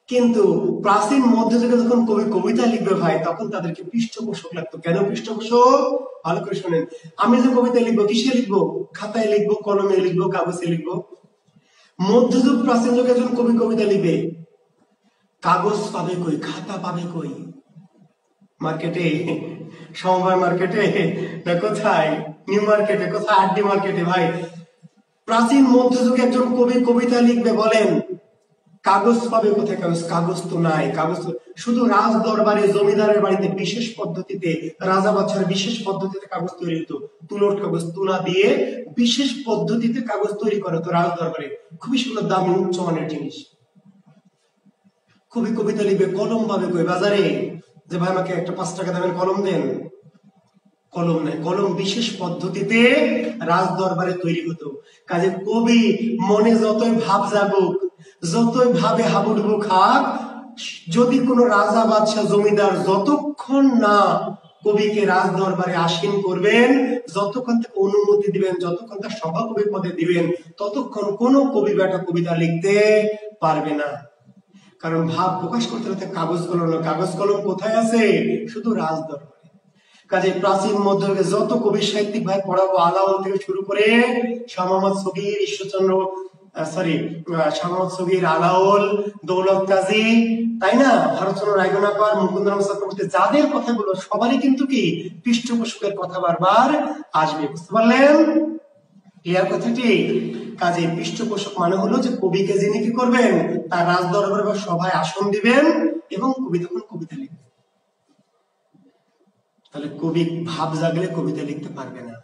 কিন্তু প্রাচীন মধ্যযুগে যখন কবি কবিতা লিখবে ভাই, তখন তাদেরকে পৃষ্ঠপোষক লাগতো। কেন পৃষ্ঠপোষক? ভালো করে শোনেন। আমি যে কবিতা লিখবো, কিসে লিখবো? খাতায় লিখবো, কলমে লিখবো, কাগজে লিখবো। মধ্যযুগ প্রাচীন যুগে যখন কবি কবিতা লিখবে, কাগজ পাবে কই, খাতা পাবে কই? মার্কেটে, সমবায় মার্কেটে, না কোথায়, নিউ মার্কেটে, কোথায়, আরডি মার্কেটে? ভাই প্রাচীন মধ্যযুগে একজন কবি কবিতা লিখবে, বলেন কাগজ পাবে কোথায়? কাগজ তো নাই। কাগজ শুধু রাজ দরবারে, জমিদারের বাড়িতে বিশেষ পদ্ধতিতে, রাজা বাচ্চার বিশেষ পদ্ধতিতে কাগজ তৈরি হতো। তুলোর কাগজ, তুলা দিয়ে বিশেষ পদ্ধতিতে কাগজ তৈরি করে তো রাজ দরবারে, খুবই সুন্দর দামি উচ্চ মানের জিনিস। কবি কবিতা লিখবে, কলম পাবে কই বাজারে? যে ভাই আমাকে একটা 5 টাকা দামের কলম দেন, কলম নাই। কলম বিশেষ পদ্ধতিতে রাজ দরবারে তৈরি হতো। কাজে কবি মনে যতই ভাব জাগুক, যতই ভাবে হাবুডুবু খাক, যদি কোনো রাজা বাদশাহ জমিদার যতক্ষণ না কবিকে রাজ দরবারে আসীন করবেন, যতক্ষণ থেকে অনুমতি দিবেন, যতক্ষণ তার সভাকবি পদে দিবেন, ততক্ষণ কোনো কবি বেটা কবিতা লিখতে পারবে না। কারণ ভাব প্রকাশ করতে হলে কাগজ কলম, কাগজ কলম কোথায় আছে? শুধু রাজ দরবারে। কাজে প্রাচীন মধ্যযুগে যত কবি সাহিত্যিক ভাই পড়াবো, আলাওল থেকে শুরু করে শাহ মোহাম্মদ সগীর, ঈশ্বরচন্দ্র শাহ মোহাম্মদ সগীর, আলাওল, দৌলত কাজী, তাই না, ভারতচন্দ্র রায়গুণাকর, মুকুন্দরাম চক্রবর্তী, যাদের কথাগুলো সবারই কিন্তু কি পৃষ্ঠপোষকের কথা বারবার আসবে। বুঝতে পারলেন ক্লিয়ার কথাটি? কাজে পৃষ্ঠপোষক মানে হলো যে কবিকে যিনি কি করবেন, তার রাজ দরবারে বা সভায় আসন দিবেন এবং কবি তখন কবিতা লিখবেন। তাহলে কবি ভাব জাগলে কবিতা লিখতে পারবে না।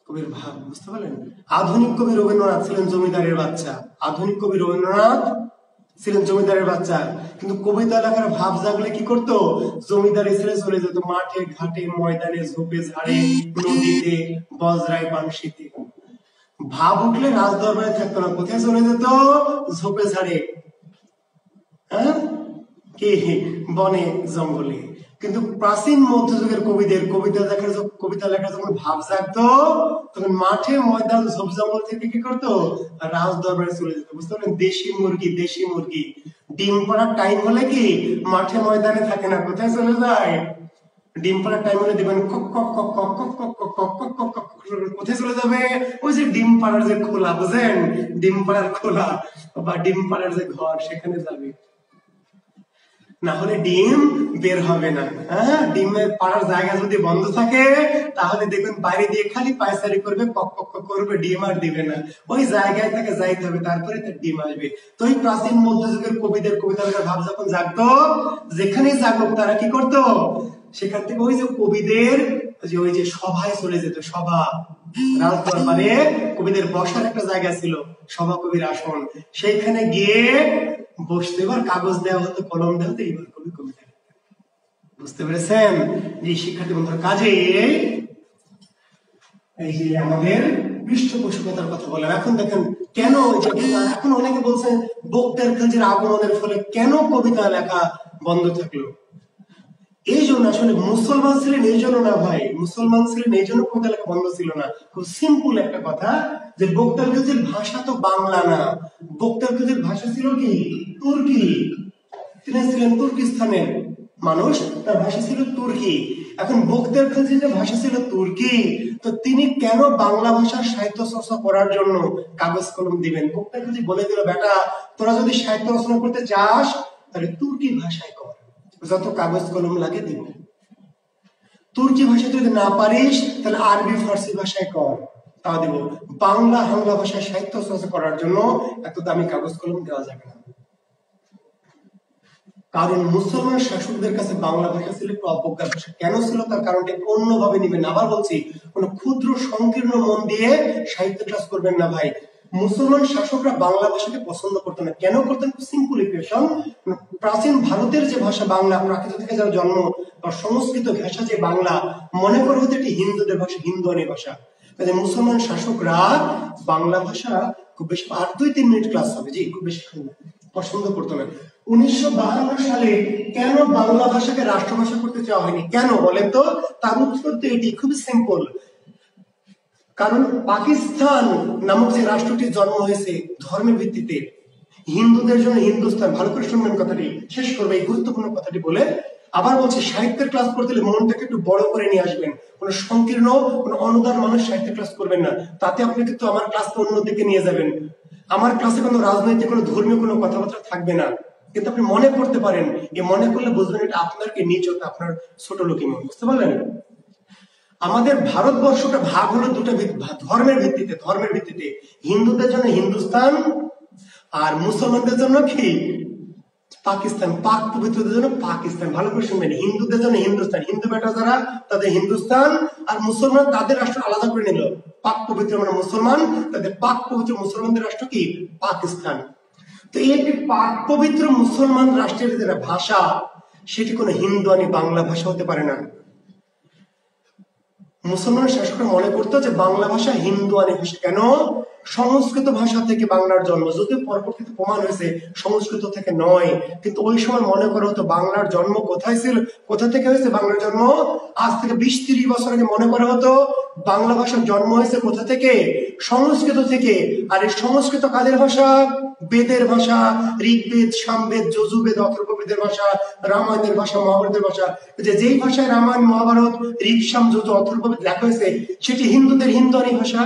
কবির ভাব বুঝতে পারলেন? আধুনিক কবি রবীন্দ্রনাথ ছিলেন জমিদারের বাচ্চা, আধুনিক কবি রবীন্দ্রনাথ ছিলেন জমিদারের বাচ্চা, কিন্তু কবিতা লেখার ভাব জাগলে কি করতো? জমিদারি ছেড়ে চলে যেত মাঠে ঘাটে ময়দানে ঝোপে ঝাড়ে নদীতে বজরায় বানশিতে। ভাব উঠলে রাজ দরবারে থাকতো না, কোথায় চলে যেত? ঝোপে ঝাড়ে, হ্যাঁ কি বনে জঙ্গলে। কিন্তু প্রাচীন মধ্যযুগের কবিদের কবিতা লেখার যখন ভাব জাগতো তখন মাঠে ময়দান ঝোপ জঙ্গল থেকে কি করতো? রাজ দরবারে চলে যেত। বুঝতে পারলেন? দেশি মুরগি ডিম পাড়ার টাইম হলে কি মাঠে ময়দানে থাকে না, কোথায় চলে যায়? ডিম পাড়ার টাইম হলে দিবেন কক কক কক কক কক কক কক কক কক কক কক, কোথায় চলে যাবে? ওই যে ডিম পাড়ার যে খোলা, বুঝেন? ডিম পাড়ার খোলা বা ডিম পাড়ার যে ঘর, সেখানে যাবে, না হলে ডিম বের হবে না। হ্যাঁ, ডিমের পাড়ার জায়গা যদি বন্ধ থাকে তাহলে দেখবেন বাইরে দিয়ে খালি পায়চারি করবে, কক কক কক করবে, ডিম আর দিবে না। ওই জায়গায় তাকে যাইতে হবে, তারপরে তার ডিম আসবে। তো এই প্রাচীন মধ্যযুগের কবিদের কবিতা লেখার ভাব যখন জাগতো, যেখানেই জাগুক তারা কি করতো? সেখান থেকে ওই যে কবিদের ওই যে সভায় চলে যেত। সভা, রাজ দরবারে কবিদের বসার একটা জায়গা ছিল, সভা কবির আসন, সেইখানে গিয়ে বসতে, এবার কাগজ দেওয়া হতো, কলম দেওয়া হতো, এইবার কবি কবিতা লিখতেন। বুঝতে পেরেছেন? যে শিক্ষার্থী বন্ধুরা, কাজে এই যে আমাদের পৃষ্ঠপোষকতার কথা বললাম। এখন দেখেন কেন, এখন অনেকে বলছেন বক্তার খালজির আগমনের ফলে কেন কবিতা লেখা বন্ধ থাকলো। এই জন্য, আসলে মুসলমান ছিলেন এই জন্য না ভাই, মুসলমান ছিলেন এই জন্য কবিতা লেখা বন্ধ ছিল না। খুব সিম্পল একটা কথা, যে বক্তার খালজির ভাষা তো বাংলা না, বক্তার খালজির ভাষা ছিল কি? তুর্কি। তিনি ছিলেন তুর্কিস্তানের মানুষ, তার ভাষা ছিল তুর্কি। এখন বক্তার খালজির যে ভাষা ছিল তুর্কি, তো তিনি কেন বাংলা ভাষার সাহিত্য চর্চা করার জন্য কাগজ কলম দিবেন? বক্তার খালজি বলে দিল, বেটা তোরা যদি সাহিত্য রচনা করতে চাস তাহলে তুর্কি ভাষায় কর, যত কাগজ কলম লাগে দিব। তুর্কি ভাষা যদি না পারিস তাহলে আরবি ফার্সি ভাষায় কর, তা দেব। বাংলা ভাষায় সাহিত্য চর্চা করার জন্য এত দামি কাগজ কলম দেওয়া যাবে না। কারণ মুসলমান শাসকদের কাছে বাংলা ভাষা ছিল একটু অবজ্ঞার ভাষা। কেন ছিল তার কারণটা অন্যভাবে নিবেন। আবার বলছি, কোন ক্ষুদ্র সংকীর্ণ মন দিয়ে সাহিত্য ক্লাস করবেন না ভাই। মুসলমান শাসকরা বাংলা ভাষাকে পছন্দ করতেন না। কেন করতেন? সিম্পল ইকুয়েশন, প্রাচীন ভারতের যে ভাষা বাংলা, প্রাকৃত থেকে যার জন্ম, বা সংস্কৃত ভাষা যে বাংলা, মনে করা হতো এটি হিন্দুদের ভাষা, হিন্দুয়ানি ভাষা। কাজে মুসলমান শাসকরা বাংলা ভাষা খুব বেশি, আর 2-3 মিনিট ক্লাস হবে, জি খুব বেশি পছন্দ করতো না। 1952 সালে কেন বাংলা ভাষাকে রাষ্ট্রভাষা করতে চাওয়া হয়নি? কেন বলেন তো? তার উত্তর তো এটি, খুবই সিম্পল। কারণ পাকিস্তান নামক যে রাষ্ট্রটি জন্ম হয়েছে ধর্মের ভিত্তিতে, হিন্দুদের জন্য হিন্দুস্তান, ভালো করে শুনবেন কথাটি, শেষ করবে এই গুরুত্বপূর্ণ কথাটি বলে। আবার বলছি, সাহিত্যের ক্লাস করতে হলে মনটাকে একটু বড় করে নিয়ে আসবেন। কোন সংকীর্ণ, কোন অনুদান মানুষ সাহিত্যের ক্লাস করবেন না, তাতে আপনি কিন্তু আমার ক্লাসকে অন্যদিকে নিয়ে যাবেন। আমার ক্লাসে কোনো রাজনৈতিক, কোনো ধর্মীয় কোনো কথাবার্তা থাকবে না, কিন্তু আপনি মনে করতে পারেন, এই মনে করলে বুঝবেন এটা আপনাকে নিচতা, আপনার ছোট লোকই মন। বুঝতে পারলেন? আমাদের ভারতবর্ষটা ভাগ হলো দুটো ধর্মের ভিত্তিতে, হিন্দুদের জন্য হিন্দুস্তান আর মুসলমানদের জন্য কি? পাকিস্তান। পাক পবিত্রদের জন্য পাকিস্তান। ভালো করে শুনবেন, হিন্দুদের জন্য হিন্দুস্তান, হিন্দু বেটা যারা তাদের হিন্দুস্তান, আর মুসলমান তাদের রাষ্ট্র আলাদা করে নিল। পাক পবিত্র মানে মুসলমান, তাদের পাক পবিত্র মুসলমানদের রাষ্ট্র কি? পাকিস্তান। তো এই একটি পাক পবিত্র মুসলমান রাষ্ট্রের যেটা ভাষা, সেটি কোনো হিন্দুয়ানি বাংলা ভাষা হতে পারে না। মুসলমান শাসকরা মনে করতো যে বাংলা ভাষা হিন্দুয়ানি ভাষা। কেন? সংস্কৃত ভাষা থেকে বাংলার জন্ম, যদিও পরবর্তীতে প্রমাণ হয়েছে সংস্কৃত থেকে নয়, কিন্তু ওই সময় মনে করা হতো বাংলার জন্ম কোথায় ছিল, কোথা থেকে হয়েছে বাংলার জন্ম? আজ থেকে 20-30 বছর আগে মনে করা হতো বাংলা ভাষার জন্ম হয়েছে কোথা থেকে? সংস্কৃত থেকে। আর এই সংস্কৃত কাদের ভাষা? বেদের ভাষা, ঋগ্বেদ, সামবেদ, যজুর্বেদ, অথর্ববেদের ভাষা, রামায়ণের ভাষা, মহাভারতের ভাষা। যেই ভাষায় রামায়ণ, মহাভারত, ঋগ, সাম, যজু, অথর্ববেদ লেখা হয়েছে, সেটি হিন্দুদের হিন্দুয়ানি ভাষা।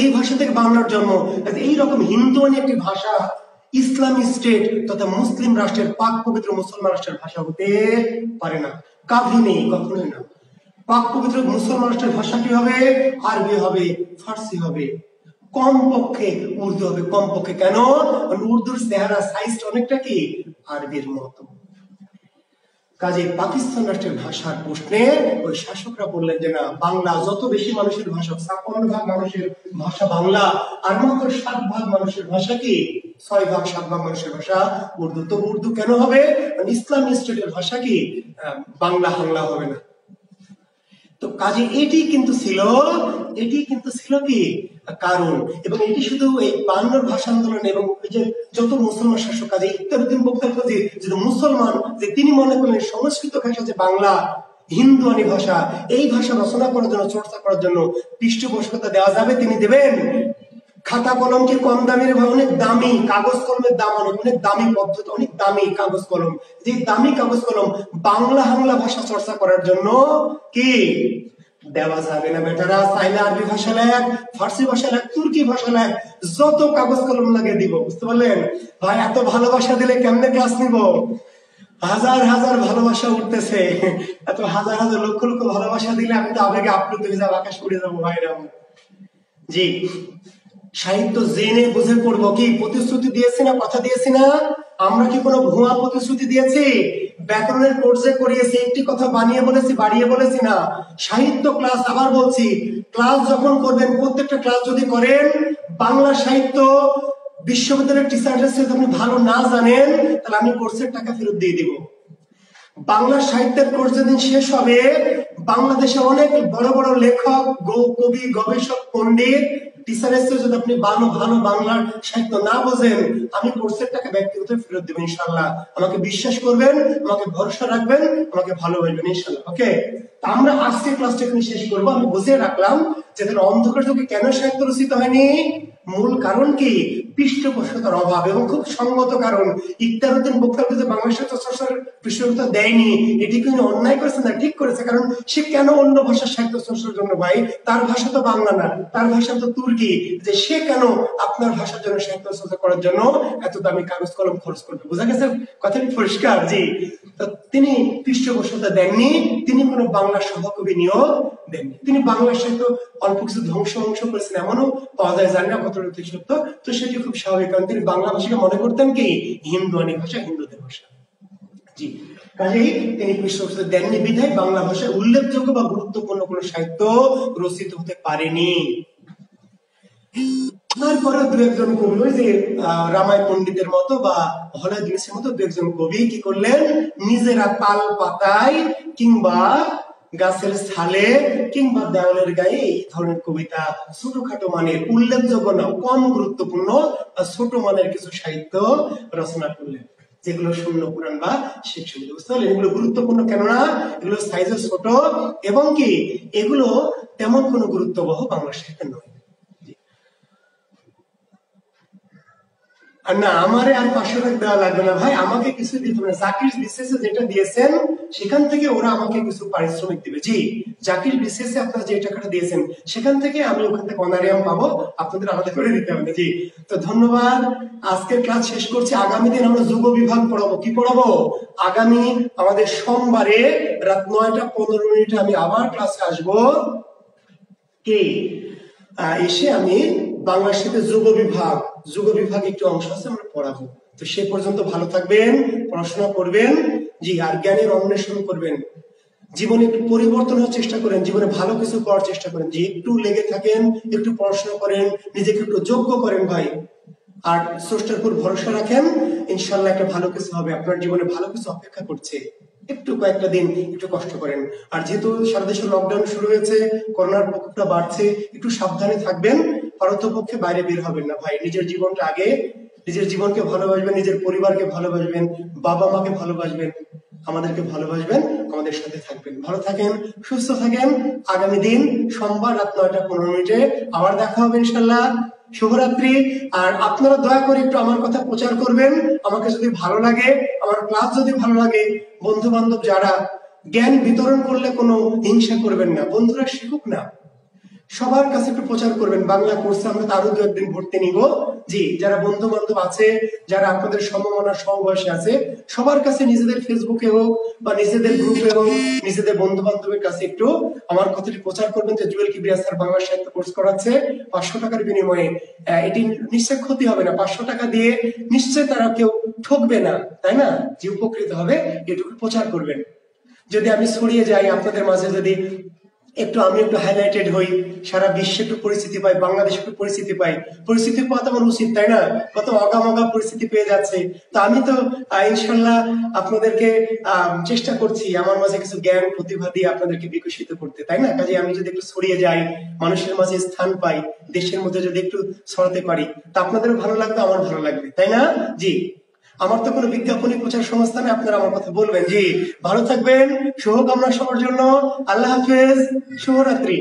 এই ভাষা থেকে বাংলার জন্ম। এইরকম হিন্দুয়ানি একটি ভাষা ইসলামী স্টেট তথা মুসলিম রাষ্ট্রের, পাক পবিত্র মুসলমান রাষ্ট্রের ভাষা হতে পারে না, কাভি নেই, কখনোই না। পাক পবিত্র মুসলমান রাষ্ট্রের ভাষা কি হবে? আরবি হবে, ফার্সি হবে, কমপক্ষে উর্দু হবে, কমপক্ষে। কেন? উর্দুর চেহারা, সাইজটা অনেকটা কি আরবির মতো। কাজে পাকিস্তান রাষ্ট্রের ভাষার প্রশ্নে ওই শাসকরা বললেন যে না, বাংলা যত বেশি মানুষের ভাষা, 56% মানুষের ভাষা বাংলা, আর মাত্র 7% মানুষের ভাষা কি, 6-7% মানুষের ভাষা উর্দু। তো উর্দু কেন হবে? ইসলামী স্টেটের ভাষা কি বাংলা, হাংলা হবে না। তো কাজে এটি কিন্তু ছিল কি কারণ। এবং এটি শুধু এই 52 ভাষা আন্দোলন এবং যে যত মুসলমান শাসক, কাজে ইখতিয়ারউদ্দিন বখতিয়ার যে মুসলমান, যে তিনি মনে করলেন সংস্কৃত ভাষা যে বাংলা হিন্দুয়ানি ভাষা, এই ভাষা রচনা করার জন্য, চর্চা করার জন্য পৃষ্ঠপোষকতা দেওয়া যাবে, তিনি দেবেন। খাতা কলম কি কম দামের, অনেক দামি কাগজ কলমের দাম অনেক দামি পদ্ধতি, অনেক দামি কাগজ কলম, যে দামি কাগজ কলম বাংলা হাংলা ভাষা চর্চা করার জন্য কি দেওয়া যাবে না। বেটারা চাইলে আরবি ভাষা লেখ, ফার্সি ভাষা লেখ, তুর্কি ভাষা লেখ, যত কাগজ কলম লাগে দিব। বুঝতে পারলেন ভাই? এত ভালোবাসা দিলে কেমনে ক্লাস নিব? হাজার হাজার ভালোবাসা উঠতেছে, এত হাজার হাজার লক্ষ লক্ষ ভালোবাসা দিলে আমি তো আবেগে আপ্লুত হয়ে যাবো, আকাশ উড়ে যাবো ভাইরা। জি, সাহিত্য জেনে বুঝে পড়বো। কি প্রতিশ্রুতি দিয়েছি না, কথা দিয়েছি না? আমরা কি কোনো ভুয়া প্রতিশ্রুতি দিয়েছি? ব্যাকরণের কোর্সে করিয়েছি, একটি কথা বানিয়ে বলেছি, বাড়িয়ে বলেছি না। সাহিত্য ক্লাস, আবার বলছি, ক্লাস যখন করবেন, প্রত্যেকটা ক্লাস যদি করেন, বাংলা সাহিত্য বিশ্ববিদ্যালয়ের টিচারদের সাথে আপনি ভালো না জানেন, তাহলে আমি কোর্সের টাকা ফেরত দিয়ে দিব। বাংলা সাহিত্যের কোর্স যেদিন শেষ হবে, বাংলাদেশে অনেক বড় বড় লেখক, কবি, গবেষক, পণ্ডিত, টিচারের সাথে যদি আপনি ভালো বাংলার সাহিত্য না বোঝেন, আমি কোর্সের টাকা ব্যক্তিগত ফেরত দেবেন ইনশাআল্লাহ। আমাকে বিশ্বাস করবেন, আমাকে ভরসা রাখবেন, আমাকে ভালোবাসবেন ইনশাআল্লাহ। ওকে, তা আমরা আজকে ক্লাসটা এখানে শেষ করবো। আমি বুঝিয়ে রাখলাম যে অন্ধকার যুগে কেন সাহিত্য রচিত হয়নি। মূল কারণ কি? পৃষ্ঠপোষকতার অভাব, এবং খুব সঙ্গত কারণ। ইখতিয়ারউদ্দিন বখতিয়ার যে বাংলা সাহিত্য চর্চার পৃষ্ঠপোষকতা দেয়নি, এটি কিন্তু অন্যায় করেছে না, ঠিক করেছে। কারণ সে কেন অন্য ভাষার সাহিত্য চর্চার জন্য, ভাই তার ভাষা তো বাংলা না, তার ভাষা তো তুর্কি, যে সে কেন আপনার ভাষার জন্য সাহিত্য চর্চা করার জন্য এত দামি কাগজ কলম খরচ করবে? বোঝা গেছে কথাটি পরিষ্কার? জি, তো তিনি পৃষ্ঠপোষকতা দেননি, তিনি কোনো বাংলা সভাকবি নিয়োগ দেননি। তিনি বাংলা সাহিত্য অল্প কিছু ধ্বংস করেছেন, এমনও পাওয়া যায়, জানি না কতটা সত্য। তো সেটি খুব স্বাভাবিক, কারণ তিনি বাংলা ভাষাকে মনে করতেন কি হিন্দুয়ানি ভাষা, হিন্দুদের ভাষা। জি, কাজেই তিনি পৃষ্ঠপোষকতা দেননি, বিধায় বাংলা ভাষায় উল্লেখযোগ্য বা গুরুত্বপূর্ণ কোন সাহিত্য রচিত হতে পারেনি। তারপরে দু একজন কবি, ওই যে রামায় পণ্ডিতের মতো বা হলয় দিনেশের মতো দু একজন কবি কি করলেন, নিজেরা তাল পাতায় কিংবা গাছের ছালে কিংবা দেওয়ালের গায়ে এই ধরনের কবিতা, ছোটখাটো মানের, উল্লেখযোগ্য না, কম গুরুত্বপূর্ণ ছোট মানের কিছু সাহিত্য রচনা করলেন, যেগুলো শূন্য পুরাণ বা শেখ সঙ্গীত। বুঝতে পারলেন? এগুলো গুরুত্বপূর্ণ কেননা এগুলো সাইজে ছোট, এবং কি এগুলো তেমন কোনো গুরুত্ববহ বাংলা সাহিত্যে নয়। আর না, আমারে আর 500 টাকা দেওয়া লাগবে না ভাই, আমাকে কিছু দিতে হবে না। জাকির বিসিএসে যেটা দিয়েছেন সেখান থেকে ওরা আমাকে কিছু পারিশ্রমিক দিবে। জি, জাকির বিসিএসে আপনারা যে টাকাটা দিয়েছেন সেখান থেকে আমি ওখান থেকে অনারিয়াম পাবো, আপনাদের আলাদা করে দিতে হবে। জি, তো ধন্যবাদ। আজকের ক্লাস শেষ করছি। আগামী দিন আমরা যুব বিভাগ পড়াবো। কি পড়াবো? আগামী আমাদের সোমবারে রাত 9টা 15 আমি আবার ক্লাসে আসবো। কে এসে আমি বাংলার সাথে যুব বিভাগ একটু অংশ আছে, আমরা পড়াবো। তো সে পর্যন্ত ভালো থাকবেন, পড়াশোনা করবেন। জি, আর জ্ঞানের অন্বেষণ করবেন, জীবনে একটু পরিবর্তন হওয়ার চেষ্টা করেন, জীবনে ভালো কিছু করার চেষ্টা করেন। যে একটু লেগে থাকেন, একটু পড়াশোনা করেন, নিজেকে একটু যোগ্য করেন ভাই, আর স্রষ্টার উপর ভরসা রাখেন, ইনশাল্লাহ একটা ভালো কিছু হবে। আপনার জীবনে ভালো কিছু অপেক্ষা করছে। একটু কয়েকটা দিন একটু কষ্ট করেন। আর যেহেতু সারা দেশে লকডাউন শুরু হয়েছে, করোনার প্রকোপটা বাড়ছে, একটু সাবধানে থাকবেন। পারতপক্ষে বাইরে বের হবেন না ভাই। নিজের জীবনটা আগে, নিজের জীবনকে ভালোবাসবেন, নিজের পরিবারকে ভালোবাসবেন, বাবা মাকে ভালোবাসবেন, আমাদেরকে ভালোবাসবেন, আমাদের সাথে থাকবেন। ভালো থাকেন, সুস্থ থাকেন। আগামী দিন সোমবার রাত 9টা 15 আবার দেখা হবে ইনশাল্লাহ। শুভরাত্রি। আর আপনারা দয়া করে একটু আমার কথা প্রচার করবেন। আমাকে যদি ভালো লাগে, আমার ক্লাস যদি ভালো লাগে, বন্ধু বান্ধব যারা, জ্ঞান বিতরণ করলে কোনো হিংসা করবেন না। বন্ধুরা শিখুক না, সবার কাছে একটু প্রচার করবেন। বাংলা কোর্সে আমরা তো আরো 2-1 দিন ভর্তি নিব। জি, যারা বন্ধু বান্ধব আছে, যারা আপনাদের সমমনা সমবয়সী আছে, সবার কাছে নিজেদের ফেসবুকে হোক বা নিজেদের গ্রুপে হোক, নিজেদের বন্ধু বান্ধবের কাছে একটু আমার কথাটি প্রচার করবেন যে জুয়েল কিবরিয়া স্যার বাংলা সাহিত্য কোর্স করাচ্ছে 500 টাকার বিনিময়ে। এটি নিশ্চয় ক্ষতি হবে না, 500 টাকা দিয়ে নিশ্চয় তারা কেউ ঠকবে না, তাই না? যে উপকৃত হবে এটুকু প্রচার করবেন। যদি আমি ছড়িয়ে যাই আপনাদের মাঝে, যদি আমি একটু হাইলাইটেড হই, সারা বিশ্বে একটু পরিস্থিতি পাই, বাংলাদেশে একটু পরিস্থিতি পাই, পরিস্থিতি পাওয়া তো আমার উচিত, তাই না? কত অগামগা পরিস্থিতি পেয়ে যাচ্ছে। তো আমি তো ইনশাল্লাহ আপনাদেরকে চেষ্টা করছি আমার মাঝে কিছু জ্ঞান প্রতিভা দিয়ে আপনাদেরকে বিকশিত করতে, তাই না? কাজে আমি যদি একটু ছড়িয়ে যাই, মানুষের মাঝে স্থান পাই, দেশের মধ্যে যদি একটু ছড়াতে পারি, তা আপনাদেরও ভালো লাগবে, আমার ভালো লাগবে, তাই না? জি, আমার তো কোনো বিজ্ঞাপনী প্রচার সংস্থা নেই, আপনারা আমার কথা বলবেন। জি, ভালো থাকবেন, শুভকামনা সবার জন্য। আল্লাহ হাফেজ, শুভরাত্রি।